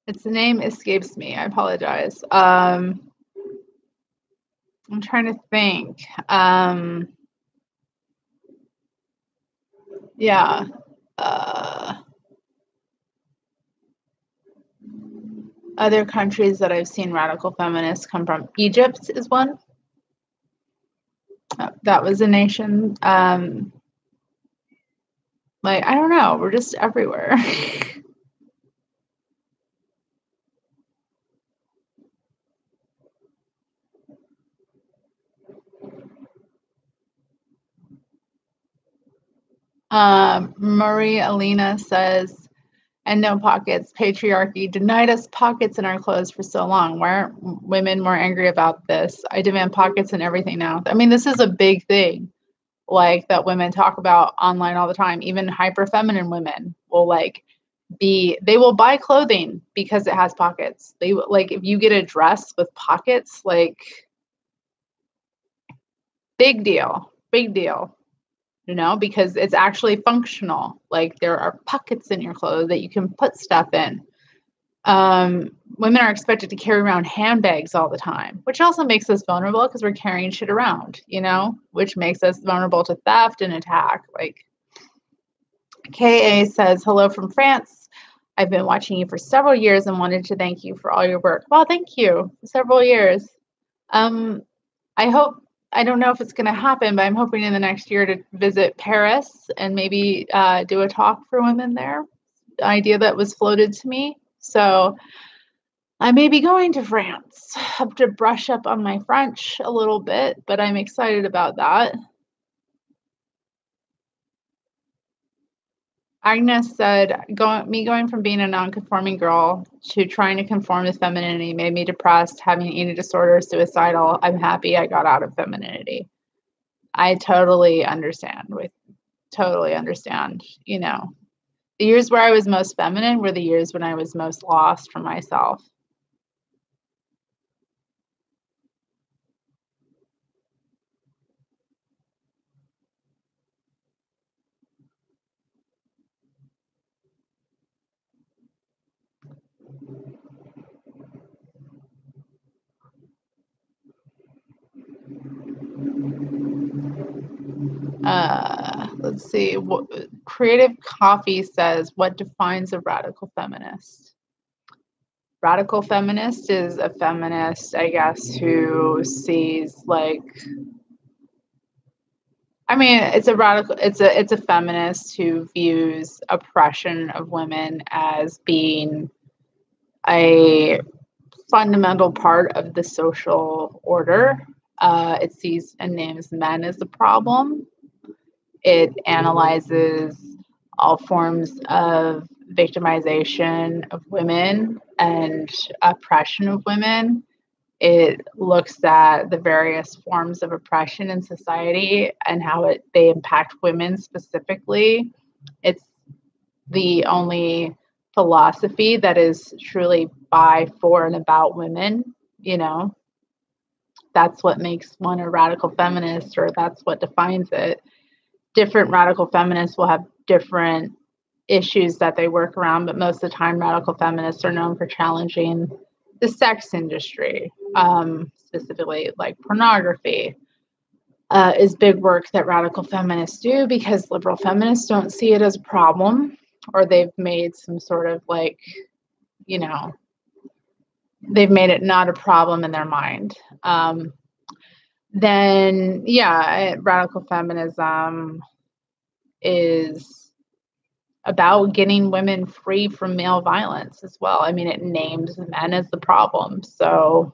Its name escapes me. I apologize. I'm trying to think. Yeah. Other countries that I've seen radical feminists come from. Egypt is one. That was a nation. Like, I don't know. We're just everywhere. Marie Alina says, and no pockets. Patriarchy denied us pockets in our clothes for so long. Why aren't women more angry about this? I demand pockets in everything now. I mean, this is a big thing, like, that women talk about online all the time. Even hyper feminine women will they will buy clothing because it has pockets. They like, if you get a dress with pockets, like, big deal, because it's actually functional. Like, there are pockets in your clothes that you can put stuff in. Women are expected to carry around handbags all the time, which also makes us vulnerable because we're carrying shit around, which makes us vulnerable to theft and attack. Like, KA says, hello from France. I've been watching you for several years and wanted to thank you for all your work. Well, thank you. Several years. I don't know if it's going to happen, but I'm hoping in the next year to visit Paris and maybe do a talk for women there. The idea that was floated to me. So I may be going to France. I have to brush up on my French a little bit, but I'm excited about that. Agnes said, going from being a non-conforming girl to trying to conform to femininity made me depressed, having eating disorder, suicidal. I'm happy I got out of femininity. I totally understand. The years where I was most feminine were the years when I was most lost from myself. Let's see. Creative Coffee says, what defines a radical feminist? Radical feminist is a feminist, I guess, who sees it's a feminist who views oppression of women as being a fundamental part of the social order. It sees and names men as the problem. It analyzes all forms of victimization of women and oppression of women. It looks at the various forms of oppression in society and how they impact women specifically. It's the only philosophy that is truly by, for, and about women. That's what makes one a radical feminist, or that's what defines it. Different radical feminists will have different issues that they work around, but most of the time radical feminists are known for challenging the sex industry, specifically like pornography, is big work that radical feminists do because liberal feminists don't see it as a problem, or they've made some sort of they've made it not a problem in their mind. Then radical feminism is about getting women free from male violence as well. I mean, it names men as the problem. So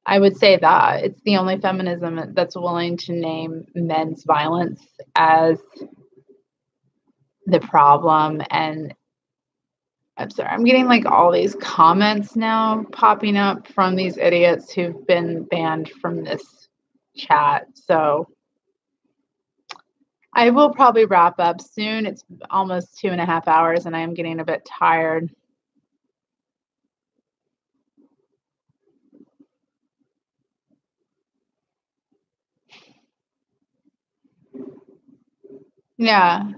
I would say that it's the only feminism that's willing to name men's violence as the problem. And I'm sorry, I'm getting all these comments now popping up from these idiots who've been banned from this chat. So I will probably wrap up soon. It's almost 2.5 hours and I am getting a bit tired. Yeah.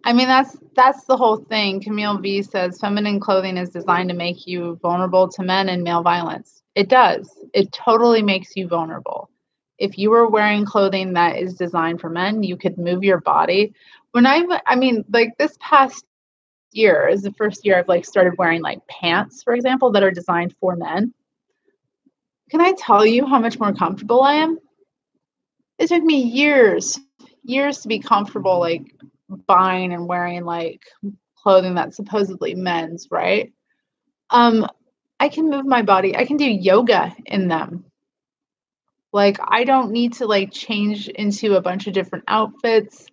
I mean, that's the whole thing. Camille V says feminine clothing is designed to make you vulnerable to men and male violence. It does. It totally makes you vulnerable. If you were wearing clothing that is designed for men, you could move your body. I mean, like this past year is the first year I've like started wearing like pants, for example, that are designed for men. Can I tell you how much more comfortable I am? It took me years to be comfortable like buying and wearing like clothing that's supposedly men's, right? I can move my body. I can do yoga in them. Like I don't need to like change into a bunch of different outfits.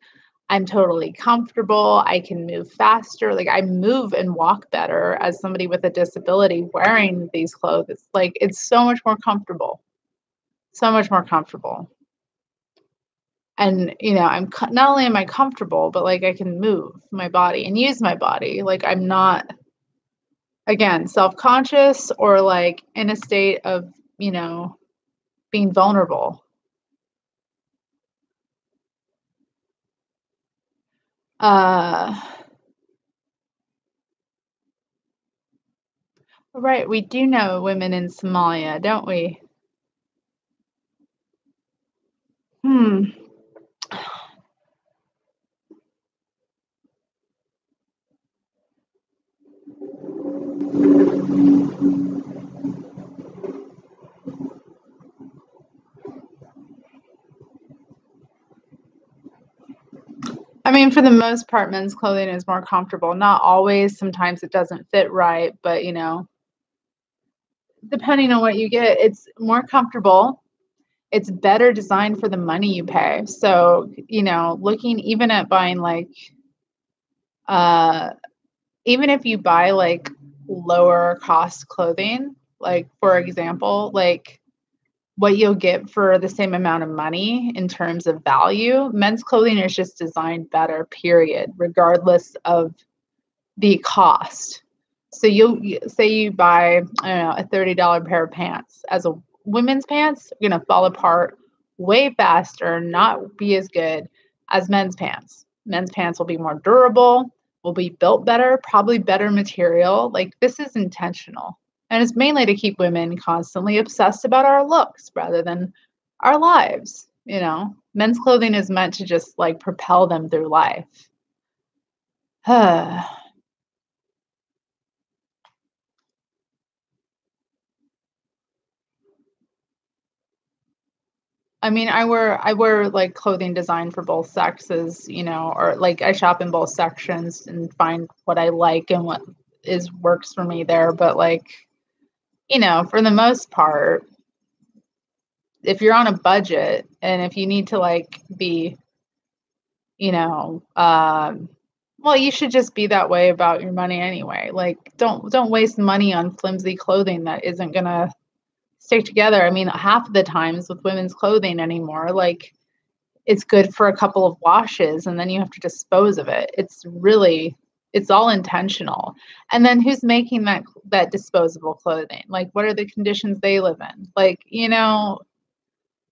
I'm totally comfortable. I can move faster. Like I move and walk better as somebody with a disability wearing these clothes. It's like it's so much more comfortable. So much more comfortable. And I'm not only am I comfortable, but like I can move my body and use my body. Like I'm not again self-conscious or like in a state of being vulnerable. Right, we do know women in Somalia, don't we? Hmm. I mean, for the most part, men's clothing is more comfortable. Not always. Sometimes it doesn't fit right, but depending on what you get, it's more comfortable. It's better designed for the money you pay. So, looking even at buying like, even if you buy like lower cost clothing, like for example, like what you'll get for the same amount of money in terms of value, men's clothing is just designed better, period, regardless of the cost. So you'll say you buy, I don't know, a $30 pair of pants. As a women's pants, are going to fall apart way faster, not be as good as men's pants. Men's pants will be more durable, will be built better, probably better material. Like this is intentional. And it's mainly to keep women constantly obsessed about our looks rather than our lives. Men's clothing is meant to just like propel them through life. I mean, I wear like clothing designed for both sexes, or like I shop in both sections and find what I like and what is works for me there. But like, for the most part, if you're on a budget and if you need to like be, well, you should just be that way about your money anyway. Like, don't waste money on flimsy clothing that isn't gonna stick together. I mean, half of the times with women's clothing anymore, like it's good for a couple of washes and then you have to dispose of it. It's all intentional. And then who's making that disposable clothing? Like what are the conditions they live in? Like,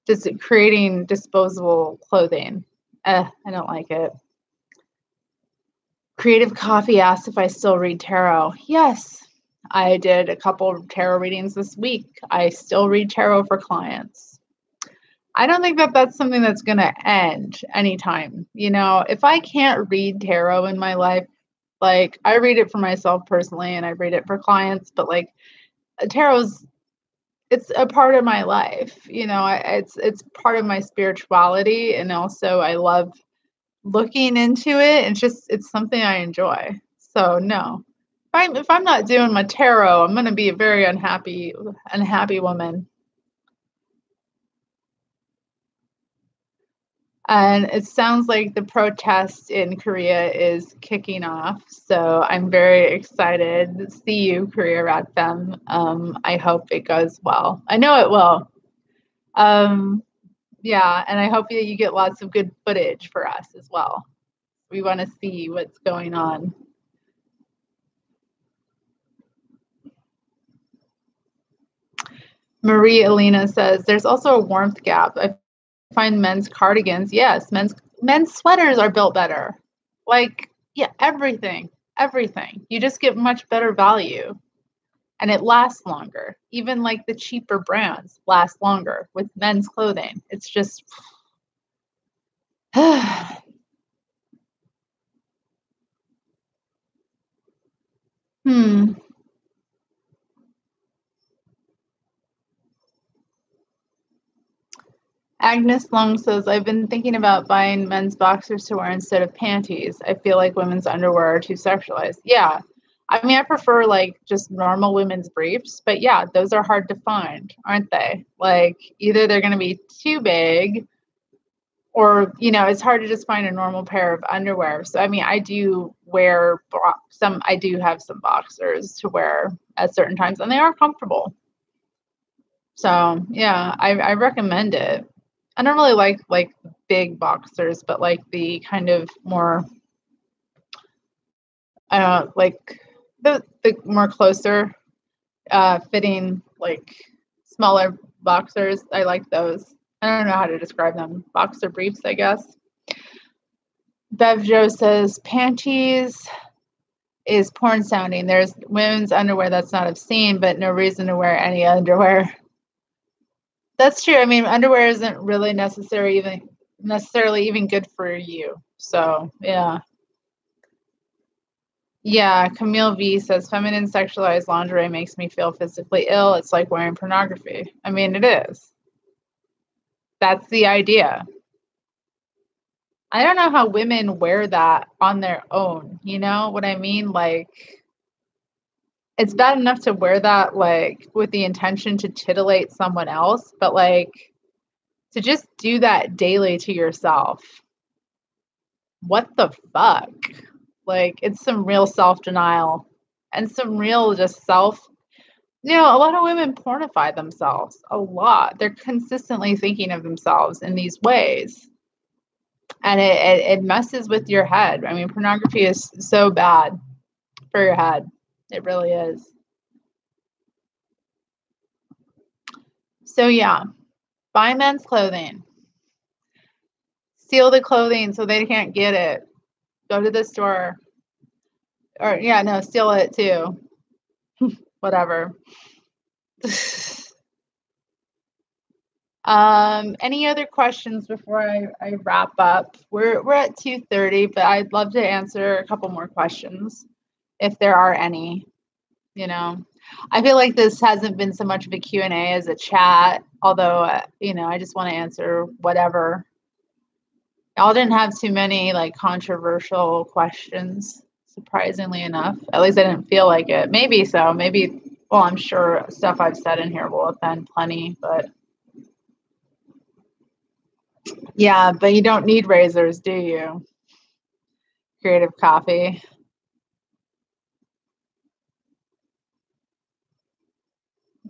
just creating disposable clothing. I don't like it. Creative Coffee asked if I still read tarot. Yes, I did a couple of tarot readings this week. I still read tarot for clients. I don't think that that's something that's going to end anytime. If I can't read tarot in my life, like I read it for myself personally and I read it for clients, but like tarot's it's a part of my life. It's part of my spirituality, and also I love looking into it. It's something I enjoy. So no. If I'm not doing my tarot, I'm going to be a very unhappy woman. And it sounds like the protest in Korea is kicking off. So I'm very excited to see you, Korea Rad Fem. I hope it goes well. I know it will. Yeah, and I hope that you get lots of good footage for us as well. We want to see what's going on. Marie Alina says, there's also a warmth gap. I find men's cardigans, yes, men's sweaters are built better. Like, yeah, everything. You just get much better value. And it lasts longer. Even like the cheaper brands last longer with men's clothing. It's just Agnes Long says, I've been thinking about buying men's boxers to wear instead of panties. I feel like women's underwear are too sexualized. Yeah. I mean, I prefer like just normal women's briefs, but yeah, those are hard to find, aren't they? Like either they're going to be too big or, you know, it's hard to just find a normal pair of underwear. So, I mean, I do wear I do have some boxers to wear at certain times and they are comfortable. So yeah, I recommend it. I don't really like big boxers, but like the kind of more, like the more closer fitting, like smaller boxers. I like those. I don't know how to describe them. Boxer briefs, I guess. Bev Joe says panties is porn sounding. There's women's underwear that's not obscene, but no reason to wear any underwear. That's true. I mean, underwear isn't really necessarily even good for you. So yeah. Yeah, Camille V says feminine sexualized lingerie makes me feel physically ill. It's like wearing pornography. I mean, it is. That's the idea. I don't know how women wear that on their own. You know what I mean? Like, it's bad enough to wear that like with the intention to titillate someone else, but like to just do that daily to yourself. What the fuck? Like, it's some real self-denial and some real just a lot of women pornify themselves a lot. They're consistently thinking of themselves in these ways. And it messes with your head. I mean, pornography is so bad for your head. It really is. So yeah, buy men's clothing. Steal the clothing so they can't get it. Go to the store. Or yeah, no, steal it too. Whatever. Any other questions before I wrap up? We're at 2:30, but I'd love to answer a couple more questions if there are any. You know, I feel like this hasn't been so much of a Q&A as a chat, although I just want to answer whatever. Y'all didn't have too many like controversial questions, surprisingly enough. At least I didn't feel like it. Maybe so. Maybe, well, I'm sure stuff I've said in here will offend plenty, but yeah, but you don't need razors, do you? Creative Coffee.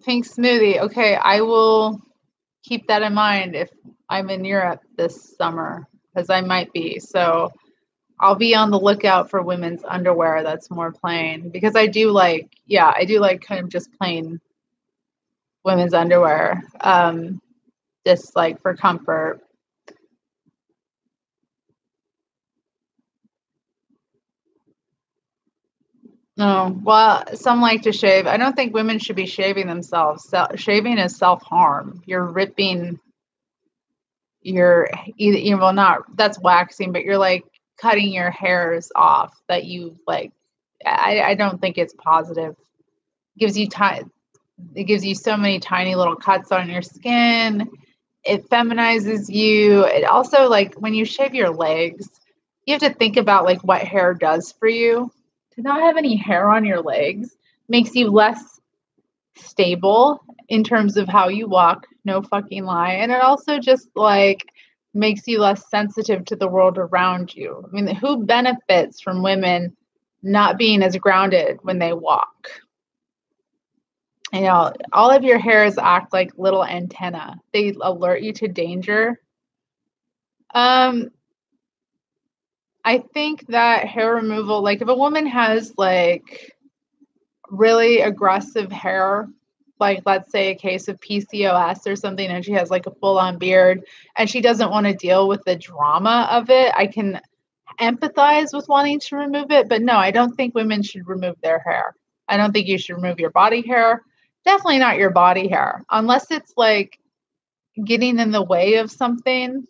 Pink smoothie. Okay, I will keep that in mind if I'm in Europe this summer, because I might be. So I'll be on the lookout for women's underwear that's more plain, because I do like kind of just plain women's underwear, just like for comfort. No, well, some like to shave. I don't think women should be shaving themselves. Shaving is self-harm. You're ripping well, not, that's waxing, but you're like cutting your hairs off that you like. I don't think it's positive. It gives you so many tiny little cuts on your skin. It feminizes you. It also, like, when you shave your legs, you have to think about like what hair does for you. To not have any hair on your legs makes you less stable in terms of how you walk, no fucking lie. And it also just like makes you less sensitive to the world around you. I mean, who benefits from women not being as grounded when they walk? You know, all of your hairs act like little antenna. They alert you to danger. Um, I think that hair removal, like if a woman has like really aggressive hair, like let's say a case of PCOS or something, and she has like a full-on beard and she doesn't want to deal with the drama of it, I can empathize with wanting to remove it. But no, I don't think women should remove their hair. I don't think you should remove your body hair. Definitely not your body hair, unless it's like getting in the way of something.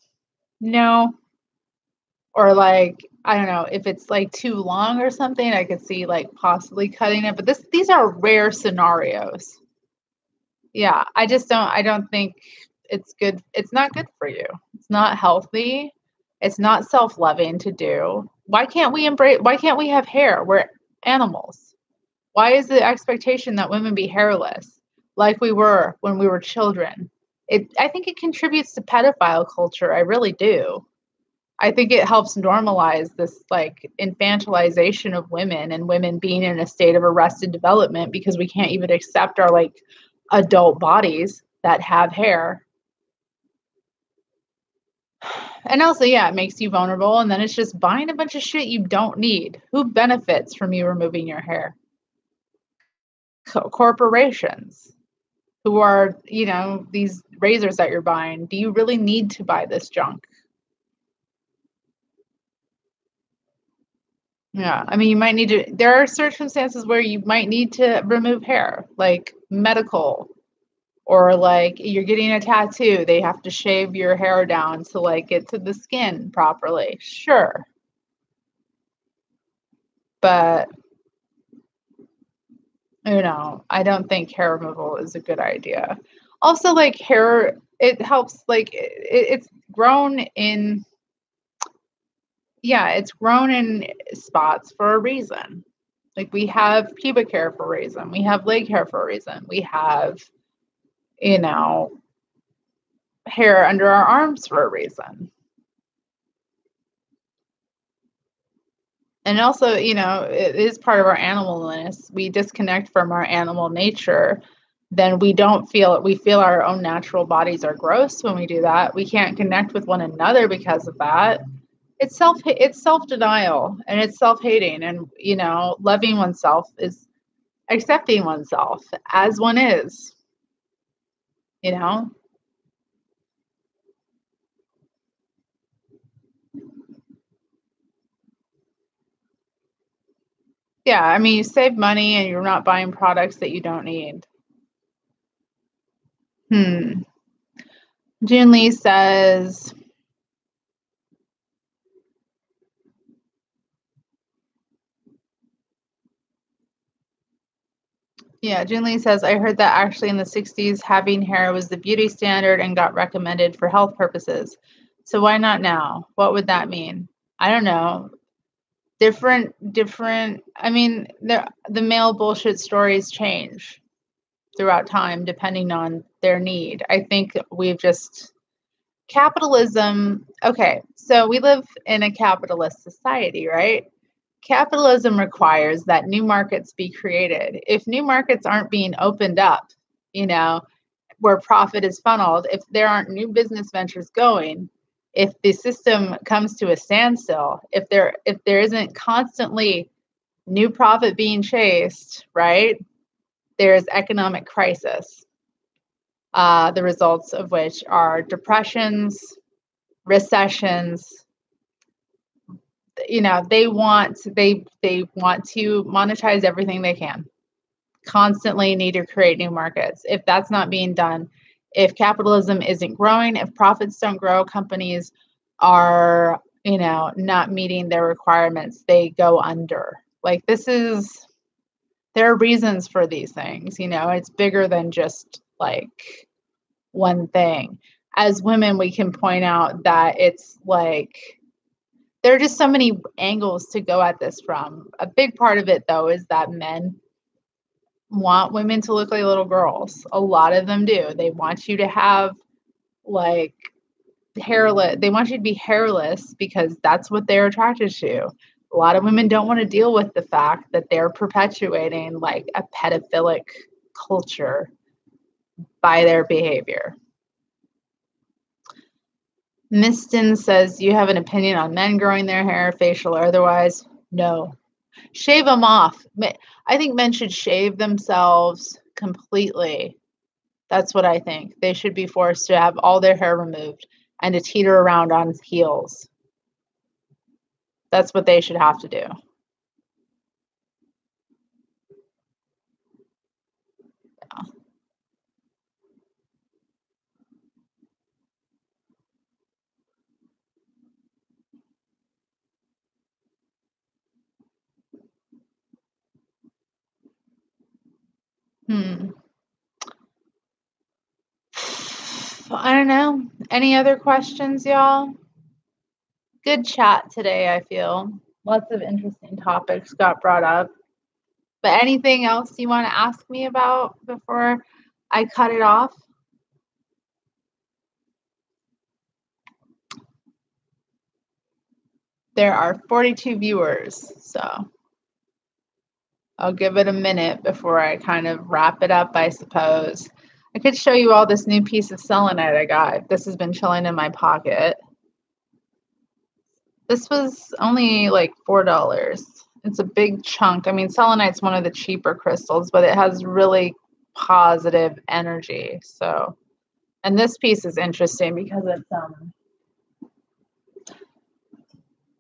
No. Or like, I don't know, if it's like too long or something, I could see like possibly cutting it. But these are rare scenarios. Yeah, I don't think it's good. It's not good for you. It's not healthy. It's not self-loving to do. Why can't we have hair? We're animals. Why is the expectation that women be hairless like we were when we were children? I think it contributes to pedophile culture. I really do. I think it helps normalize this like infantilization of women and women being in a state of arrested development because we can't even accept our like adult bodies that have hair. And also, yeah, it makes you vulnerable. And then it's just buying a bunch of shit you don't need. Who benefits from you removing your hair? Corporations who are, you know, these razors that you're buying. Do you really need to buy this junk? Yeah, I mean, you might need to, there are circumstances where you might need to remove hair, like medical, or like you're getting a tattoo, they have to shave your hair down to like get to the skin properly. Sure. But, you know, I don't think hair removal is a good idea. Also, like hair, it helps, like, it's grown in, yeah, it's grown in spots for a reason. Like we have pubic hair for a reason. We have leg hair for a reason. We have, you know, hair under our arms for a reason. And also, you know, it is part of our animalness. We disconnect from our animal nature, then we don't feel it. We feel our own natural bodies are gross when we do that. We can't connect with one another because of that. It's self-denial and it's self-hating, and you know, loving oneself is accepting oneself as one is, you know. Yeah, I mean, you save money and you're not buying products that you don't need. Hmm. June Lee says, yeah, June Lee says, I heard that actually in the 60s, having hair was the beauty standard and got recommended for health purposes. So why not now? What would that mean? I don't know. Different, I mean, the male bullshit stories change throughout time depending on their need. I think we've just, capitalism, okay, so we live in a capitalist society, right? Capitalism requires that new markets be created. If new markets aren't being opened up, you know, where profit is funneled, if there aren't new business ventures going, if the system comes to a standstill, if there isn't constantly new profit being chased, right? There's economic crisis. The results of which are depressions, recessions. You know, they want to monetize everything they can. Constantly need to create new markets. If that's not being done, if capitalism isn't growing, if profits don't grow, companies are, you know, not meeting their requirements, they go under. Like there are reasons for these things, you know, it's bigger than just like one thing. As women, we can point out that it's like there are just so many angles to go at this from. A big part of it, though, is that men want women to look like little girls. A lot of them do. They want you to have like hairless. They want you to be hairless because that's what they're attracted to. A lot of women don't want to deal with the fact that they're perpetuating like a pedophilic culture by their behavior. Miston says, you have an opinion on men growing their hair, facial or otherwise? No. Shave them off. I think men should shave themselves completely. That's what I think. They should be forced to have all their hair removed and to teeter around on heels. That's what they should have to do. I don't know. Any other questions, y'all? Good chat today, I feel. Lots of interesting topics got brought up. But anything else you want to ask me about before I cut it off? There are 42 viewers, so I'll give it a minute before I kind of wrap it up, I suppose. I could show you all this new piece of selenite I got. This has been chilling in my pocket. This was only like $4. It's a big chunk. I mean, selenite's one of the cheaper crystals, but it has really positive energy. So, and this piece is interesting because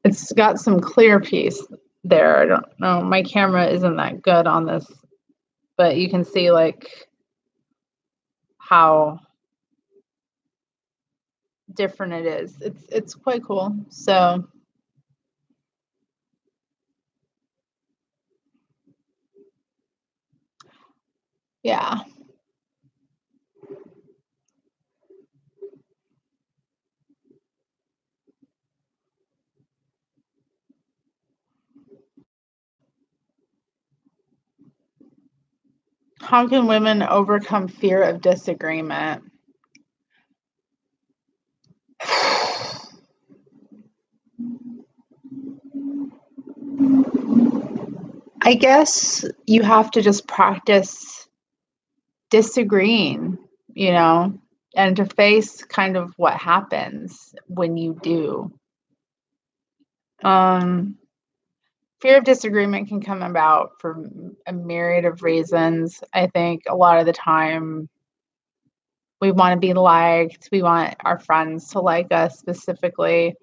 it's got some clear piece there. I don't know. My camera isn't that good on this, but you can see like how different it is. It's quite cool. So yeah. How can women overcome fear of disagreement? I guess you have to just practice disagreeing, you know, and to face kind of what happens when you do. Fear of disagreement can come about for a myriad of reasons. I think a lot of the time we want to be liked, we want our friends to like us specifically,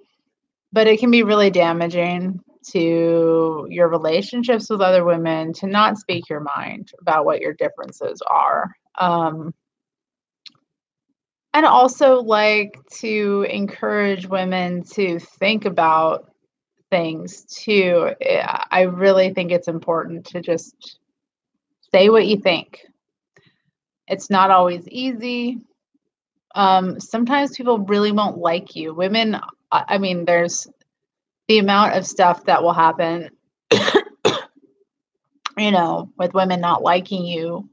but it can be really damaging to your relationships with other women to not speak your mind about what your differences are. And also like to encourage women to think about things too. I really think it's important to just say what you think. It's not always easy. Sometimes people really won't like you. Women, I mean, there's the amount of stuff that will happen, you know, with women not liking you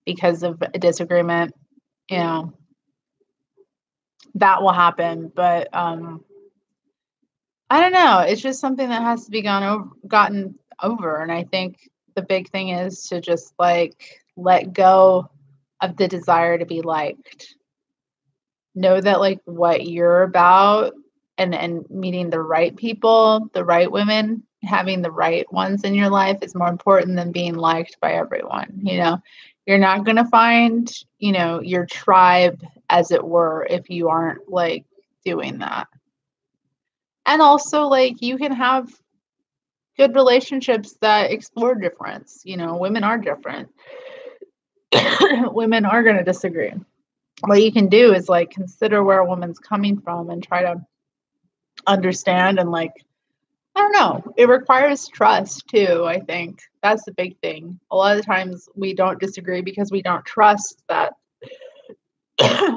because of a disagreement, you know, that will happen. But I don't know. It's just something that has to be gotten over. And I think the big thing is to just like let go of the desire to be liked. Know that like what you're about and meeting the right people, the right women, having the right ones in your life is more important than being liked by everyone. You know, you're not going to find, you know, your tribe, as it were, if you aren't like doing that. And also like you can have good relationships that explore difference. You know, women are different. Women are going to disagree. What you can do is like consider where a woman's coming from and try to understand and like, I don't know, it requires trust too. I think that's the big thing. A lot of times we don't disagree because we don't trust that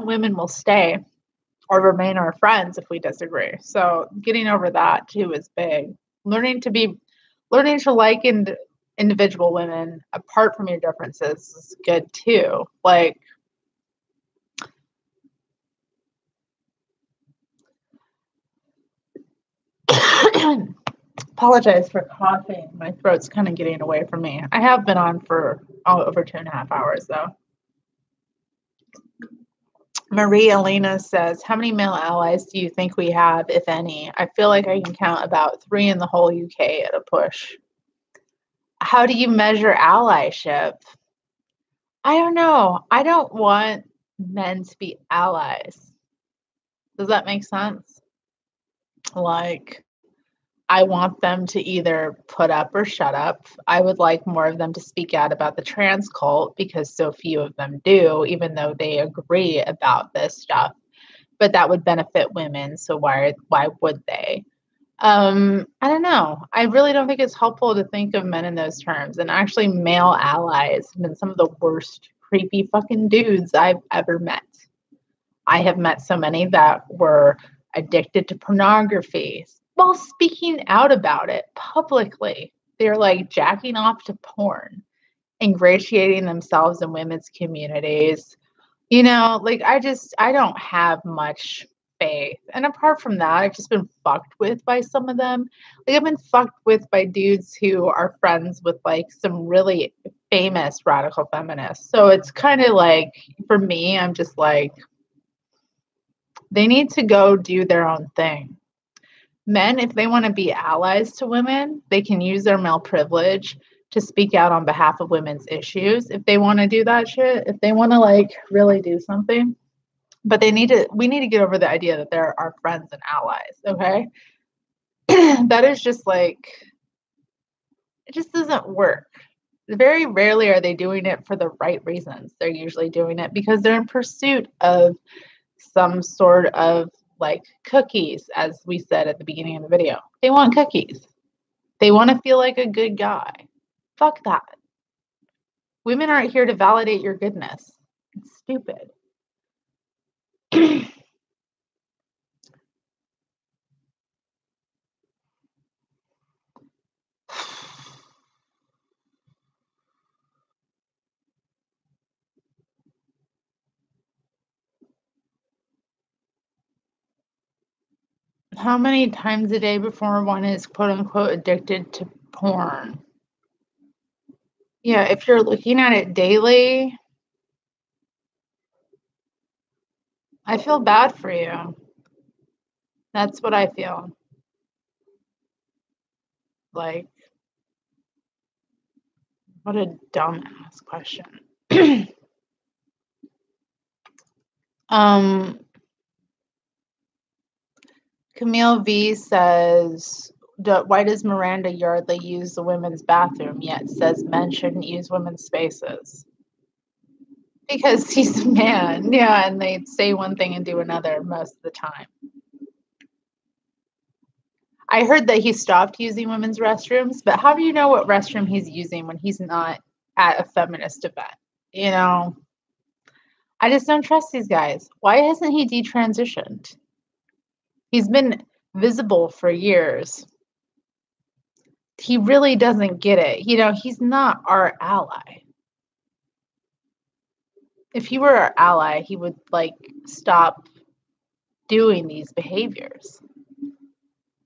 women will stay or remain our friends if we disagree. So getting over that too is big. Learning to like individual women apart from your differences is good too. Like Apologize for coughing. My throat's kind of getting away from me. I have been on for over 2.5 hours, though. Marie Elena says, how many male allies do you think we have, if any? I feel like I can count about 3 in the whole UK at a push. How do you measure allyship? I don't know. I don't want men to be allies. Does that make sense? Like, I want them to either put up or shut up. I would like more of them to speak out about the trans cult because so few of them do, even though they agree about this stuff. But that would benefit women, so why would they? I don't know. I really don't think it's helpful to think of men in those terms. And actually, male allies have been some of the worst, creepy fucking dudes I've ever met. I have met so many that were addicted to pornography while speaking out about it publicly. They're like jacking off to porn, ingratiating themselves in women's communities. You know, like I don't have much faith. And apart from that, I've just been fucked with by some of them. Like I've been fucked with by dudes who are friends with like some really famous radical feminists. So it's kind of like, for me, I'm just like, they need to go do their own thing. Men, if they want to be allies to women, they can use their male privilege to speak out on behalf of women's issues. If they want to do that shit, if they want to like really do something, but we need to get over the idea that they're our friends and allies. Okay. That is just like, it just doesn't work. Very rarely are they doing it for the right reasons. They're usually doing it because they're in pursuit of some sort of like cookies, as we said at the beginning of the video. They want cookies. They want to feel like a good guy. Fuck that. Women aren't here to validate your goodness. It's stupid. How many times a day before one is quote unquote addicted to porn? Yeah, if you're looking at it daily, I feel bad for you. That's what I feel. Like, what a dumbass question. Camille V says, why does Miranda Yardley use the women's bathroom yet says men shouldn't use women's spaces? Because he's a man, yeah, and they say one thing and do another most of the time. I heard that he stopped using women's restrooms, but how do you know what restroom he's using when he's not at a feminist event? You know, I just don't trust these guys. Why hasn't he detransitioned? He's been visible for years. He really doesn't get it. You know, he's not our ally. If he were our ally, he would like stop doing these behaviors.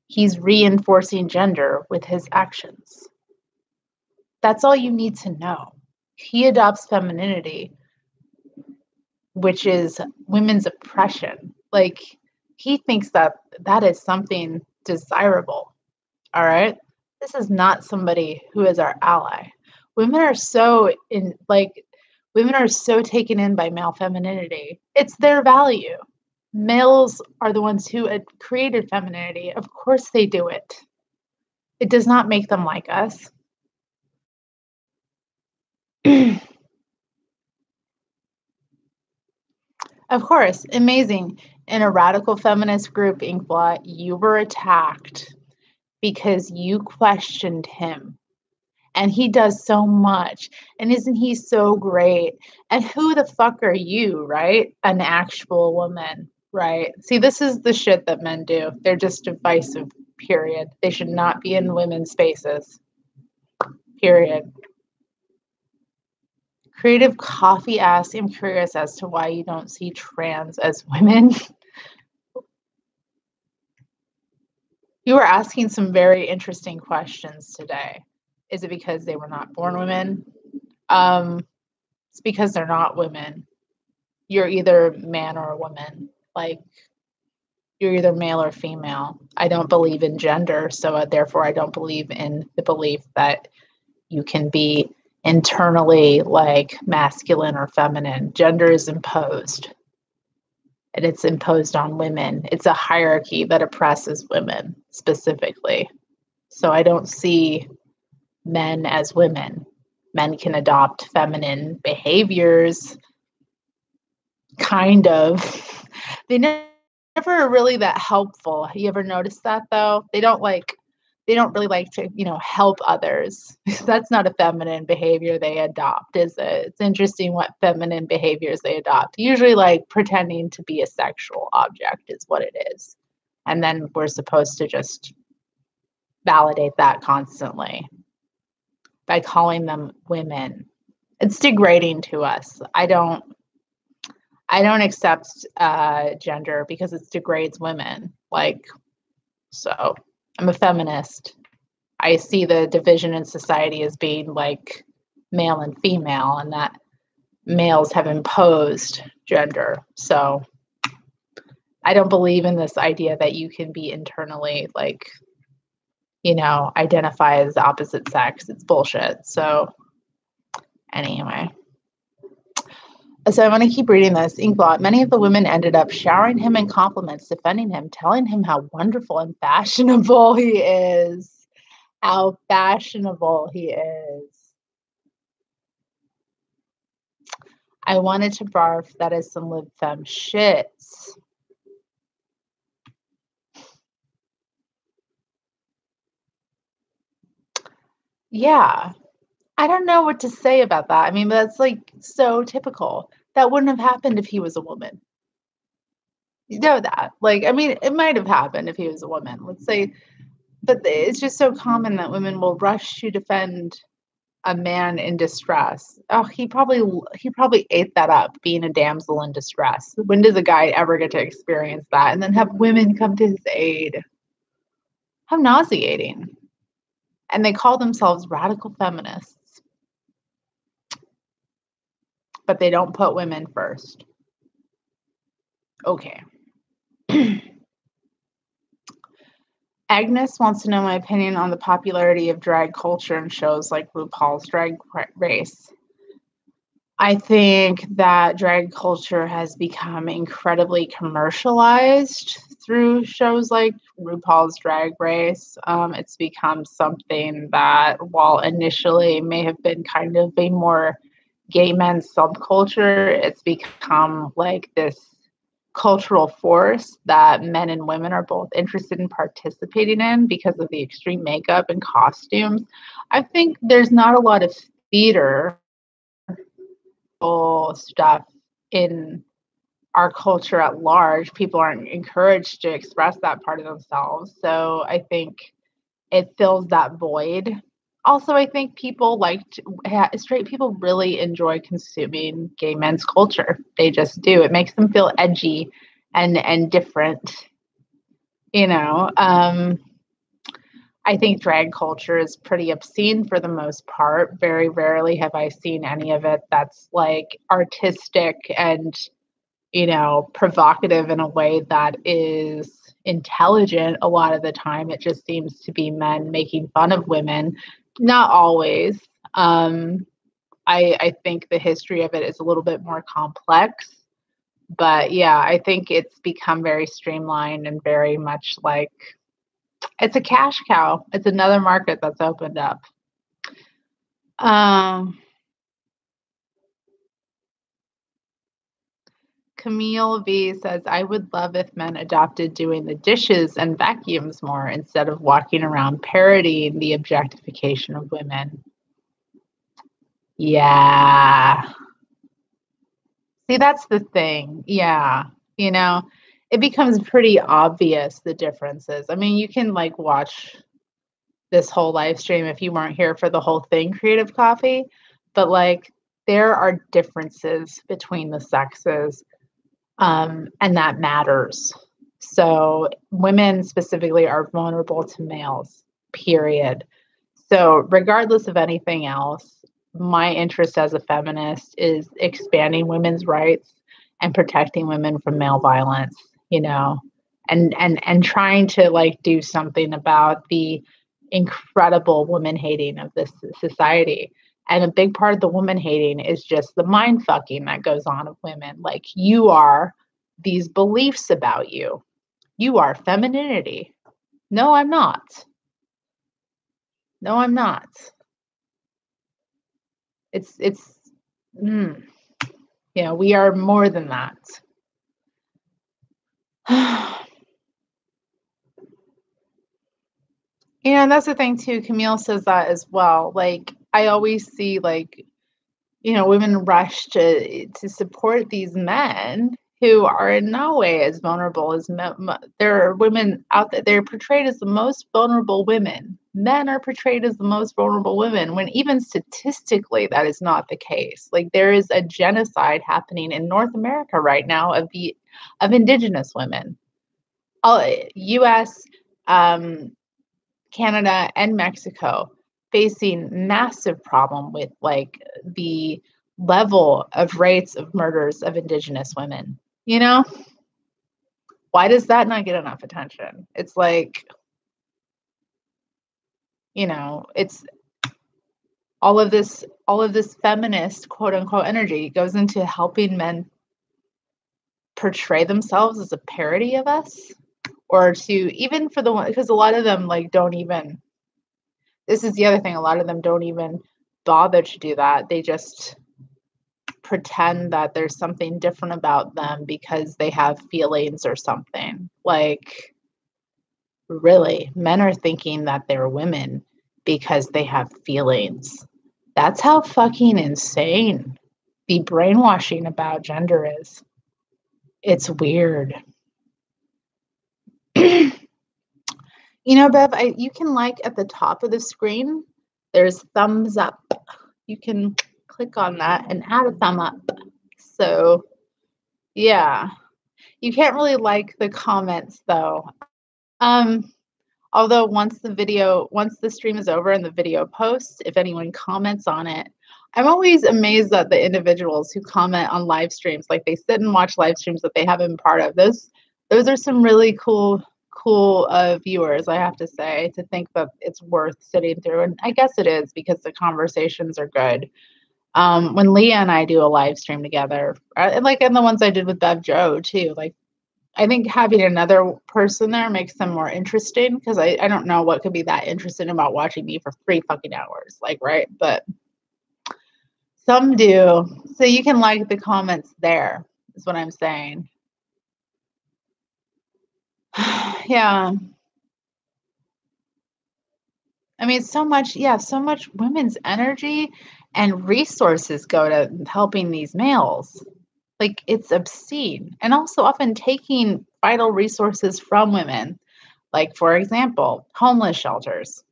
He's reinforcing gender with his actions. That's all you need to know. He adopts femininity, which is women's oppression. Like, he thinks that that is something desirable. All right? This is not somebody who is our ally. Women are so taken in by male femininity. It's their value. Males are the ones who had created femininity. Of course they do it. It does not make them like us. Of course, amazing. In a radical feminist group, Inkblot, you were attacked because you questioned him. And he does so much. And isn't he so great? And who the fuck are you, right? An actual woman, right? See, this is the shit that men do. They're just divisive, period. They should not be in women's spaces, period. Creative Coffee asks, I'm curious as to why you don't see trans as women. You were asking some very interesting questions today. Is it because they were not born women? It's because they're not women. You're either man or a woman. Like, you're either male or female. I don't believe in gender, so therefore I don't believe in the belief that you can be internally like masculine or feminine. Gender is imposed, and it's imposed on women. It's a hierarchy that oppresses women specifically. So I don't see men as women. Men can adopt feminine behaviors, kind of. They never are really that helpful. You ever notice that though? They don't really like to, help others. That's not a feminine behavior they adopt, is it? It's interesting what feminine behaviors they adopt. Usually like pretending to be a sexual object is what it is. And then we're supposed to just validate that constantly by calling them women. It's degrading to us. I don't accept gender because it degrades women. So I'm a feminist. I see the division in society as being like male and female, and that males have imposed gender. So I don't believe in this idea that you can be internally identify as the opposite sex. It's bullshit. So anyway. So I want to keep reading this. Inkblot. Many of the women ended up showering him in compliments, defending him, telling him how wonderful and fashionable he is. How fashionable he is. I wanted to barf. That is some lib femme shits. Yeah. I don't know what to say about that. I mean, that's like so typical. That wouldn't have happened if he was a woman. You know that. It might have happened if he was a woman. Let's say, but it's just so common that women will rush to defend a man in distress. Oh, he probably ate that up, being a damsel in distress. When does a guy ever get to experience that and then have women come to his aid? How nauseating. And they call themselves radical feminists. But they don't put women first. Okay. Agnes wants to know my opinion on the popularity of drag culture in shows like RuPaul's Drag Race. I think that drag culture has become incredibly commercialized through shows like RuPaul's Drag Race. It's become something that, while initially may have been kind of a more gay men's subculture, it's become like this cultural force that men and women are both interested in participating in because of the extreme makeup and costumes. I think there's not a lot of theater stuff in our culture at large. People aren't encouraged to express that part of themselves. So I think it fills that void. Also, I think straight people really enjoy consuming gay men's culture. They just do. It makes them feel edgy and different. I think drag culture is pretty obscene for the most part. Very rarely have I seen any of it that's like artistic and, provocative in a way that is intelligent. A lot of the time, it just seems to be men making fun of women. Not always. I think the history of it is a little bit more complex. But yeah, I think it's become very streamlined and very much like it's a cash cow. It's another market that's opened up. Camille V says, I would love if men adopted doing the dishes and vacuums more instead of walking around parodying the objectification of women. Yeah. See, that's the thing. Yeah. It becomes pretty obvious the differences. I mean, you can watch this whole live stream if you weren't here for the whole thing, Creative Coffee, but there are differences between the sexes, and that matters. So women specifically are vulnerable to males, period. So regardless of anything else, my interest as a feminist is expanding women's rights and protecting women from male violence, you know, and trying to like do something about the incredible woman hating of this society. And a big part of the woman hating is just the mind fucking that goes on of women. Like, you are these beliefs about you. You are femininity. No, I'm not. No, I'm not. It's mm, you know, we are more than that. And that's the thing too. Camille says that as well. Like, I always see, like, you know, women rush to support these men who are in no way as vulnerable as there are women out there. They're portrayed as the most vulnerable women. Men are portrayed as the most vulnerable women, when even statistically that is not the case. Like, there is a genocide happening in North America right now of indigenous women. All U.S., Canada, and Mexico facing massive problem with like the level of rates of murders of indigenous women. You know, why does that not get enough attention? It's like, you know, it's all of this feminist quote unquote energy goes into helping men portray themselves as a parody of us, or to, even for the one, because a lot of them like don't even, this is the other thing, a lot of them don't even bother to do that. They just pretend that there's something different about them because they have feelings or something. Like, really, men are thinking that they're women because they have feelings. That's how fucking insane the brainwashing about gender is. It's weird. You know, Bev, you can, like, at the top of the screen, there's thumbs up. You can click on that and add a thumb up. So, yeah. You can't really like the comments, though. Although once the stream is over and the video posts, if anyone comments on it, I'm always amazed at the individuals who comment on live streams. Like, they sit and watch live streams that they haven't been part of. Those are some really cool viewers, I have to say, to think that it's worth sitting through. And I guess it is, because the conversations are good. When Leah and I do a live stream together, and the ones I did with Bev Joe too, like, I think having another person there makes them more interesting, because I don't know what could be that interesting about watching me for 3 fucking hours, like, right? But some do. So you can like the comments there, is what I'm saying. Yeah. I mean, so much women's energy and resources go to helping these males. Like, it's obscene. And also often taking vital resources from women. Like, for example, homeless shelters.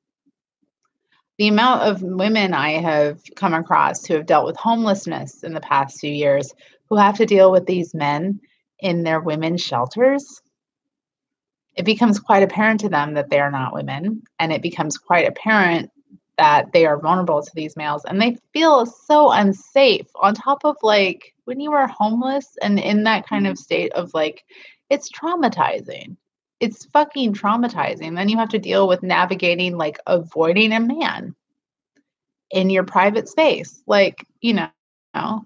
The amount of women I have come across who have dealt with homelessness in the past few years, who have to deal with these men in their women's shelters, it becomes quite apparent to them that they are not women, and it becomes quite apparent that they are vulnerable to these males, and they feel so unsafe, on top of, like, when you are homeless and in that kind of state of, like, it's traumatizing. It's fucking traumatizing. Then you have to deal with navigating, like, avoiding a man in your private space, like, you know,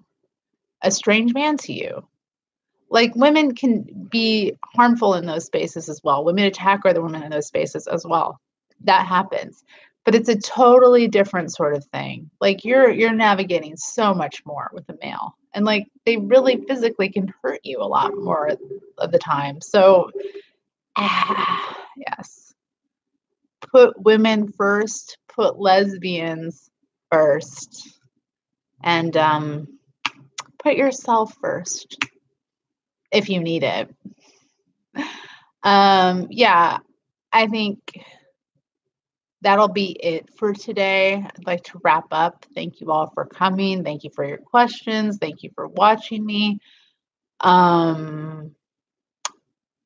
a strange man to you. Like, women can be harmful in those spaces as well. Women attack other women in those spaces as well. That happens. But it's a totally different sort of thing. Like, you're navigating so much more with a male. And, like, they really physically can hurt you a lot more of the time. So, yes. Put women first, put lesbians first, and put yourself first if you need it. Yeah, I think that'll be it for today. I'd like to wrap up. Thank you all for coming. Thank you for your questions. Thank you for watching me.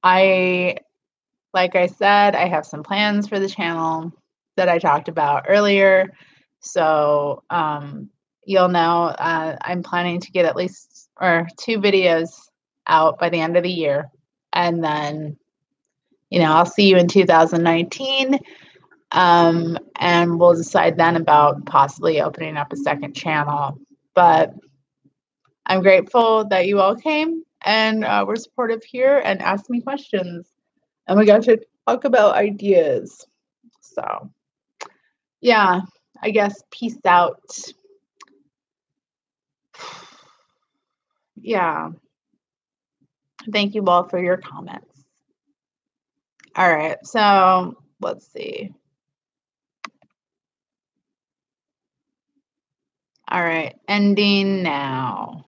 Like I said, I have some plans for the channel that I talked about earlier. So you'll know I'm planning to get at least 2 videos out by the end of the year. And then, I'll see you in 2019. And we'll decide then about possibly opening up a second channel. But I'm grateful that you all came and were supportive here and asked me questions. And we got to talk about ideas. So, yeah, I guess peace out. Yeah. Thank you all for your comments. All right, so let's see. All right, ending now.